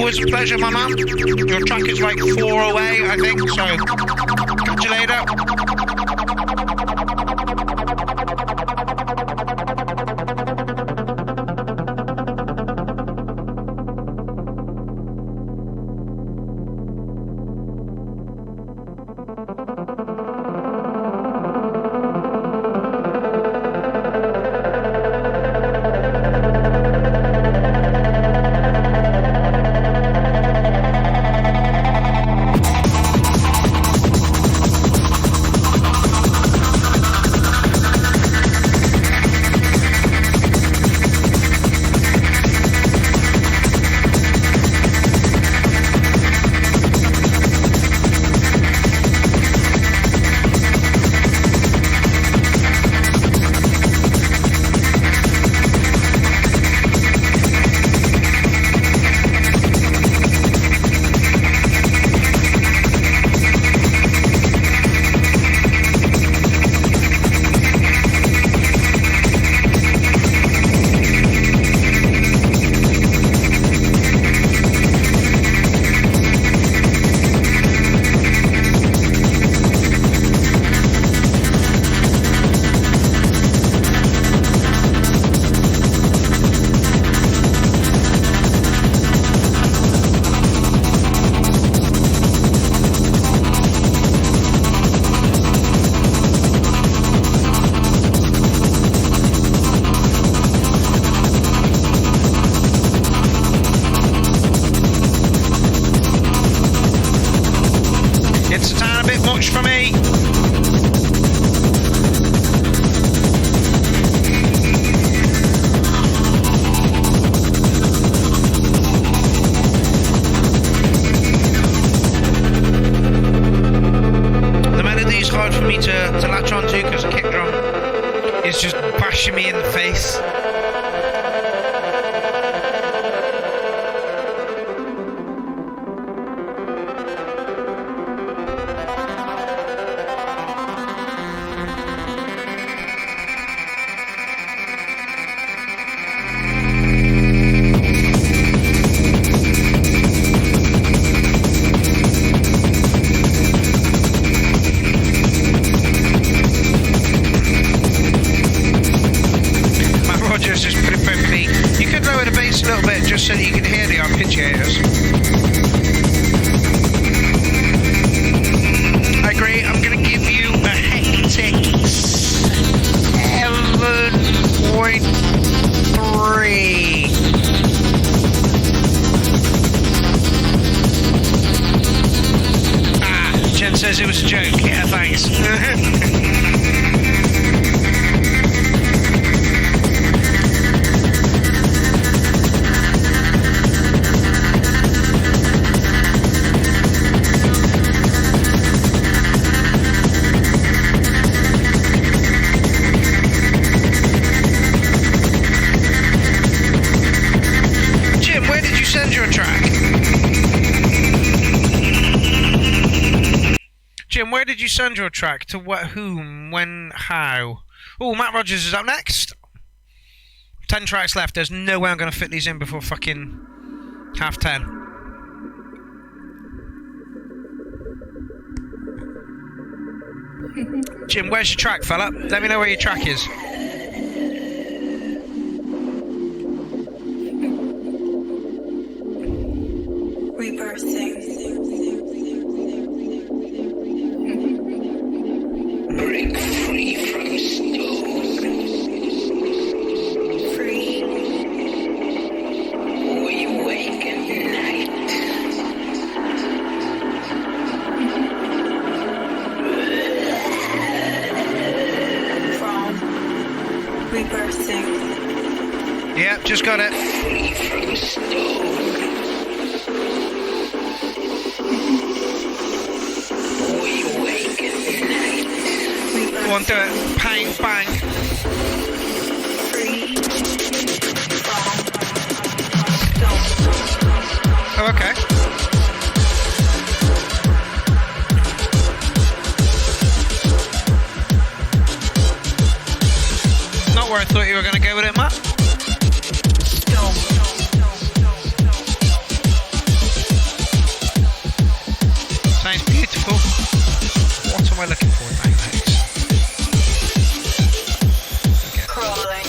always a pleasure, my man. Your track is like 4 away, I think, so catch you later. For me. The melody is hard for me to latch on to because the kick drum is just bashing me in the face. So that you can hear the arpeggiators. I agree, I'm going to give you a hectic 7.3. Jen says it was a joke. Yeah, thanks. Jim, where did you send your track? To what, whom, when, how? Oh, Matt Rogers is up next. 10 tracks left. There's no way I'm going to fit these in before fucking 10:30. Jim, where's your track, fella? Let me know where your track is. Rebirthing. Break free from stone. Free. We wake at night. From rebirthing. Yep, just got it. Free from stone. Go on, do it. Bang, bang. Oh, okay. Not where I thought you were going to go with it, Matt. am I looking for in my notes? Crawling.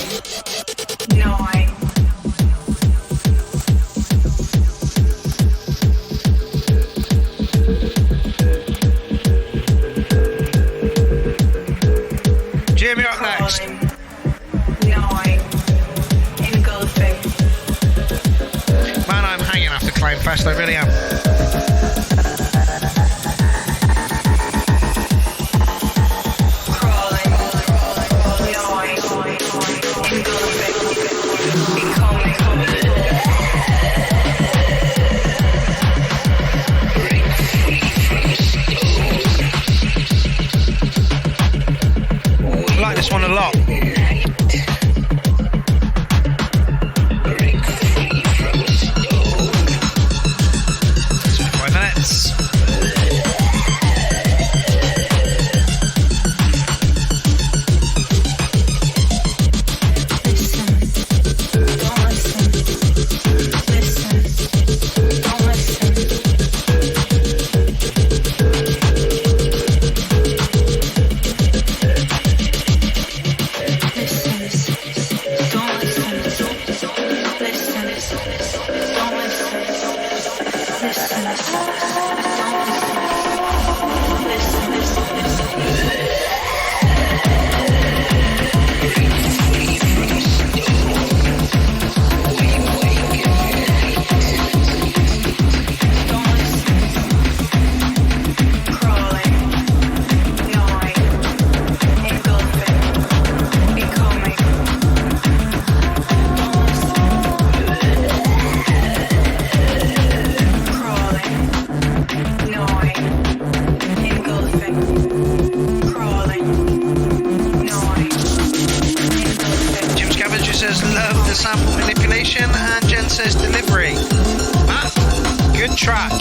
Gnawing. Jim, you're up next. Gnawing. Engulfing. Man, I'm hanging after Climb Fest, I really am. Crawling. Gnawing. Engulfing. Becoming. I like this one a lot. 5 minutes. Jim Scavenger says love the sample manipulation, and Jen says delivery. Ah, good track.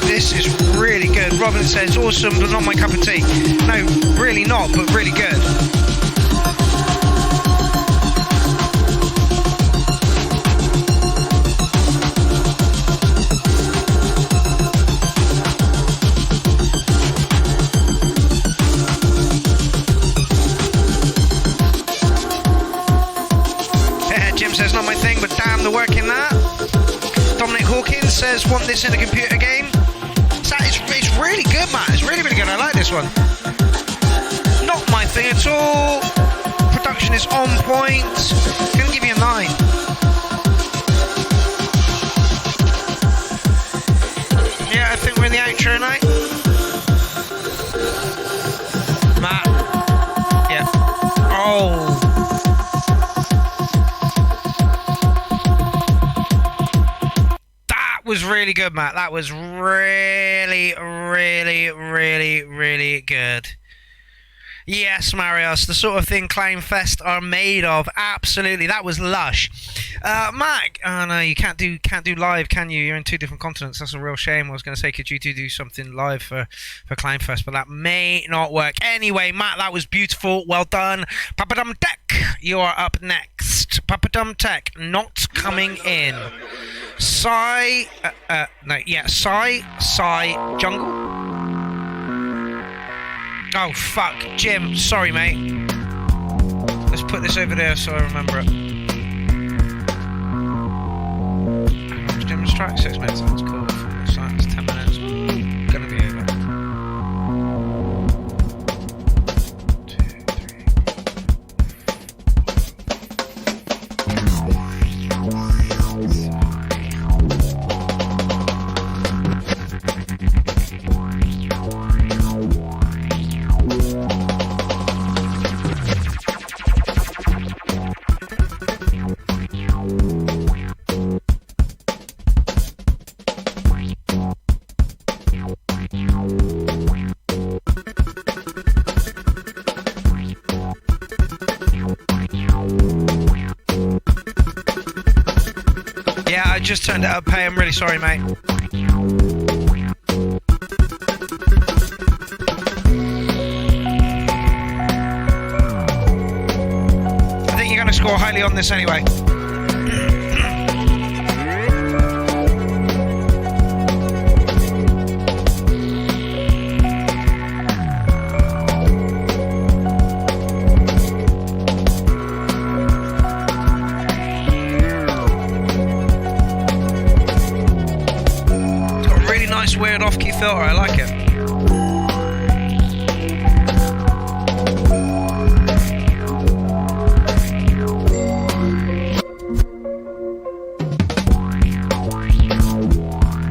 This is really good. Robin says awesome, but not my cup of tea. No, really not, but really good. Jim says not my thing, but damn the work in that. Dominic Hawkins says want this in a computer game. It's really good, man. It's really, really good. I like this one. Not my thing at all. Production is on point. Gonna give you a 9. Yeah, I think we're in the outro now. Matt. Yeah. Oh. Was really good, Matt. That was really, really, really, really good. Yes, Marius, the sort of thing Clown Fest are made of. Absolutely, that was lush. Mac, oh no, you can't do live, can you? You're in 2 different continents. That's a real shame. I was going to say, could you do something live for Clown Fest, but that may not work. Anyway, Matt, that was beautiful. Well done. Papadum Tech, you are up next. Papadum Tech, not coming in. Psy Jungle. Oh fuck, Jim, sorry mate. Let's put this over there so I remember it. Jim's track, 6 minutes, that's cool. That's 10 minutes. Gonna be over. 2, 3. just turned it up. Hey, I'm really sorry, mate. I think you're going to score highly on this anyway. Weird off-key filter, I like it.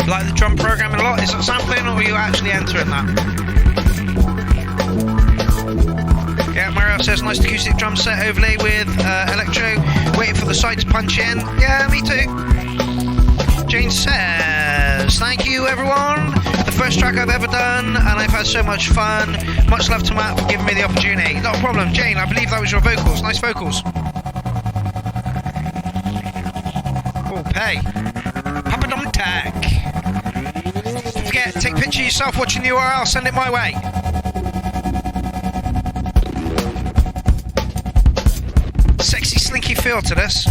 Like the drum programming a lot? Is it sampling or are you actually entering that? Yeah, Mario says nice acoustic drum set overlay with electro, waiting for the side to punch in. Yeah, me too. Jane says, thank you everyone. The first track I've ever done, and I've had so much fun. Much love to Matt for giving me the opportunity. Not a problem, Jane. I believe that was your vocals. Nice vocals. Oh, pay. Papa Dom Tag. Don't forget, take a picture of yourself watching the URL. Send it my way. Sexy, slinky feel to this.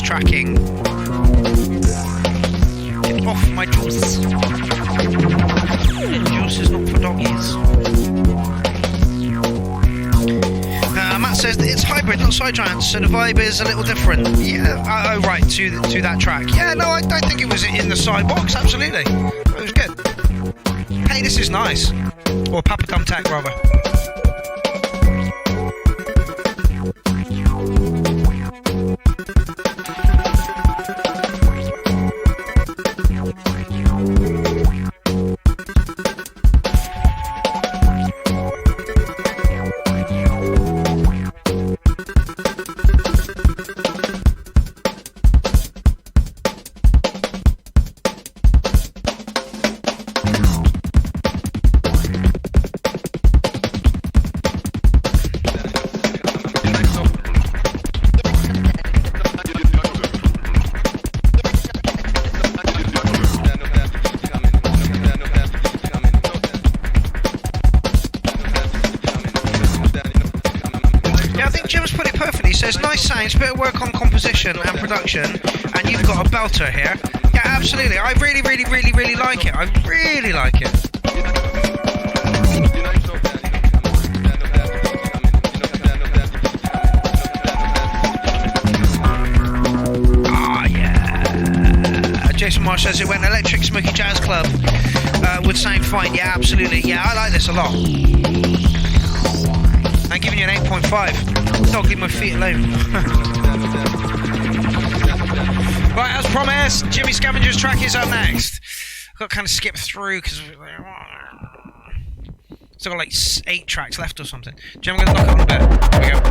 Tracking. Get off my juice. Juice is not for doggies. Matt says that it's hybrid, not sidetrance, so the vibe is a little different. Yeah, oh right, to that track. Yeah, no, I don't think it was in the side box. Absolutely, it was good. Hey, this is nice. Or Papa Dum Tac rather. Bit of work on composition and production, and you've got a belter here. Yeah, absolutely. I really like it. I really like it. Ah, yeah. Jason Marsh says it went electric smoky jazz club would sound fine. Yeah, absolutely. Yeah, I like this a lot. I'm giving you an 8.5. Dog, leave my feet alone. Right, as promised, Jimmy Scavenger's track is up next. I've got to kind of skip through because still got like 8 tracks left or something. Jim, I'm going to knock it on a bit. Here we go.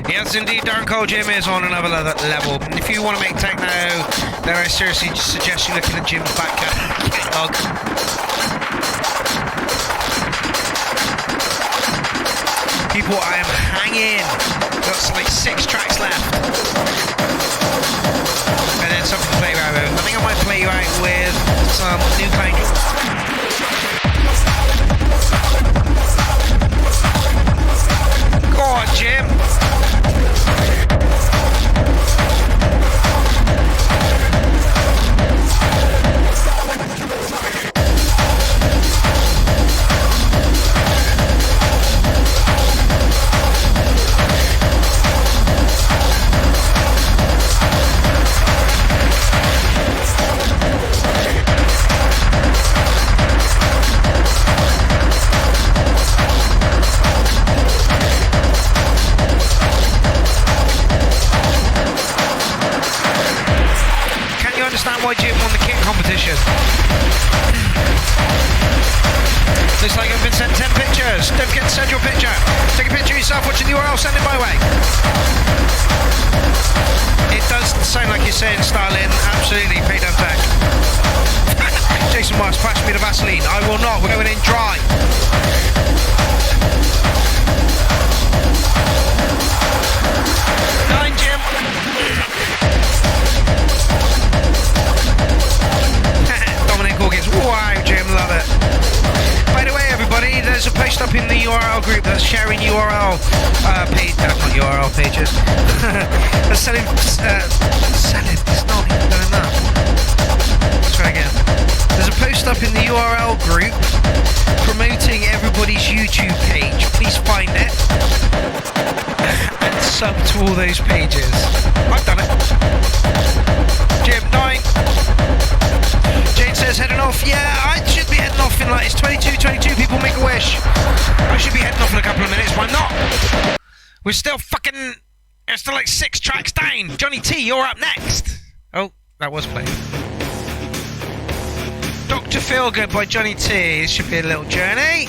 Yes, indeed, Darren Cole Gym is on another level. If you want to make techno, then I seriously suggest you look at the gym's back catalogue. People, I am hanging. Got like 6 tracks left. And then something to play around with. I think I might play you out with some new kind of... Go on, Jim. Why Jim won the kit competition. Looks like I've been sent 10 pictures. Don't forget to send your picture. Take a picture of yourself watching the URL, send it my way. It does sound like you're saying Stalin. Absolutely, paid on tech. Jason Mars, patch me the Vaseline. I will not, we're going in dry. Nine, Jim. Wow, Jim, love it. By the way, everybody, there's a post up in the URL group that's sharing URL page, not URL pages. That's selling, it's not even doing that. Let's try again. There's a post up in the URL group promoting everybody's YouTube page. Please find it and sub to all those pages. I've done it. Jim, 9. Jane says heading off. Yeah, I should be heading off in like, it's 22 people make a wish. I should be heading off in a couple of minutes. Why not? We're still like 6 tracks down. Johnny T, you're up next. Oh, that was played. Dr. Feelgood by Johnny T. This should be a little journey.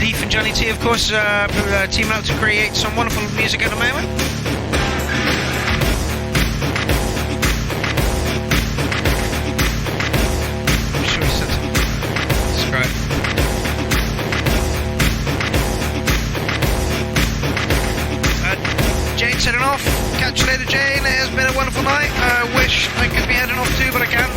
Leaf and Johnny T, of course, teaming up to create some wonderful music at the moment. Jane's heading off. Catch you later, Jane. It has been a wonderful night. I wish I could be heading off too, but I can't.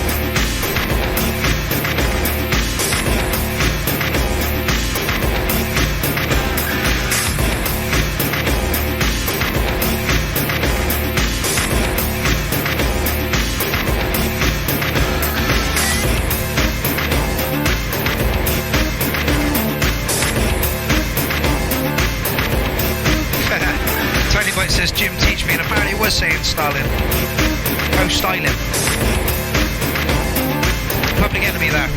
It says Jim teach me, and apparently it was saying Stalin. Oh, Stalin. Public enemy there.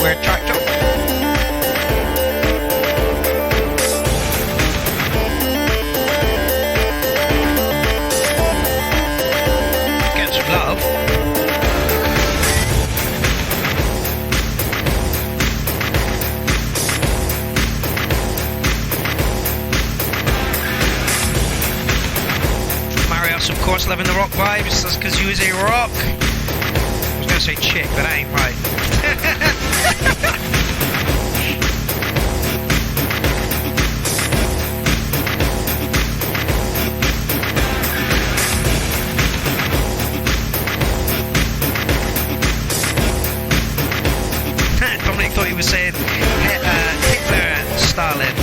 We're tracked up. Get some love. Of course, loving the rock vibes. That's because you is a rock. I was going to say chick, but that ain't right. Dominic thought he was saying Hitler and Stalin.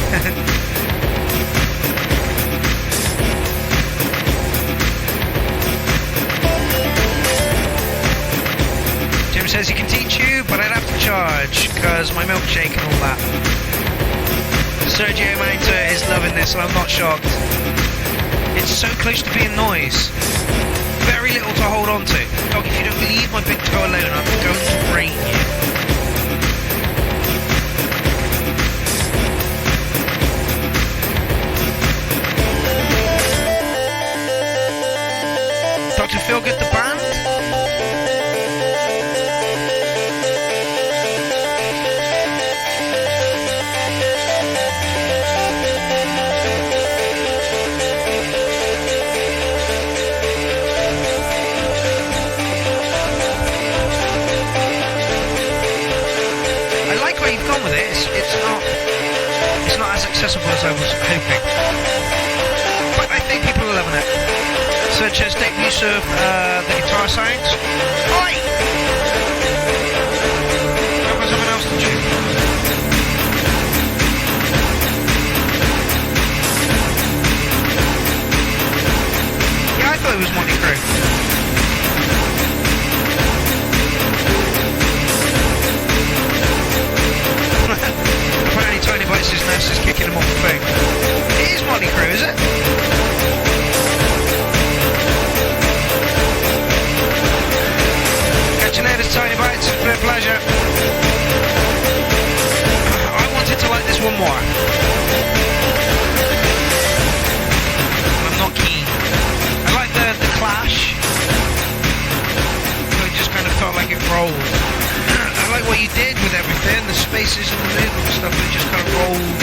Says he can teach you, but I'd have to charge because my milkshake and all that. Sergio Manta is loving this, and I'm not shocked. It's so close to being noise. Very little to hold on to. Dog, if you don't leave my big toe alone, I'm going to brain you. Dr. Feelgood, the band? on with it. It's not as accessible as I was hoping. But I think people are loving it. Such as Dave use of the guitar sounds. Oi! I've got something else to do. Yeah, I thought it was Motley Crue. Apparently Tony Bites' nurse is kicking him off the phone. It is Motley Crue, is it? Catch you later, Tony Bites. It's been a pleasure. I wanted to like this one more. I'm not keen. I like the Clash. But it just kind of felt like it rolled. I like what you did with everything, the spaces and the movement and stuff, but it just kind of rolled.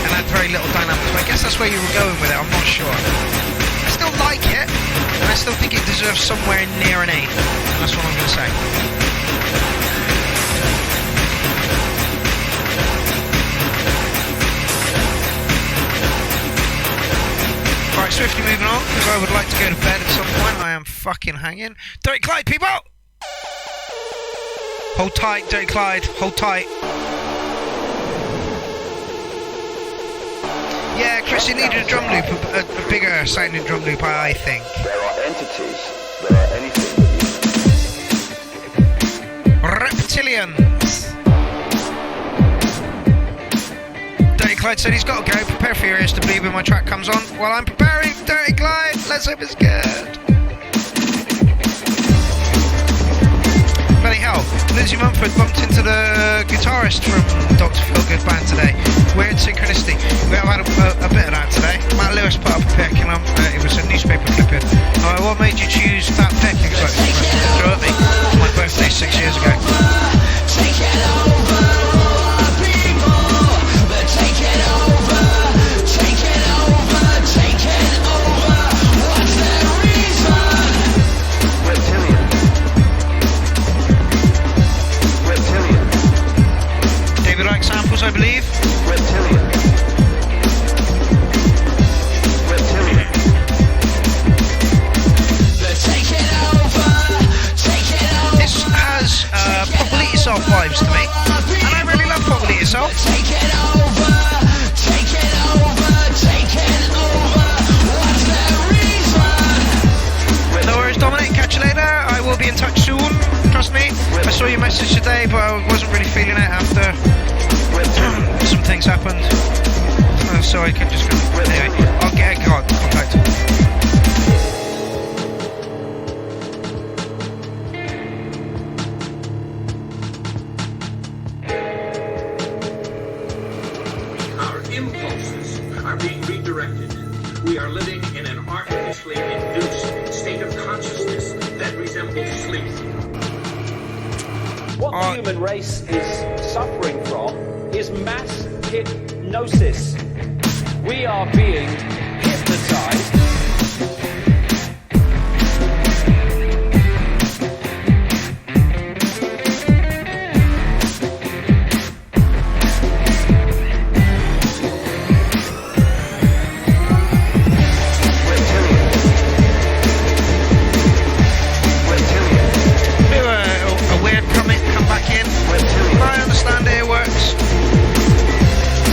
And had very little dynamics. But I guess that's where you were going with it, I'm not sure. I still like it, and I still think it deserves somewhere near an 8. And that's what I'm going to say. Right, swiftly moving on, because I would like to go to bed at some point. I am fucking hanging. Dirty Clyde, people! Hold tight, Dirty Clyde. Hold tight. Yeah, Chris, you needed a drum loop, a bigger sounding drum loop, I think. There are entities. There are anything that Reptilians. Dirty Clyde said he's got to go. Prepare for your ears to bleed when my track comes on. While I'm preparing, Dirty Clyde, let's hope it's good. Bloody hell, Lindsay Mumford bumped into the guitarist from Dr. Feelgood Band today. Weird synchronicity. We have had a bit of that today. Matt Lewis put up a pic and it was a newspaper clipping. What made you choose that pic? He was like, throw at me. My birthday 6 years ago. Take it over, people. Take it over. Take it over. Take it over. What's the reason? reptilian. David likes samples, I believe. Reptilian. Take it over. Take it over. This has Probably Yourself vibes to me, and I really love Probably Yourself. Take it over. Take it over. Take it over. What's the reason? No worries, Dominic. Catch you later. I will be in touch soon. Trust me. I saw your message today, but I wasn't really feeling it after some things happened. So I can just go. Anyway, I'll get contact. Our impulses are being redirected. We are living in an artificially induced state of consciousness that resembles sleep. What the human race is suffering from is mass hypnosis. We are being hypnotized.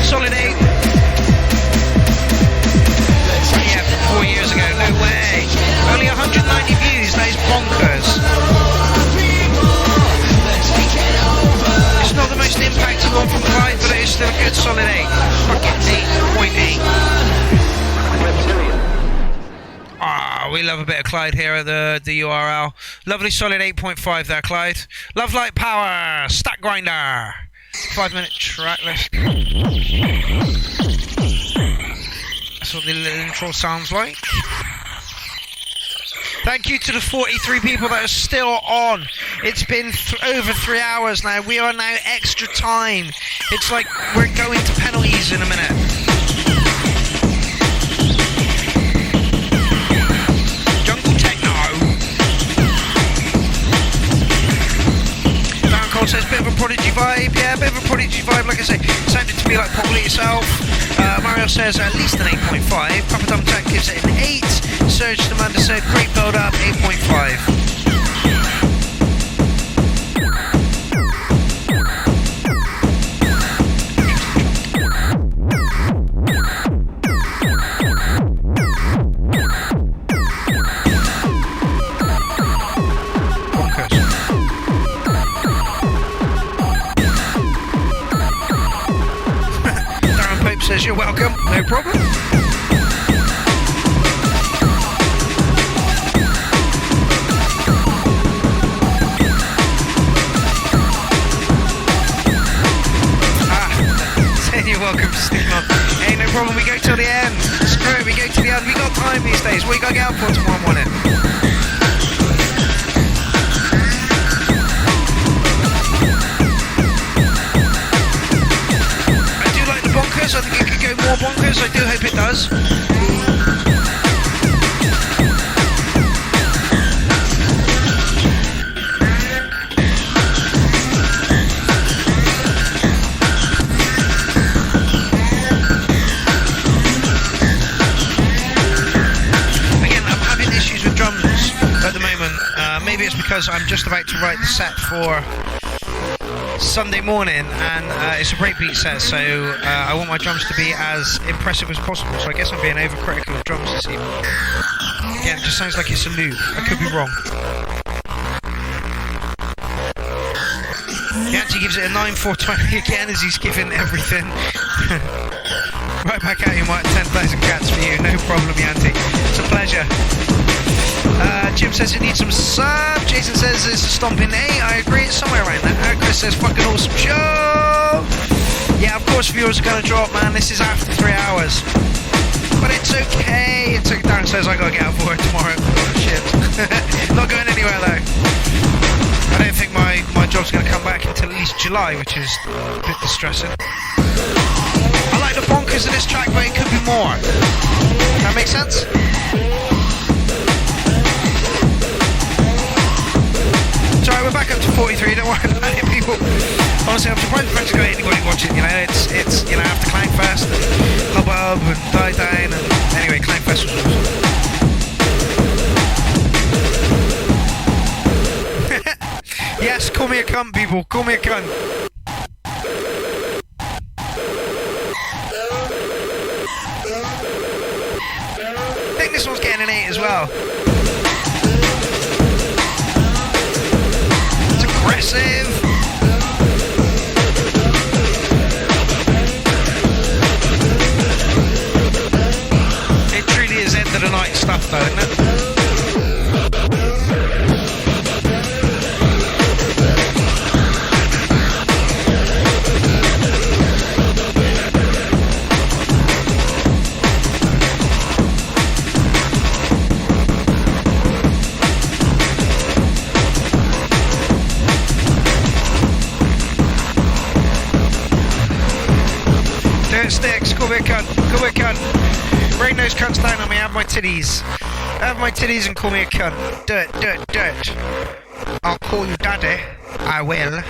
Solid 8. Yeah, 4 years ago, no way. Only 190 views, that is bonkers. It's not the most impacted one from Clyde, but it is still a good solid 8. Fucking 8.8. Ah, we love a bit of Clyde here at the URL. Lovely solid 8.5 there, Clyde. Love Light Power, Stack Grinder. 5-minute track list. That's what the little intro sounds like. Thank you to the 43 people that are still on. It's been over 3 hours now. We are now extra time. It's like we're going to penalties in a minute. Jungle Techno. Darren Cole says, Prodigy vibe. Yeah, a bit of a Prodigy vibe. Like I say, sounded to me like Probably Yourself. Mario says at least an 8.5. Papa Dum Tack gives it an 8. Serge Demanda said great build up, 8.5. Says you're welcome, no problem. Saying you're welcome, Steve. Hey, no problem, we go till the end. Screw it, we go till the end. We got time these days. What you gotta get out for tomorrow morning? I think it could go more bonkers. I do hope it does. Again, I'm having issues with drums at the moment. Maybe it's because I'm just about to write the set for Sunday morning, and it's a breakbeat set, so I want my drums to be as impressive as possible, so I guess I'm being overcritical of drums this evening. Again, it just sounds like it's a loop. I could be wrong. Yanti gives it a 9,420 again, as he's given everything. Right back at you, Mike. 10,000 cats for you. No problem, Yanti. It's a pleasure. Jim says it needs some sub. Jason says it's a stomping 8. I agree, it's somewhere around that. Chris says fucking awesome show. Yeah, of course viewers are gonna drop, man. This is after 3 hours. But it's okay. It's okay. Darren says I gotta get out for it tomorrow. Oh, shit. Not going anywhere though. I don't think my job's gonna come back until at least July, which is a bit distressing. I like the bonkers of this track, but it could be more. That makes sense? Sorry, we're back up to 43, don't worry about it, people. Honestly, I'm surprised if got anybody watching, you know, it's you know, after Clangfest and Hubbub and Die Down, and anyway, Clangfest was awesome. Yes, call me a cunt, people, call me a cunt. I think this one's getting an 8 as well. Aggressive. It truly is end of the night stuff though, isn't it? Sticks, come here cunt, bring those cunts down on me, have my titties and call me a cunt. Dirt. I'll call you daddy, I will.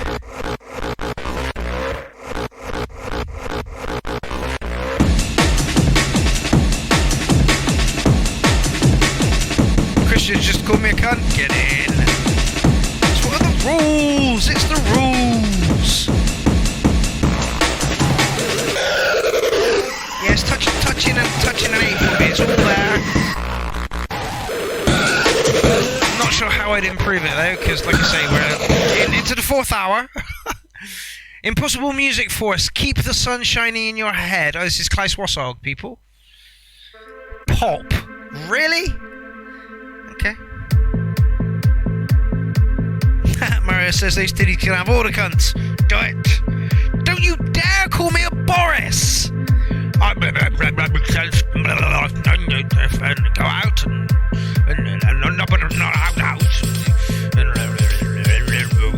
Christians just call me a cunt, get in. It's what are the rules, it's the rules. Yes, touching and 8.8, it's all there. I'm not sure how I'd improve it though, because like I say, we're into the 4th hour. Impossible Music Force, keep the sun shining in your head. Oh, this is Klaus Wassog, people. Pop. Really? Okay. Mario says those titties can have all the cunts. Do it. Don't you dare call me a Boris! Go out and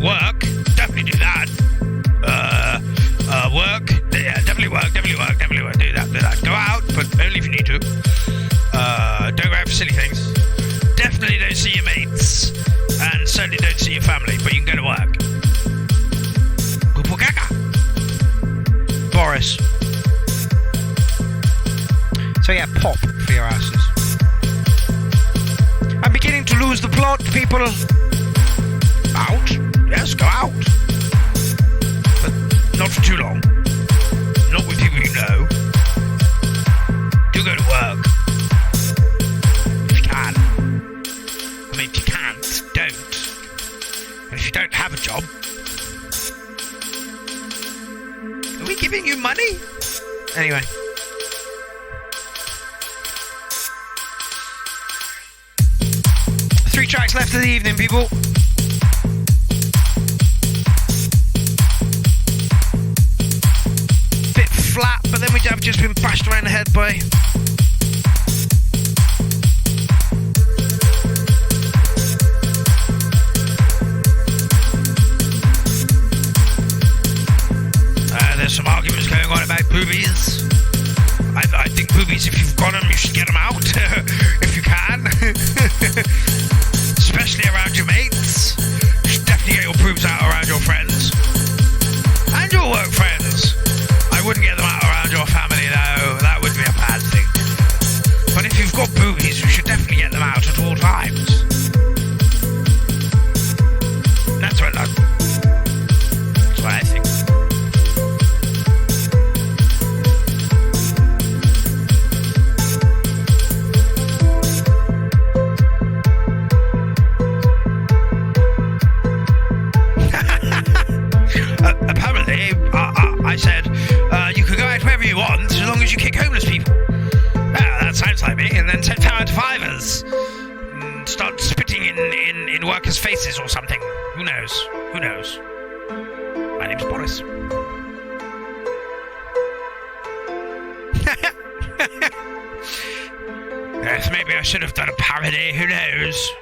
work. Definitely do that. Work. Yeah, definitely work. Do that. Go out, but only if you need to. Don't go out for silly things. Definitely don't see your mates, and certainly don't see your family. But you can go to work. Boris. So yeah, pop for your asses. I'm beginning to lose the plot, people. Out? Yes, go out. But not for too long. Not with people you know. Do go to work. If you can. I mean, if you can't, don't. And if you don't have a job, are we giving you money? Anyway. Three tracks left of the evening, people. Bit flat, but then we have just been bashed around the head by there's some arguments going on about boobies. I think boobies, if you've got them, you should get them out if you can. Especially around your mates. You should definitely get your boobs out around your friends. And your work friends. I wouldn't get them out around your family though. That would be a bad thing. But if you've got boobies, you should definitely get them out at all times. That's what I think. Apparently, I said, you could go out wherever you want as long as you kick homeless people. That sounds like me. And then set fire to fivers. And start spitting in workers' faces or something. Who knows? Who knows? My name's Boris. Yes, maybe I should have done a parody. Who knows?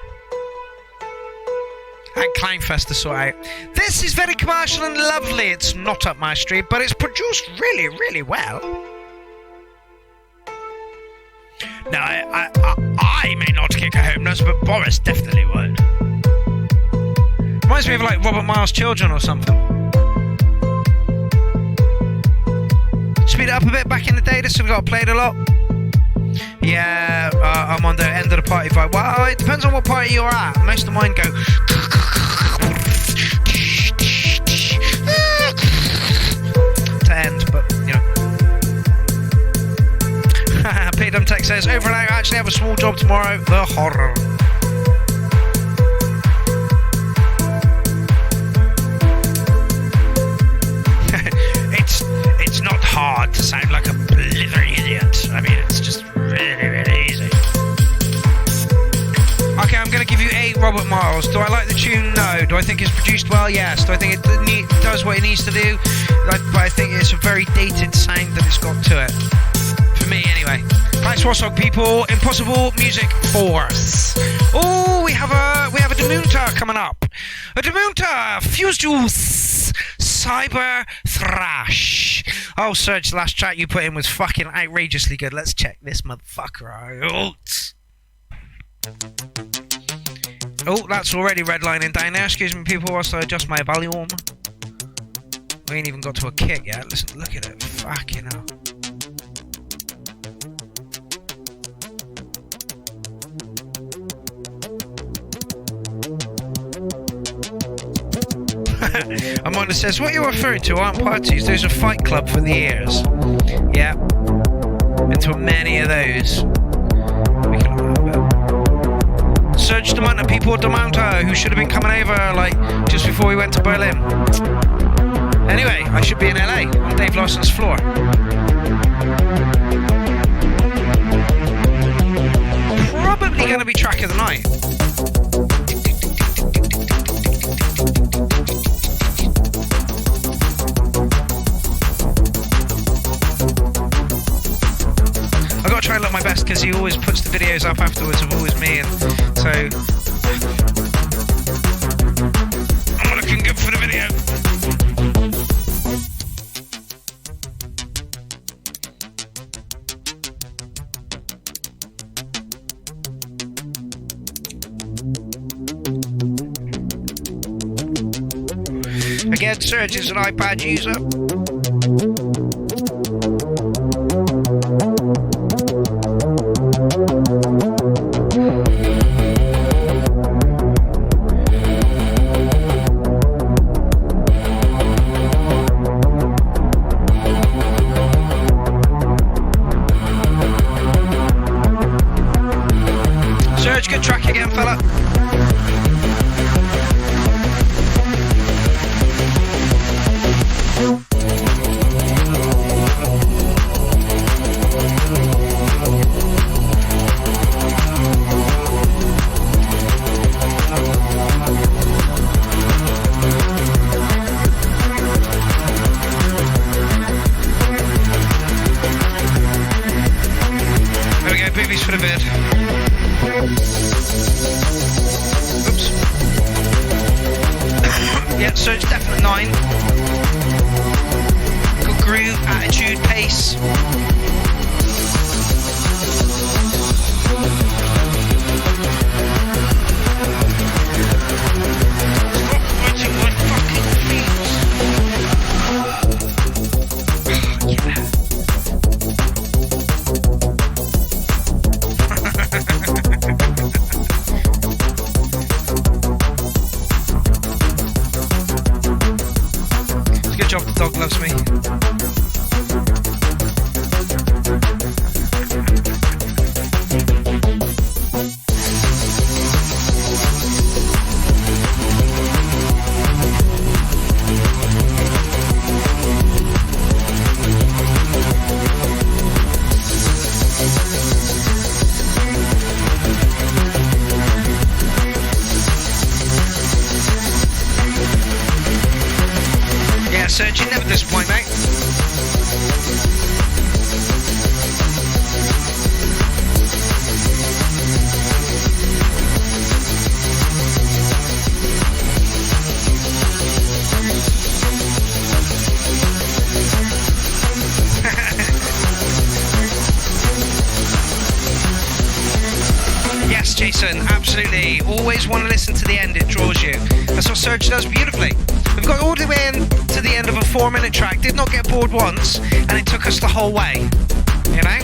And Kleinfest to sort out. This is very commercial and lovely. It's not up my street, but it's produced really, really well. Now, I may not kick a homeless, but Boris definitely would. Reminds me of like Robert Miles' Children or something. Speed it up a bit. Back in the day, this one got played a lot. Yeah, I'm on the end of the party vibe. Well, it depends on what party you're at. Most of mine go to end, but you know. P2 Tech says, over and out, I actually have a small job tomorrow. The horror. It's not hard to sound like a blithering idiot. I mean, it's just really, really easy. Okay, I'm going to give you 8 Robert Miles. Do I like the tune? No. Do I think it's produced well? Yes. Do I think it does what it needs to do? But I think it's a very dated sound that it's got to it. For me, anyway. Thanks for watching, people. Impossible Music Force. Oh, we have a Demunta coming up. A Demunta, Fuse Juice, Cyber Thrash. Oh, Serge, the last track you put in was fucking outrageously good. Let's check this motherfucker out. Oh, that's already redlining down there. Excuse me, people, whilst I adjust my volume. We ain't even got to a kick yet. Listen, look at it. Fucking hell. Amanda says, what you're referring to aren't parties, those are Fight Club for the ears. Yeah. Been to many of those. We can look at that. Search the amount of people at Demonta who should have been coming over like just before we went to Berlin. Anyway, I should be in LA on Dave Larson's floor. Probably going to be track of the night. I've got to try and look my best because he always puts the videos up afterwards of always me, and so I'm looking good for the video. Again, Serge is an iPad user. Surge definite 9. Good groove, attitude, pace. Good job, the dog loves me. Yeah, Serge, you never disappoint, mate. Yes, Jason, absolutely. Always want to listen to the end, it draws you. That's what Serge does beautifully. We've got all the way in to the end of a 4-minute track, did not get bored once, and it took us the whole way. You know?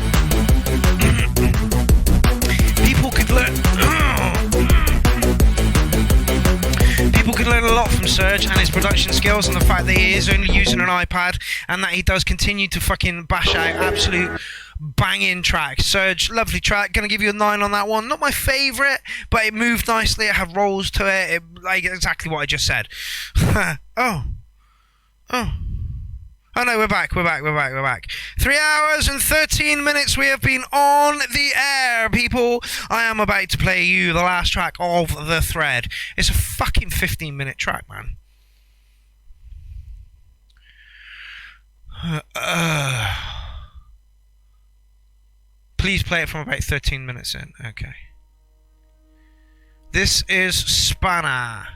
People could learn... People could learn a lot from Serge and his production skills, and the fact that he is only using an iPad, and that he does continue to fucking bash out absolute banging tracks. Serge, lovely track. Gonna give you a 9 on that one. Not my favourite, but it moved nicely. It had rolls to it. Like exactly what I just said. Oh no, we're back. 3 hours and 13 minutes we have been on the air, people. I am about to play you the last track of the thread. It's a fucking 15-minute track, man. Please play it from about 13 minutes in. Okay. This is Spanner.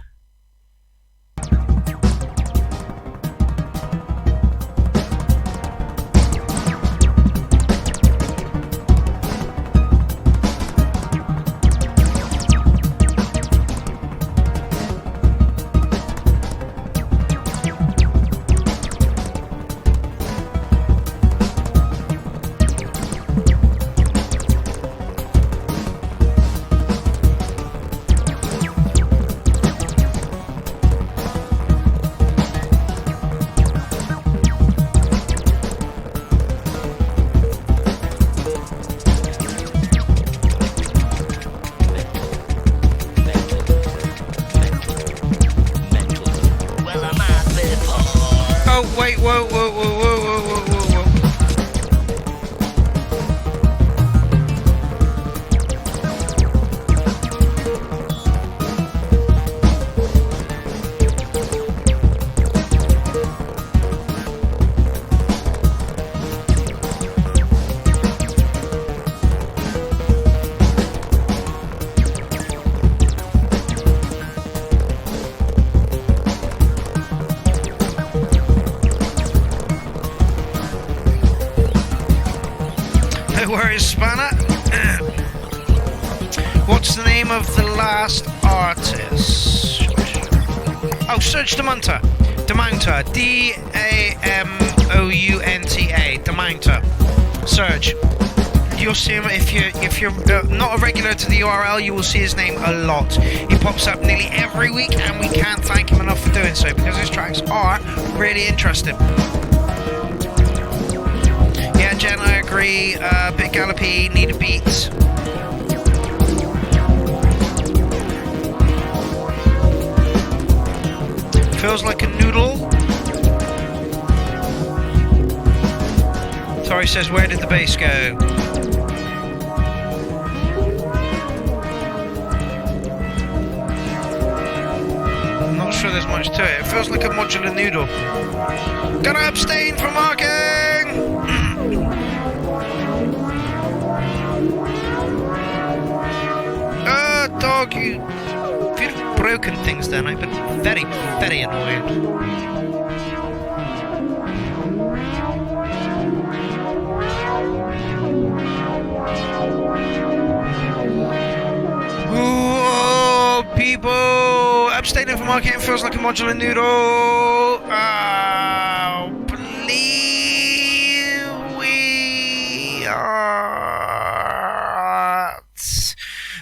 Wait, whoa. Spanner. What's the name of the last artist? Oh, Serge Demounta. D-A-M-O-U-N-T-A. Demounta. Serge. You'll see him if you're not a regular to the URL. You will see his name a lot. He pops up nearly every week, and we can't thank him enough for doing so because his tracks are really interesting. Yeah, Jen, I agree. Bit gallopy, need a beat. Feels like a noodle. Tori says, where did the bass go? I'm not sure there's much to it. It feels like a modular noodle. Gonna abstain from marking! Dog, you beautiful broken things then. I've been very, very annoyed. Ooh, people! Abstaining from marketing feels like a modular noodle. Oh, please, we are at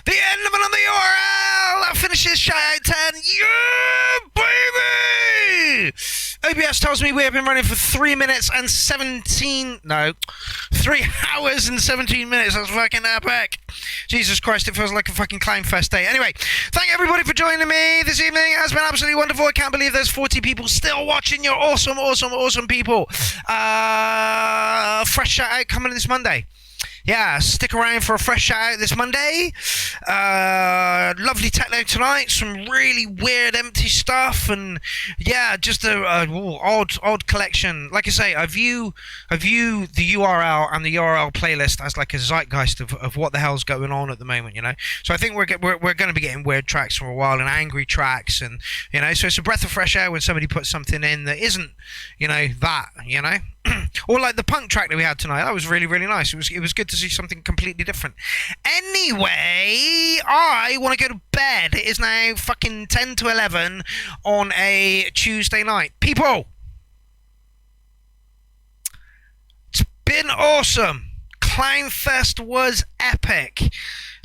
the end of another URL. That finishes shout out 10. Yeah, baby! OBS tells me we have been running for 3 hours and 17 minutes. That's fucking epic. Jesus Christ, it feels like a fucking Climb Fest day. Anyway, thank everybody for joining me this evening. It has been absolutely wonderful. I can't believe there's 40 people still watching. You're awesome, awesome, awesome people. Fresh shout out coming this Monday. Yeah, stick around for a fresh shout out this Monday. Lovely techno tonight. Some really weird, empty stuff, and yeah, just a odd collection. Like I say, I view the URL and the URL playlist as like a zeitgeist of what the hell's going on at the moment, you know. So I think we're going to be getting weird tracks for a while and angry tracks, and you know, so it's a breath of fresh air when somebody puts something in that isn't, you know, that, you know. Or like the punk track that we had tonight. That was really, really nice. It was good to see something completely different. Anyway, I want to go to bed. It is now fucking 10 to 11 on a Tuesday night. People! It's been awesome. Clownfest was epic.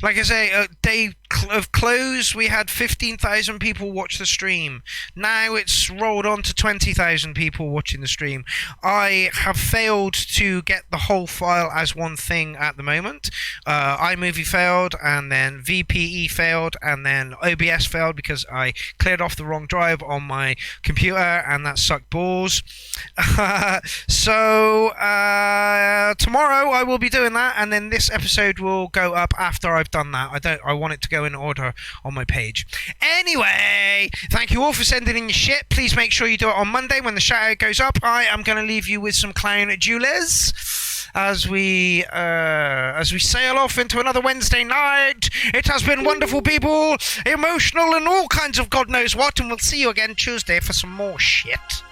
Like I say, day of close, we had 15,000 people watch the stream. Now it's rolled on to 20,000 people watching the stream. I have failed to get the whole file as one thing at the moment. iMovie failed, and then VPE failed, and then OBS failed because I cleared off the wrong drive on my computer, and that sucked balls. So tomorrow I will be doing that, and then this episode will go up after I've done that. I want it to go in order on my page. Anyway, thank you all for sending in your shit. Please make sure you do it on Monday when the shout out goes up. I am going to leave you with some Clown Jewelers as we sail off into another Wednesday night. It has been wonderful, people, emotional and all kinds of God knows what, and we'll see you again Tuesday for some more shit.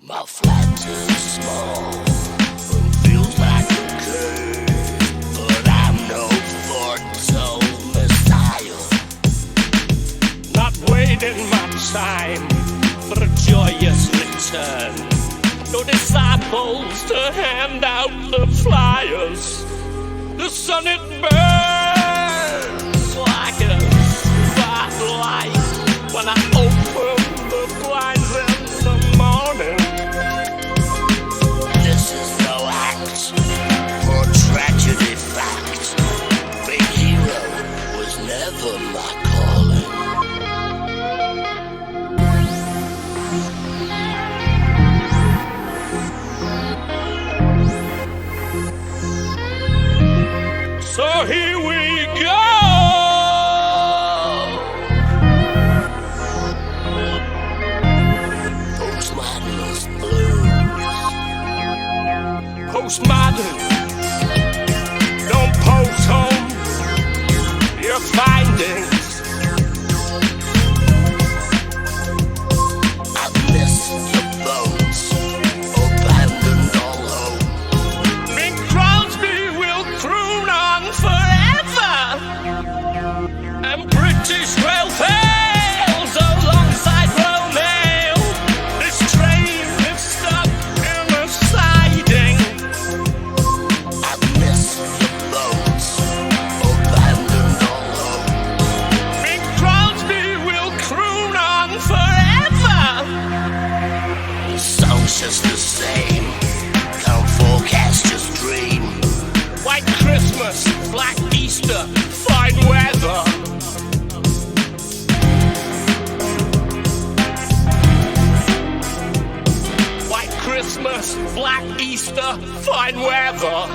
My flat is small and feels like a curve, but I'm no foretold messiah. Not waiting my time for a joyous return. No disciples to hand out the flyers. The sun it burns like a spotlight when I open the blinds in the morning. This is no act or tragedy fact. Big hero was never my calling. So here we go. Postmodernist blues. Postmodern. Don't post home your findings. I miss the bones, abandoned all hope. Bing Crosby will croon on forever, and British rail fails alongside Romeo. This train is stuck in a siding. I miss the bones, abandoned all hope. Bing Crosby will croon on forever. The song's just the same. Can't forecast, just dream. White Christmas, Black Easter, fine weather. Christmas, Black Easter, fine weather.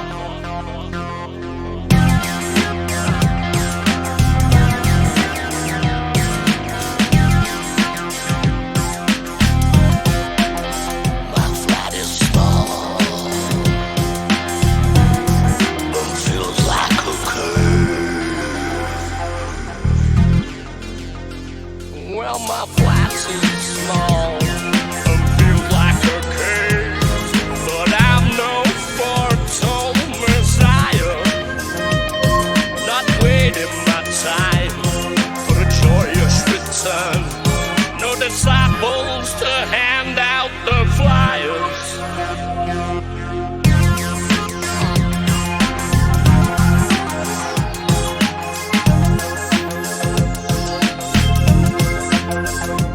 My flat is small and feels like a curve. Well, my flat is small and feels like a cave, but I'm no foretold messiah, not waiting my time for a joyous return. No disciples to hand out the flyers.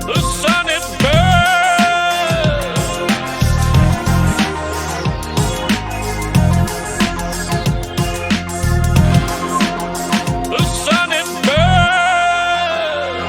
The sun is burned. The sun is burned.